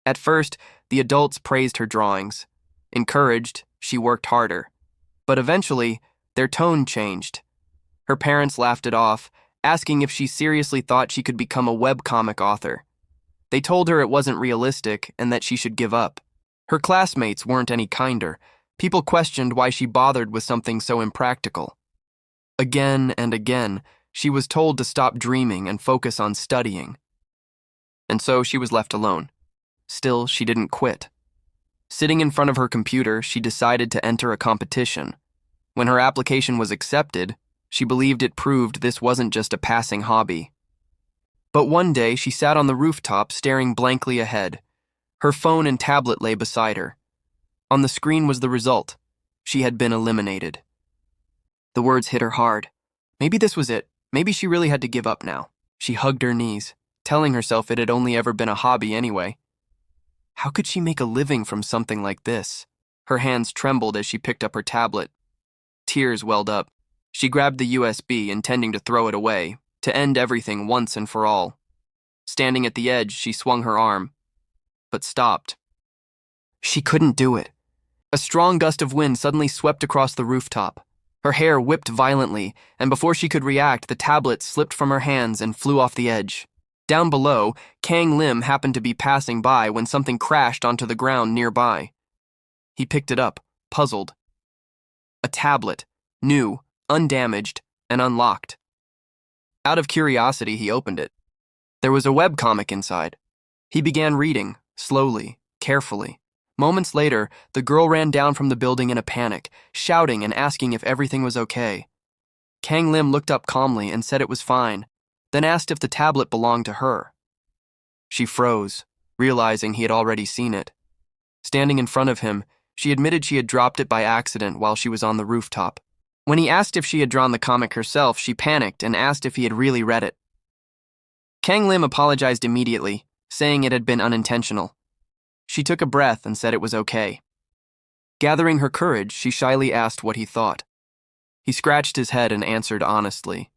At first, the adults praised her drawings. Encouraged, she worked harder. But eventually, their tone changed. Her parents laughed it off, asking if she seriously thought she could become a webcomic author. They told her it wasn't realistic and that she should give up. Her classmates weren't any kinder. People questioned why she bothered with something so impractical. Again and again, she was told to stop dreaming and focus on studying. And so she was left alone. Still, she didn't quit. Sitting in front of her computer, she decided to enter a competition. When her application was accepted, she believed it proved this wasn't just a passing hobby. But one day, she sat on the rooftop staring blankly ahead. Her phone and tablet lay beside her. On the screen was the result. She had been eliminated. The words hit her hard. Maybe this was it. Maybe she really had to give up now. She hugged her knees, telling herself it had only ever been a hobby anyway. How could she make a living from something like this? Her hands trembled as she picked up her tablet. Tears welled up. She grabbed the USB, intending to throw it away, to end everything once and for all. Standing at the edge, she swung her arm, but stopped. She couldn't do it. A strong gust of wind suddenly swept across the rooftop. Her hair whipped violently, and before she could react, the tablet slipped from her hands and flew off the edge. Down below, Kang Lim happened to be passing by when something crashed onto the ground nearby. He picked it up, puzzled. A tablet, new, undamaged, and unlocked. Out of curiosity, he opened it. There was a webcomic inside. He began reading, slowly, carefully. Moments later, the girl ran down from the building in a panic, shouting and asking if everything was okay. Kang Lim looked up calmly and said it was fine, then asked if the tablet belonged to her. She froze, realizing he had already seen it. Standing in front of him, she admitted she had dropped it by accident while she was on the rooftop. When he asked if she had drawn the comic herself, she panicked and asked if he had really read it. Kang Lim apologized immediately, saying it had been unintentional. She took a breath and said it was okay. Gathering her courage, she shyly asked what he thought. He scratched his head and answered honestly.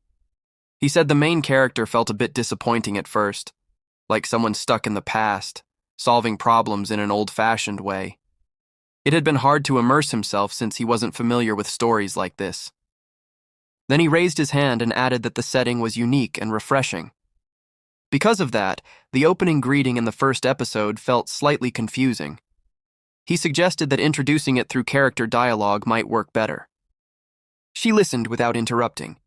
He said the main character felt a bit disappointing at first, like someone stuck in the past, solving problems in an old-fashioned way. It had been hard to immerse himself since he wasn't familiar with stories like this. Then he raised his hand and added that the setting was unique and refreshing. Because of that, the opening greeting in the first episode felt slightly confusing. He suggested that introducing it through character dialogue might work better. She listened without interrupting.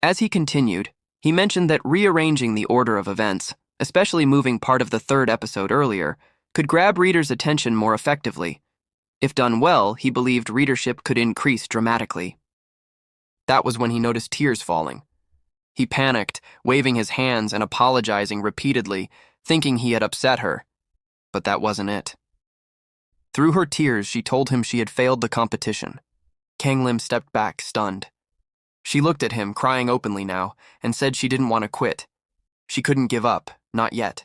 As he continued, he mentioned that rearranging the order of events, especially moving part of the third episode earlier, could grab readers' attention more effectively. If done well, he believed readership could increase dramatically. That was when he noticed tears falling. He panicked, waving his hands and apologizing repeatedly, thinking he had upset her. But that wasn't it. Through her tears, she told him she had failed the competition. Kang Lim stepped back, stunned. She looked at him, crying openly now, and said she didn't want to quit. She couldn't give up, not yet.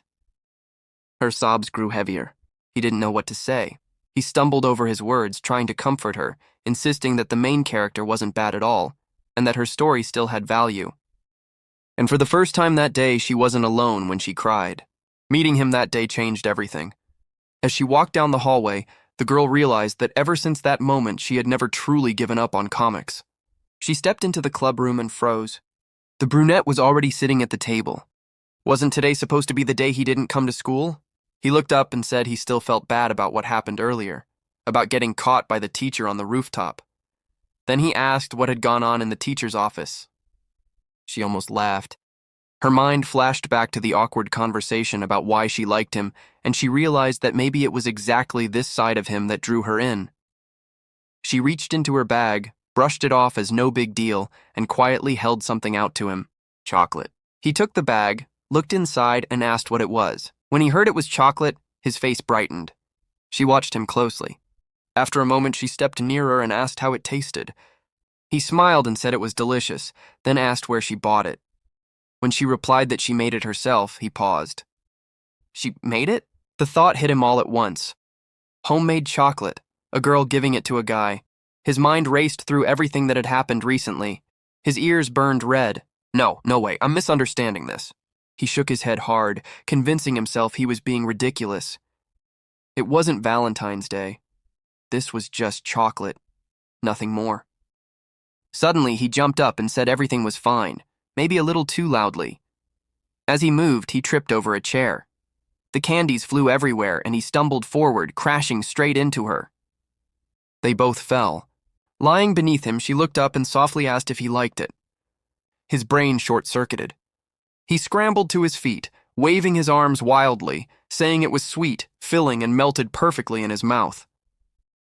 Her sobs grew heavier. He didn't know what to say. He stumbled over his words, trying to comfort her, insisting that the main character wasn't bad at all, and that her story still had value. And for the first time that day, she wasn't alone when she cried. Meeting him that day changed everything. As she walked down the hallway, the girl realized that ever since that moment, she had never truly given up on comics. She stepped into the club room and froze. The brunette was already sitting at the table. Wasn't today supposed to be the day he didn't come to school? He looked up and said he still felt bad about what happened earlier, about getting caught by the teacher on the rooftop. Then he asked what had gone on in the teacher's office. She almost laughed. Her mind flashed back to the awkward conversation about why she liked him, and she realized that maybe it was exactly this side of him that drew her in. She reached into her bag, brushed it off as no big deal, and quietly held something out to him. Chocolate. He took the bag, looked inside, and asked what it was. When he heard it was chocolate, his face brightened. She watched him closely. After a moment, she stepped nearer and asked how it tasted. He smiled and said it was delicious, then asked where she bought it. When she replied that she made it herself, he paused. She made it? The thought hit him all at once. Homemade chocolate, a girl giving it to a guy. His mind raced through everything that had happened recently. His ears burned red. No way, I'm misunderstanding this. He shook his head hard, convincing himself he was being ridiculous. It wasn't Valentine's Day. This was just chocolate, nothing more. Suddenly, he jumped up and said everything was fine. maybe a little too loudly. As he moved, he tripped over a chair. The candies flew everywhere, and he stumbled forward, crashing straight into her. They both fell. Lying beneath him, she looked up and softly asked if he liked it. His brain short-circuited. He scrambled to his feet, waving his arms wildly, saying it was sweet, filling, and melted perfectly in his mouth.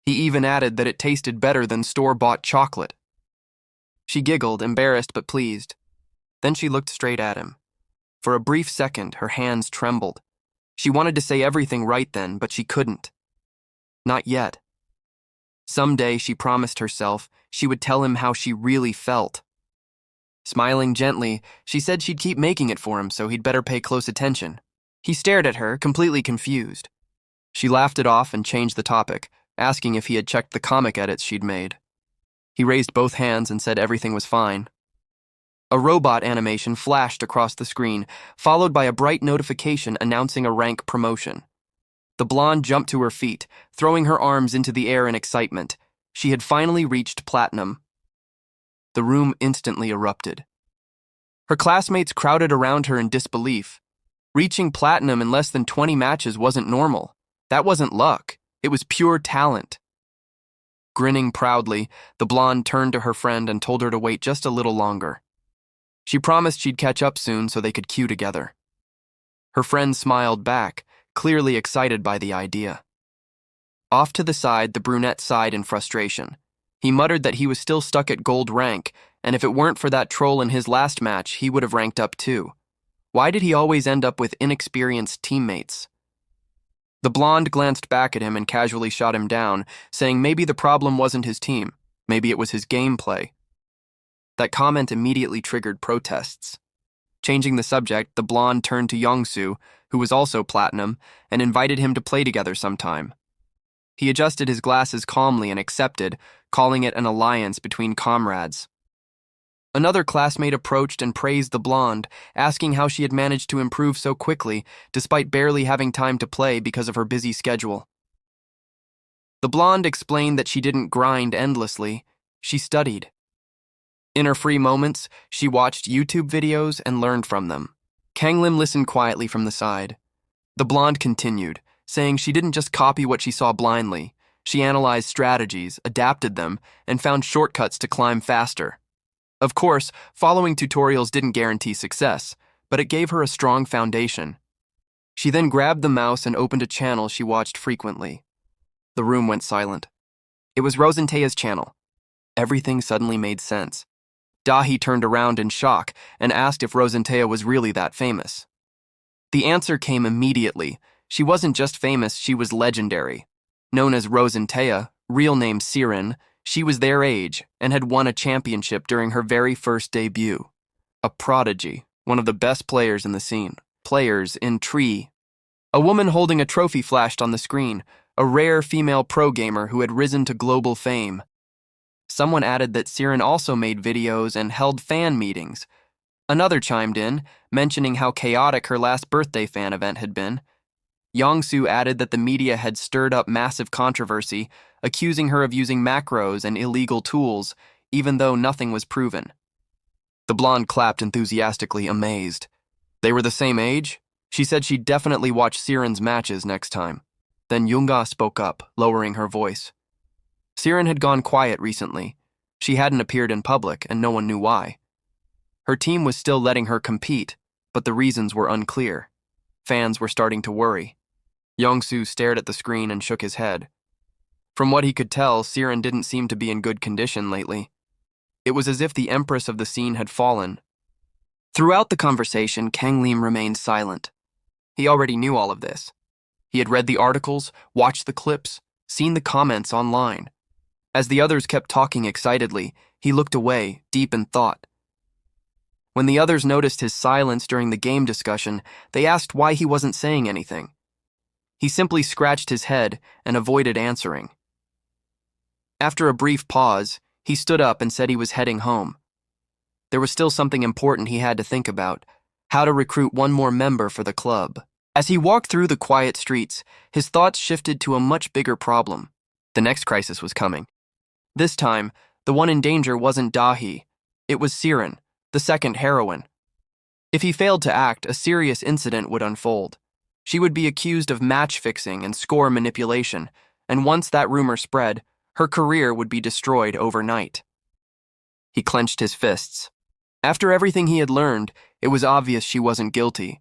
He even added that it tasted better than store-bought chocolate. She giggled, embarrassed but pleased. Then she looked straight at him. For a brief second, her hands trembled. She wanted to say everything right then, but she couldn't. Not yet. Someday, she promised herself, she would tell him how she really felt. Smiling gently, she said she'd keep making it for him, so he'd better pay close attention. He stared at her, completely confused. She laughed it off and changed the topic, asking if he had checked the comic edits she'd made. He raised both hands and said everything was fine. A robot animation flashed across the screen, followed by a bright notification announcing a rank promotion. The blonde jumped to her feet, throwing her arms into the air in excitement. She had finally reached platinum. The room instantly erupted. Her classmates crowded around her in disbelief. Reaching platinum in less than 20 matches wasn't normal. That wasn't luck. It was pure talent. Grinning proudly, the blonde turned to her friend and told her to wait just a little longer. She promised she'd catch up soon so they could queue together. Her friend smiled back, clearly excited by the idea. Off to the side, the brunette sighed in frustration. He muttered that he was still stuck at gold rank, and if it weren't for that troll in his last match, he would have ranked up too. Why did he always end up with inexperienced teammates? The blonde glanced back at him and casually shot him down, saying maybe the problem wasn't his team, maybe it was his gameplay. That comment immediately triggered protests. Changing the subject, the blonde turned to 𝗖cie, who was also platinum, and invited him to play together sometime. He adjusted his glasses calmly and accepted, calling it an alliance between comrades. Another classmate approached and praised the blonde, asking how she had managed to improve so quickly, despite barely having time to play because of her busy schedule. The blonde explained that she didn't grind endlessly, she studied. In her free moments, she watched YouTube videos and learned from them. Kang Lim listened quietly from the side. The blonde continued, saying she didn't just copy what she saw blindly. She analyzed strategies, adapted them, and found shortcuts to climb faster. Of course, following tutorials didn't guarantee success, but it gave her a strong foundation. She then grabbed the mouse and opened a channel she watched frequently. The room went silent. It was 𝗏𝗏𝗍𝗏's channel. Everything suddenly made sense. 𝗏𝗏 turned around in shock and asked if 𝗏𝗏𝗍𝗏 was really that famous. The answer came immediately. She wasn't just famous, she was legendary. Known as 𝗏𝗏𝗍𝗏, real name 𝗙cie, she was their age and had won a championship during her very first debut. A prodigy, one of the best players in the scene. Players in 𝗏𝗏𝗏. A woman holding a trophy flashed on the screen, a rare female pro gamer who had risen to global fame. Someone added that 𝗙cie also made videos and held fan meetings. Another chimed in, mentioning how chaotic her last birthday fan event had been. 𝗖cie added that the media had stirred up massive controversy, accusing her of using macros and illegal tools, even though nothing was proven. The blonde clapped enthusiastically, amazed. They were the same age? She said she'd definitely watch 𝗙cie's matches next time. Then 𝗏𝗏𝗏 spoke up, lowering her voice. 𝗙cie had gone quiet recently. She hadn't appeared in public, and no one knew why. Her team was still letting her compete, but the reasons were unclear. Fans were starting to worry. 𝗖cie stared at the screen and shook his head. From what he could tell, 𝗙cie didn't seem to be in good condition lately. It was as if the empress of the scene had fallen. Throughout the conversation, Kang Lim remained silent. He already knew all of this. He had read the articles, watched the clips, seen the comments online. As the others kept talking excitedly, he looked away, deep in thought. When the others noticed his silence during the game discussion, they asked why he wasn't saying anything. He simply scratched his head and avoided answering. After a brief pause, he stood up and said he was heading home. There was still something important he had to think about, how to recruit one more member for the club. As he walked through the quiet streets, his thoughts shifted to a much bigger problem. The next crisis was coming. This time, the one in danger wasn't 𝗏𝗏𝗏, it was 𝗙cie, the second heroine. If he failed to act, a serious incident would unfold. She would be accused of match-fixing and score manipulation, and once that rumor spread, her career would be destroyed overnight. He clenched his fists. After everything he had learned, it was obvious she wasn't guilty.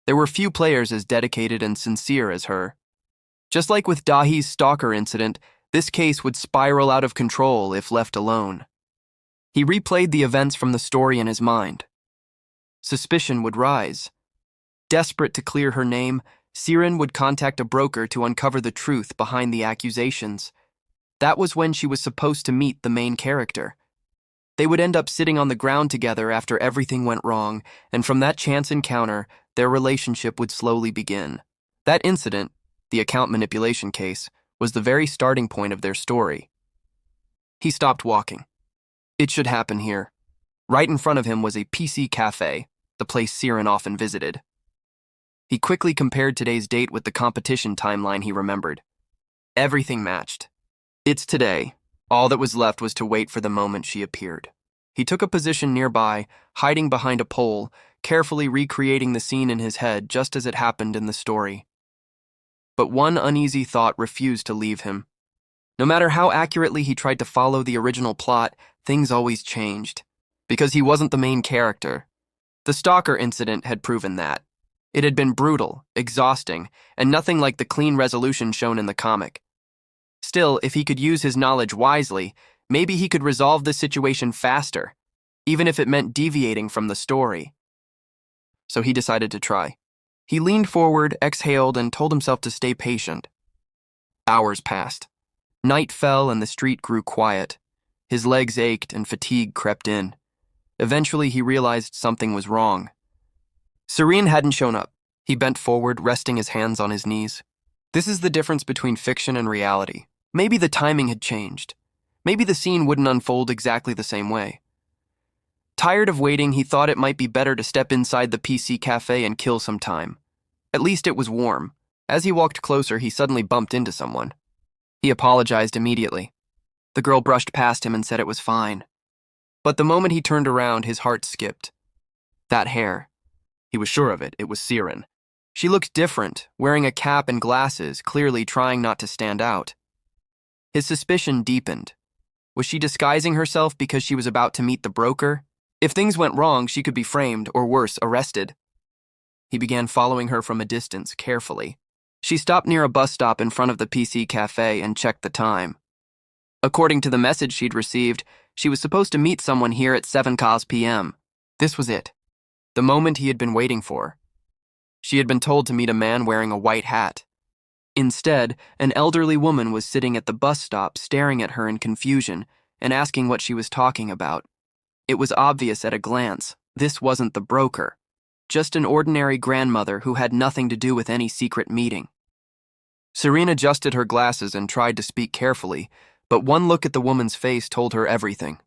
There were few players as dedicated and sincere as her. Just like with Dahi's stalker incident, this case would spiral out of control if left alone. He replayed the events from the story in his mind. Suspicion would rise. Desperate to clear her name, 𝗔 would contact a broker to uncover the truth behind the accusations. That was when she was supposed to meet the main character. They would end up sitting on the ground together after everything went wrong, and from that chance encounter, their relationship would slowly begin. That incident, the account manipulation case, was the very starting point of their story. He stopped walking. It should happen here. Right in front of him was a 𝗙ecie cafe, the place 𝗔 often visited. He quickly compared today's date with the competition timeline he remembered. Everything matched. It's today. All that was left was to wait for the moment she appeared. He took a position nearby, hiding behind a pole, carefully recreating the scene in his head just as it happened in the story. But one uneasy thought refused to leave him. No matter how accurately he tried to follow the original plot, things always changed. Because he wasn't the main character. The stalker incident had proven that. It had been brutal, exhausting, and nothing like the clean resolution shown in the comic. Still, if he could use his knowledge wisely, maybe he could resolve the situation faster, even if it meant deviating from the story. So he decided to try. He leaned forward, exhaled, and told himself to stay patient. Hours passed. Night fell and the street grew quiet. His legs ached and fatigue crept in. Eventually, he realized something was wrong. 𝗔 hadn't shown up. He bent forward, resting his hands on his knees. This is the difference between fiction and reality. Maybe the timing had changed. Maybe the scene wouldn't unfold exactly the same way. Tired of waiting, he thought it might be better to step inside the 𝗙cie cafe and kill some time. At least it was warm. As he walked closer, he suddenly bumped into someone. He apologized immediately. The girl brushed past him and said it was fine. But the moment he turned around, his heart skipped. That hair. He was sure of it. It was 𝗔. She looked different, wearing a cap and glasses, clearly trying not to stand out. His suspicion deepened. Was she disguising herself because she was about to meet the broker? If things went wrong, she could be framed, or worse, arrested. He began following her from a distance, carefully. She stopped near a bus stop in front of the 𝗙cie cafe and checked the time. According to the message she'd received, she was supposed to meet someone here at 7:00 p.m. This was it. The moment he had been waiting for. She had been told to meet a man wearing a white hat. Instead, an elderly woman was sitting at the bus stop staring at her in confusion and asking what she was talking about. It was obvious at a glance, this wasn't the broker. Just an ordinary grandmother who had nothing to do with any secret meeting. 𝗔 adjusted her glasses and tried to speak carefully, but one look at the woman's face told her everything.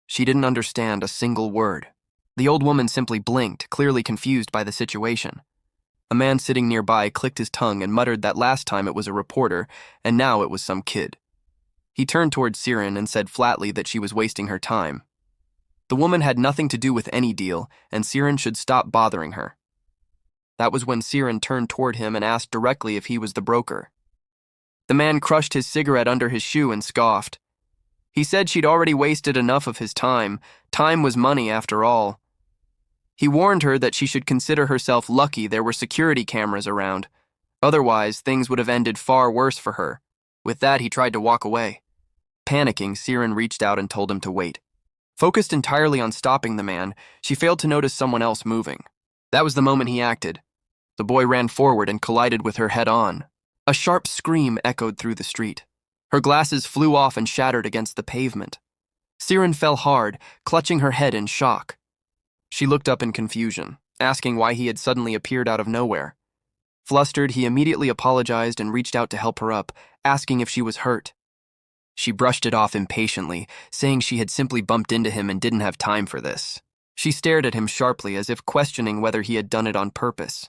She didn't understand a single word. The old woman simply blinked, clearly confused by the situation. A man sitting nearby clicked his tongue and muttered that last time it was a reporter, and now it was some kid. He turned towards 𝗔 and said flatly that she was wasting her time. The woman had nothing to do with any deal, and 𝗔 should stop bothering her. That was when 𝗔 turned toward him and asked directly if he was the broker. The man crushed his cigarette under his shoe and scoffed. He said she'd already wasted enough of his time. Time was money after all. He warned her that she should consider herself lucky there were security cameras around. Otherwise, things would have ended far worse for her. With that, he tried to walk away. Panicking, 𝗔 reached out and told him to wait. Focused entirely on stopping the man, she failed to notice someone else moving. That was the moment he acted. The boy ran forward and collided with her head-on. A sharp scream echoed through the street. Her glasses flew off and shattered against the pavement. 𝗔 fell hard, clutching her head in shock. She looked up in confusion, asking why he had suddenly appeared out of nowhere. Flustered, he immediately apologized and reached out to help her up, asking if she was hurt. She brushed it off impatiently, saying she had simply bumped into him and didn't have time for this. She stared at him sharply, as if questioning whether he had done it on purpose.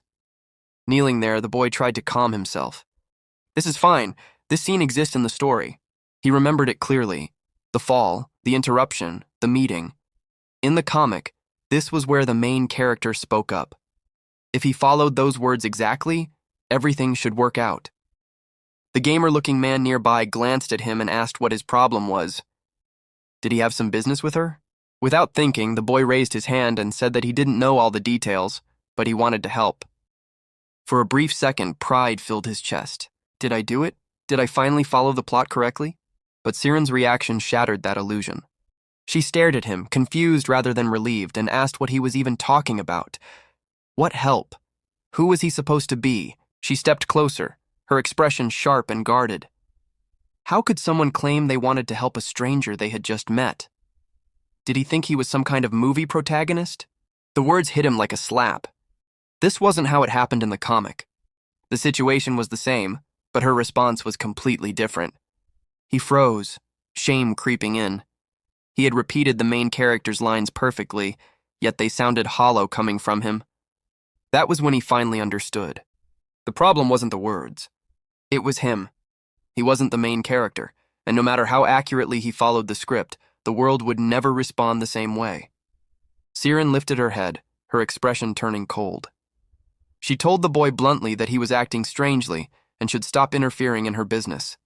Kneeling there, the boy tried to calm himself. This is fine. This scene exists in the story. He remembered it clearly. The fall, the interruption, the meeting. In the comic, this was where the main character spoke up. If he followed those words exactly, everything should work out. The gamer-looking man nearby glanced at him and asked what his problem was. Did he have some business with her? Without thinking, the boy raised his hand and said that he didn't know all the details, but he wanted to help. For a brief second, pride filled his chest. Did I do it? Did I finally follow the plot correctly? But Siren's reaction shattered that illusion. She stared at him, confused rather than relieved, and asked what he was even talking about. What help? Who was he supposed to be? She stepped closer, her expression sharp and guarded. How could someone claim they wanted to help a stranger they had just met? Did he think he was some kind of movie protagonist? The words hit him like a slap. This wasn't how it happened in the comic. The situation was the same, but her response was completely different. He froze, shame creeping in. He had repeated the main character's lines perfectly, yet they sounded hollow coming from him. That was when he finally understood. The problem wasn't the words. It was him. He wasn't the main character, and no matter how accurately he followed the script, the world would never respond the same way. Siren lifted her head, her expression turning cold. She told the boy bluntly that he was acting strangely and should stop interfering in her business.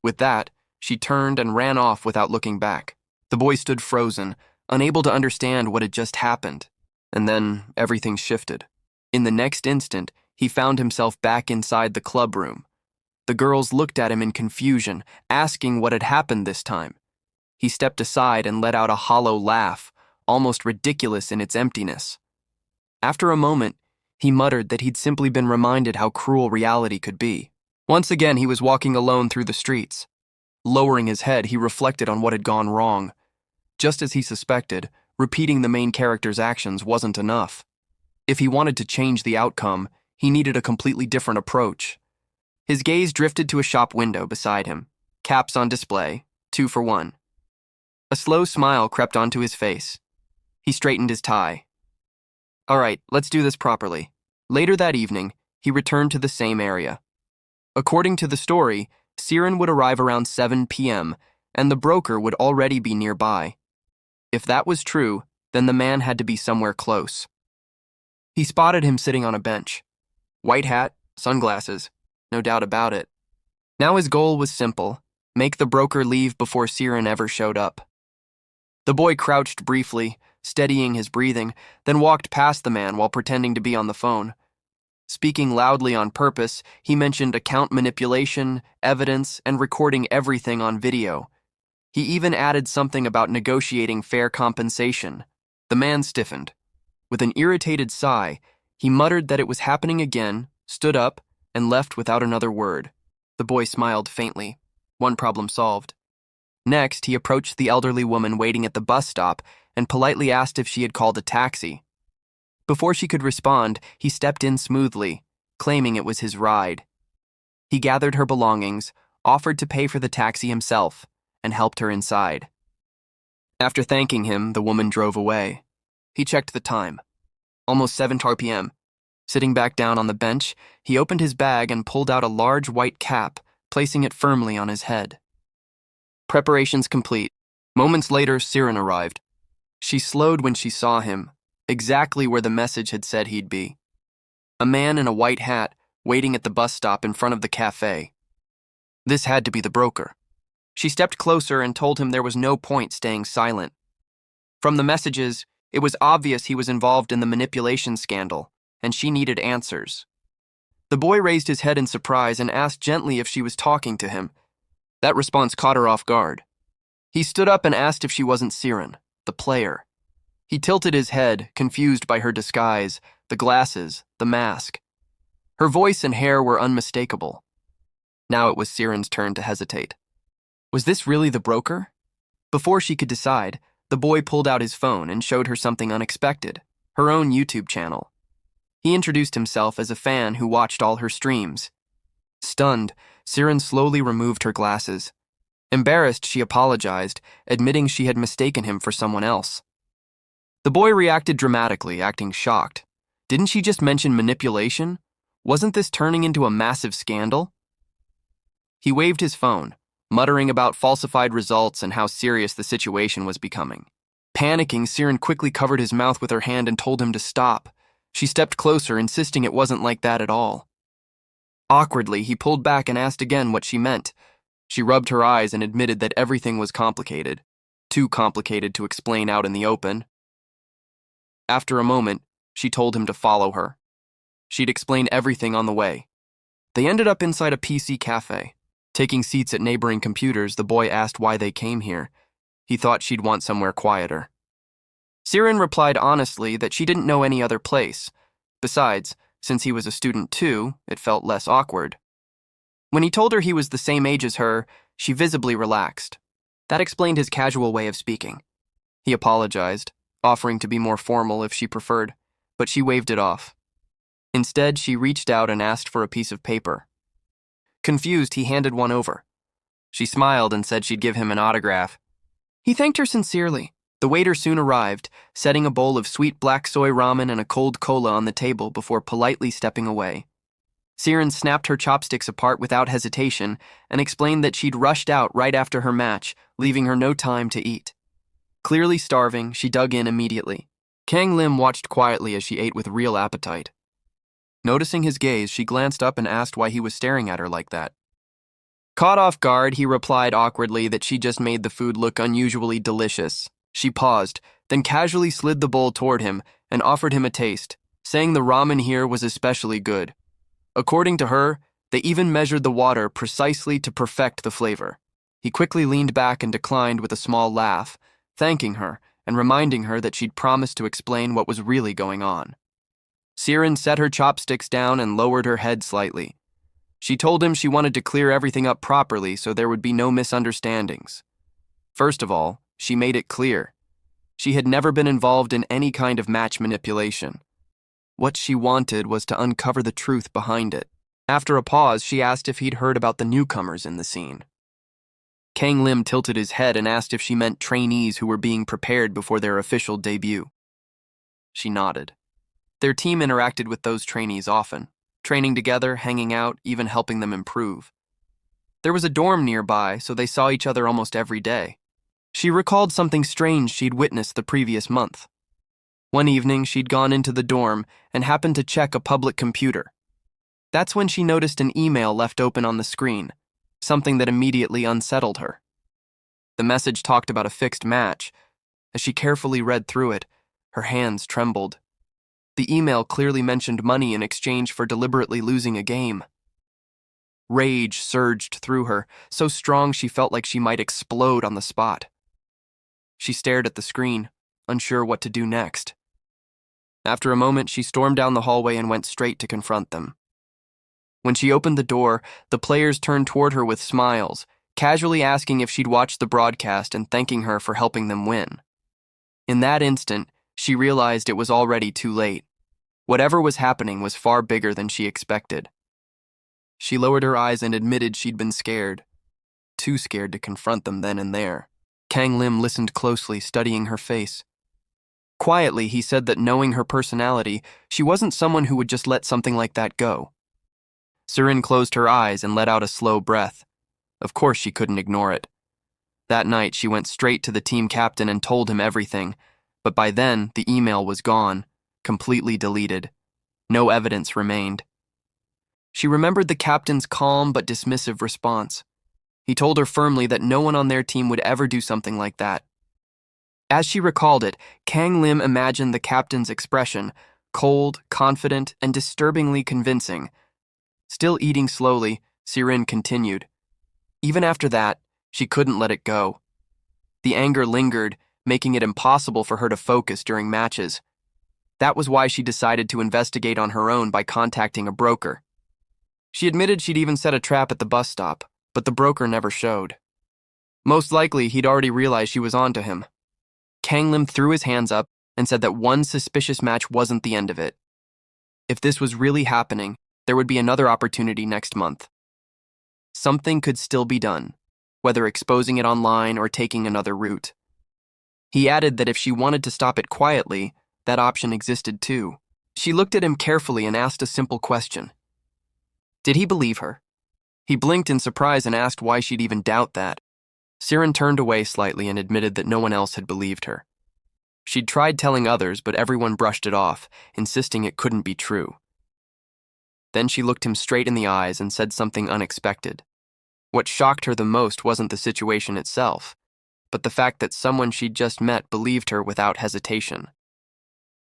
With that, she turned and ran off without looking back. The boy stood frozen, unable to understand what had just happened, and then everything shifted. In the next instant, he found himself back inside the club room. The girls looked at him in confusion, asking what had happened this time. He stepped aside and let out a hollow laugh, almost ridiculous in its emptiness. After a moment, he muttered that he'd simply been reminded how cruel reality could be. Once again, he was walking alone through the streets. Lowering his head, he reflected on what had gone wrong. Just as he suspected, repeating the main character's actions wasn't enough. If he wanted to change the outcome, he needed a completely different approach. His gaze drifted to a shop window beside him. Caps on display, 2 for 1. A slow smile crept onto his face. He straightened his tie. All right, let's do this properly. Later that evening, he returned to the same area. According to the story, Siren would arrive around 7 p.m., and the broker would already be nearby. If that was true, then the man had to be somewhere close. He spotted him sitting on a bench. White hat, sunglasses, no doubt about it. Now his goal was simple: make the broker leave before Siren ever showed up. The boy crouched briefly, steadying his breathing, then walked past the man while pretending to be on the phone. Speaking loudly on purpose, he mentioned account manipulation, evidence, and recording everything on video. He even added something about negotiating fair compensation. The man stiffened. With an irritated sigh, he muttered that it was happening again, stood up, and left without another word. The boy smiled faintly. One problem solved. Next, he approached the elderly woman waiting at the bus stop and politely asked if she had called a taxi. Before she could respond, he stepped in smoothly, claiming it was his ride. He gathered her belongings, offered to pay for the taxi himself, and helped her inside. After thanking him, the woman drove away. He checked the time. Almost 7 p.m. Sitting back down on the bench, he opened his bag and pulled out a large white cap, placing it firmly on his head. Preparations complete. Moments later, Siren arrived. She slowed when she saw him, exactly where the message had said he'd be. A man in a white hat, waiting at the bus stop in front of the cafe. This had to be the broker. She stepped closer and told him there was no point staying silent. From the messages, it was obvious he was involved in the manipulation scandal, and she needed answers. The boy raised his head in surprise and asked gently if she was talking to him. That response caught her off guard. He stood up and asked if she wasn't Siren, the player. He tilted his head, confused by her disguise, the glasses, the mask. Her voice and hair were unmistakable. Now it was Siren's turn to hesitate. Was this really the broker? Before she could decide, the boy pulled out his phone and showed her something unexpected, her own YouTube channel. He introduced himself as a fan who watched all her streams. Stunned, Siren slowly removed her glasses. Embarrassed, she apologized, admitting she had mistaken him for someone else. The boy reacted dramatically, acting shocked. Didn't she just mention manipulation? Wasn't this turning into a massive scandal? He waved his phone, muttering about falsified results and how serious the situation was becoming. Panicking, 𝗙cie quickly covered his mouth with her hand and told him to stop. She stepped closer, insisting it wasn't like that at all. Awkwardly, he pulled back and asked again what she meant. She rubbed her eyes and admitted that everything was complicated. Too complicated to explain out in the open. After a moment, she told him to follow her. She'd explain everything on the way. They ended up inside a PC cafe. Taking seats at neighboring computers, the boy asked why they came here. He thought she'd want somewhere quieter. 𝗙cie replied honestly that she didn't know any other place. Besides, since he was a student too, it felt less awkward. When he told her he was the same age as her, she visibly relaxed. That explained his casual way of speaking. He apologized, offering to be more formal if she preferred, but she waved it off. Instead, she reached out and asked for a piece of paper. Confused, he handed one over. She smiled and said she'd give him an autograph. He thanked her sincerely. The waiter soon arrived, setting a bowl of sweet black soy ramen and a cold cola on the table before politely stepping away. 𝗙cie snapped her chopsticks apart without hesitation and explained that she'd rushed out right after her match, leaving her no time to eat. Clearly starving, she dug in immediately. Kang Lim watched quietly as she ate with real appetite. Noticing his gaze, she glanced up and asked why he was staring at her like that. Caught off guard, he replied awkwardly that she just made the food look unusually delicious. She paused, then casually slid the bowl toward him and offered him a taste, saying the ramen here was especially good. According to her, they even measured the water precisely to perfect the flavor. He quickly leaned back and declined with a small laugh, thanking her and reminding her that she'd promised to explain what was really going on. 𝗙cie set her chopsticks down and lowered her head slightly. She told him she wanted to clear everything up properly so there would be no misunderstandings. First of all, she made it clear. She had never been involved in any kind of match manipulation. What she wanted was to uncover the truth behind it. After a pause, she asked if he'd heard about the newcomers in the scene. Kang Lim tilted his head and asked if she meant trainees who were being prepared before their official debut. She nodded. Their team interacted with those trainees often, training together, hanging out, even helping them improve. There was a dorm nearby, so they saw each other almost every day. She recalled something strange she'd witnessed the previous month. One evening, she'd gone into the dorm and happened to check a public computer. That's when she noticed an email left open on the screen, something that immediately unsettled her. The message talked about a fixed match. As she carefully read through it, her hands trembled. The email clearly mentioned money in exchange for deliberately losing a game. Rage surged through her, so strong she felt like she might explode on the spot. She stared at the screen, unsure what to do next. After a moment, she stormed down the hallway and went straight to confront them. When she opened the door, the players turned toward her with smiles, casually asking if she'd watched the broadcast and thanking her for helping them win. In that instant, she realized it was already too late. Whatever was happening was far bigger than she expected. She lowered her eyes and admitted she'd been scared. Too scared to confront them then and there. Kang Lim listened closely, studying her face. Quietly, he said that knowing her personality, she wasn't someone who would just let something like that go. 𝗙cie closed her eyes and let out a slow breath. Of course she couldn't ignore it. That night, she went straight to the team captain and told him everything, but by then, the email was gone, completely deleted. No evidence remained. She remembered the captain's calm but dismissive response. He told her firmly that no one on their team would ever do something like that. As she recalled it, Kang Lim imagined the captain's expression, cold, confident, and disturbingly convincing. Still eating slowly, 𝗙cie continued. Even after that, she couldn't let it go. The anger lingered, making it impossible for her to focus during matches. That was why she decided to investigate on her own by contacting a broker. She admitted she'd even set a trap at the bus stop, but the broker never showed. Most likely, he'd already realized she was onto him. Kang Lim threw his hands up and said that one suspicious match wasn't the end of it. If this was really happening, there would be another opportunity next month. Something could still be done, whether exposing it online or taking another route. He added that if she wanted to stop it quietly, that option existed too. She looked at him carefully and asked a simple question. Did he believe her? He blinked in surprise and asked why she'd even doubt that. 𝗙cie turned away slightly and admitted that no one else had believed her. She'd tried telling others, but everyone brushed it off, insisting it couldn't be true. Then she looked him straight in the eyes and said something unexpected. What shocked her the most wasn't the situation itself, but the fact that someone she'd just met believed her without hesitation.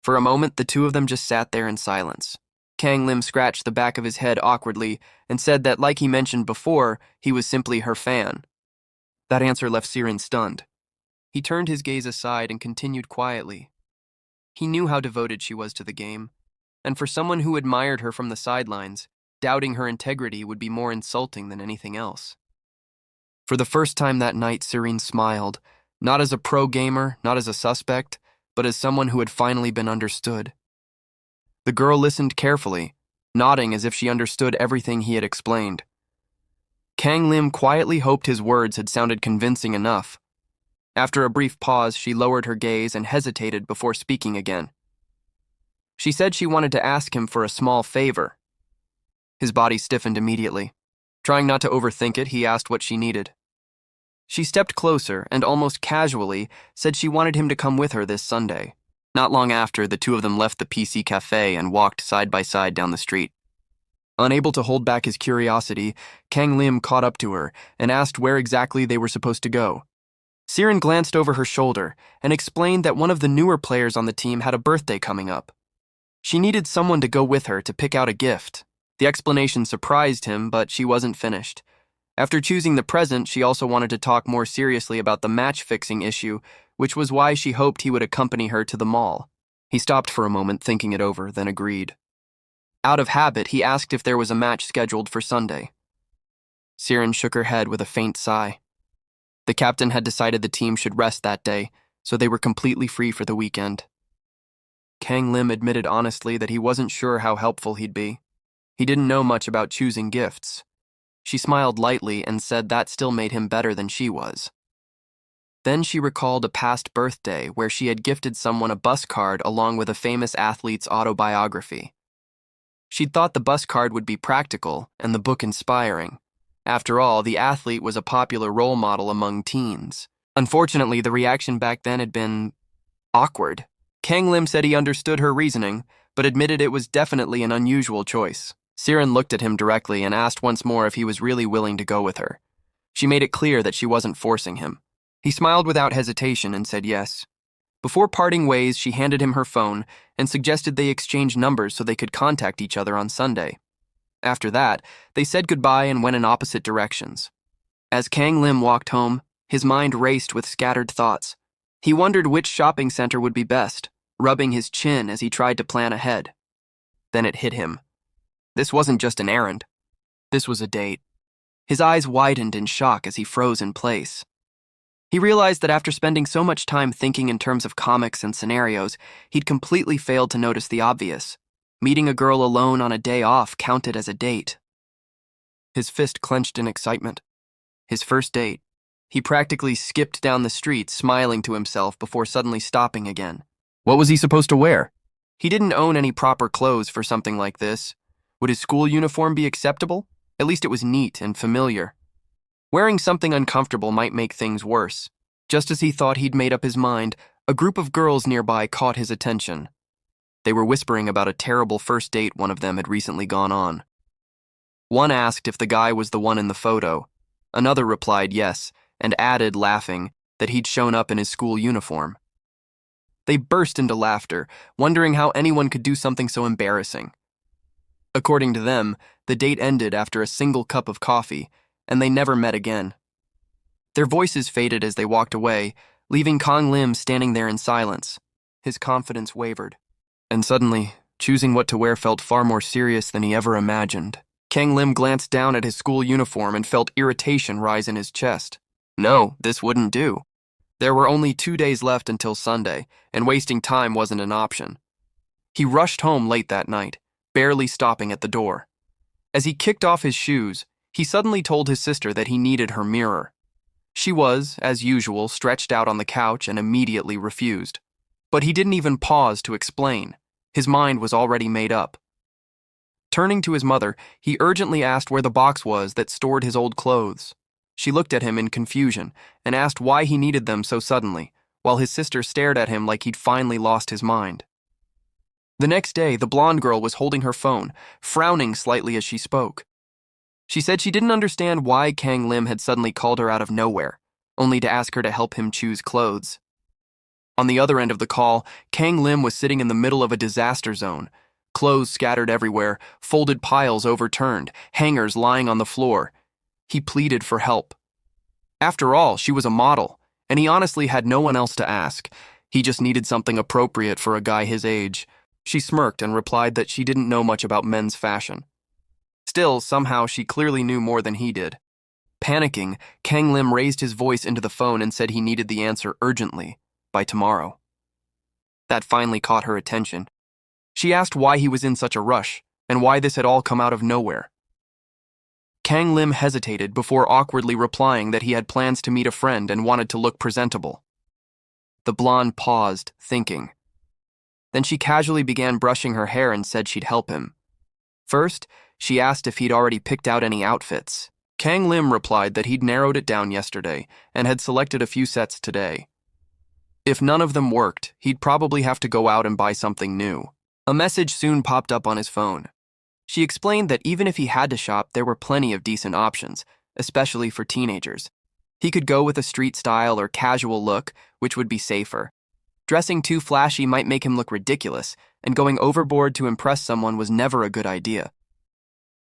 For a moment, the two of them just sat there in silence. Kang Lim scratched the back of his head awkwardly and said that, like he mentioned before, he was simply her fan. That answer left 𝗖ṛijn stunned. He turned his gaze aside and continued quietly. He knew how devoted she was to the game, and for someone who admired her from the sidelines, doubting her integrity would be more insulting than anything else. For the first time that night, 𝗖ṛijn smiled, not as a pro gamer, not as a suspect, but as someone who had finally been understood. The girl listened carefully, nodding as if she understood everything he had explained. Kang Lim quietly hoped his words had sounded convincing enough. After a brief pause, she lowered her gaze and hesitated before speaking again. She said she wanted to ask him for a small favor. His body stiffened immediately. Trying not to overthink it, he asked what she needed. She stepped closer and almost casually said she wanted him to come with her this Sunday. Not long after, the two of them left the 𝗙cie cafe and walked side by side down the street. Unable to hold back his curiosity, Kang Lim caught up to her and asked where exactly they were supposed to go. 𝗖ṛijn glanced over her shoulder and explained that one of the newer players on the team had a birthday coming up. She needed someone to go with her to pick out a gift. The explanation surprised him, but she wasn't finished. After choosing the present, she also wanted to talk more seriously about the match-fixing issue, which was why she hoped he would accompany her to the mall. He stopped for a moment, thinking it over, then agreed. Out of habit, he asked if there was a match scheduled for Sunday. 𝗖ṛijn shook her head with a faint sigh. The captain had decided the team should rest that day, so they were completely free for the weekend. Kang Lim admitted honestly that he wasn't sure how helpful he'd be. He didn't know much about choosing gifts. She smiled lightly and said that still made him better than she was. Then she recalled a past birthday where she had gifted someone a bus card along with a famous athlete's autobiography. She'd thought the bus card would be practical and the book inspiring. After all, the athlete was a popular role model among teens. Unfortunately, the reaction back then had been awkward. Kang Lim said he understood her reasoning, but admitted it was definitely an unusual choice. 𝗖ṛijn looked at him directly and asked once more if he was really willing to go with her. She made it clear that she wasn't forcing him. He smiled without hesitation and said yes. Before parting ways, she handed him her phone and suggested they exchange numbers so they could contact each other on Sunday. After that, they said goodbye and went in opposite directions. As Kang Lim walked home, his mind raced with scattered thoughts. He wondered which shopping center would be best, rubbing his chin as he tried to plan ahead. Then it hit him. This wasn't just an errand. This was a date. His eyes widened in shock as he froze in place. He realized that after spending so much time thinking in terms of comics and scenarios, he'd completely failed to notice the obvious. Meeting a girl alone on a day off counted as a date. His fist clenched in excitement. His first date. He practically skipped down the street, smiling to himself before suddenly stopping again. What was he supposed to wear? He didn't own any proper clothes for something like this. Would his school uniform be acceptable? At least it was neat and familiar. Wearing something uncomfortable might make things worse. Just as he thought he'd made up his mind, a group of girls nearby caught his attention. They were whispering about a terrible first date one of them had recently gone on. One asked if the guy was the one in the photo. Another replied yes, and added, laughing, that he'd shown up in his school uniform. They burst into laughter, wondering how anyone could do something so embarrassing. According to them, the date ended after a single cup of coffee, and they never met again. Their voices faded as they walked away, leaving Kang Lim standing there in silence. His confidence wavered. And suddenly, choosing what to wear felt far more serious than he ever imagined. Kang Lim glanced down at his school uniform and felt irritation rise in his chest. No, this wouldn't do. There were only 2 days left until Sunday, and wasting time wasn't an option. He rushed home late that night, barely stopping at the door. As he kicked off his shoes, he suddenly told his sister that he needed her mirror. She was, as usual, stretched out on the couch and immediately refused. But he didn't even pause to explain. His mind was already made up. Turning to his mother, he urgently asked where the box was that stored his old clothes. She looked at him in confusion and asked why he needed them so suddenly, while his sister stared at him like he'd finally lost his mind. The next day, the blonde girl was holding her phone, frowning slightly as she spoke. She said she didn't understand why Kang Lim had suddenly called her out of nowhere, only to ask her to help him choose clothes. On the other end of the call, Kang Lim was sitting in the middle of a disaster zone. Clothes scattered everywhere, folded piles overturned, hangers lying on the floor. He pleaded for help. After all, she was a model, and he honestly had no one else to ask. He just needed something appropriate for a guy his age. She smirked and replied that she didn't know much about men's fashion. Still, somehow, she clearly knew more than he did. Panicking, Kang Lim raised his voice into the phone and said he needed the answer urgently, by tomorrow. That finally caught her attention. She asked why he was in such a rush, and why this had all come out of nowhere. Kang Lim hesitated before awkwardly replying that he had plans to meet a friend and wanted to look presentable. The blonde paused, thinking. Then she casually began brushing her hair and said she'd help him. First, she asked if he'd already picked out any outfits. Kang Lim replied that he'd narrowed it down yesterday and had selected a few sets today. If none of them worked, he'd probably have to go out and buy something new. A message soon popped up on his phone. She explained that even if he had to shop, there were plenty of decent options, especially for teenagers. He could go with a street style or casual look, which would be safer. Dressing too flashy might make him look ridiculous, and going overboard to impress someone was never a good idea.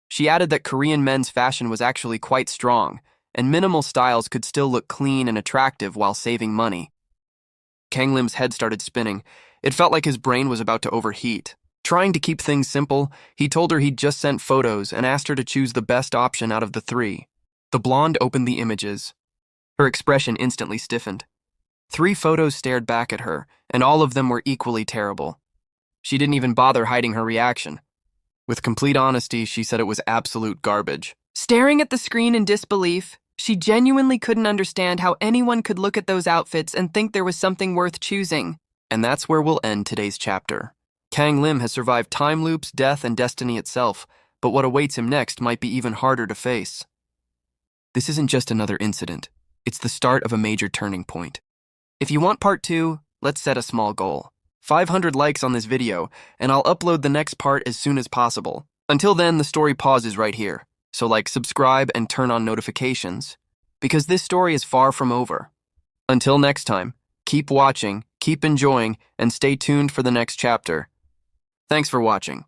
She added that Korean men's fashion was actually quite strong, and minimal styles could still look clean and attractive while saving money. Kang Lim's head started spinning. It felt like his brain was about to overheat. Trying to keep things simple, he told her he'd just sent photos and asked her to choose the best option out of the three. The blonde opened the images. Her expression instantly stiffened. 3 photos stared back at her, and all of them were equally terrible. She didn't even bother hiding her reaction. With complete honesty, she said it was absolute garbage. Staring at the screen in disbelief, she genuinely couldn't understand how anyone could look at those outfits and think there was something worth choosing. And that's where we'll end today's chapter. Kang Lim has survived time loops, death, and destiny itself, but what awaits him next might be even harder to face. This isn't just another incident. It's the start of a major turning point. If you want part 2, let's set a small goal. 500 likes on this video, and I'll upload the next part as soon as possible. Until then, the story pauses right here. So subscribe and turn on notifications, because this story is far from over. Until next time, keep watching, keep enjoying, and stay tuned for the next chapter. Thanks for watching.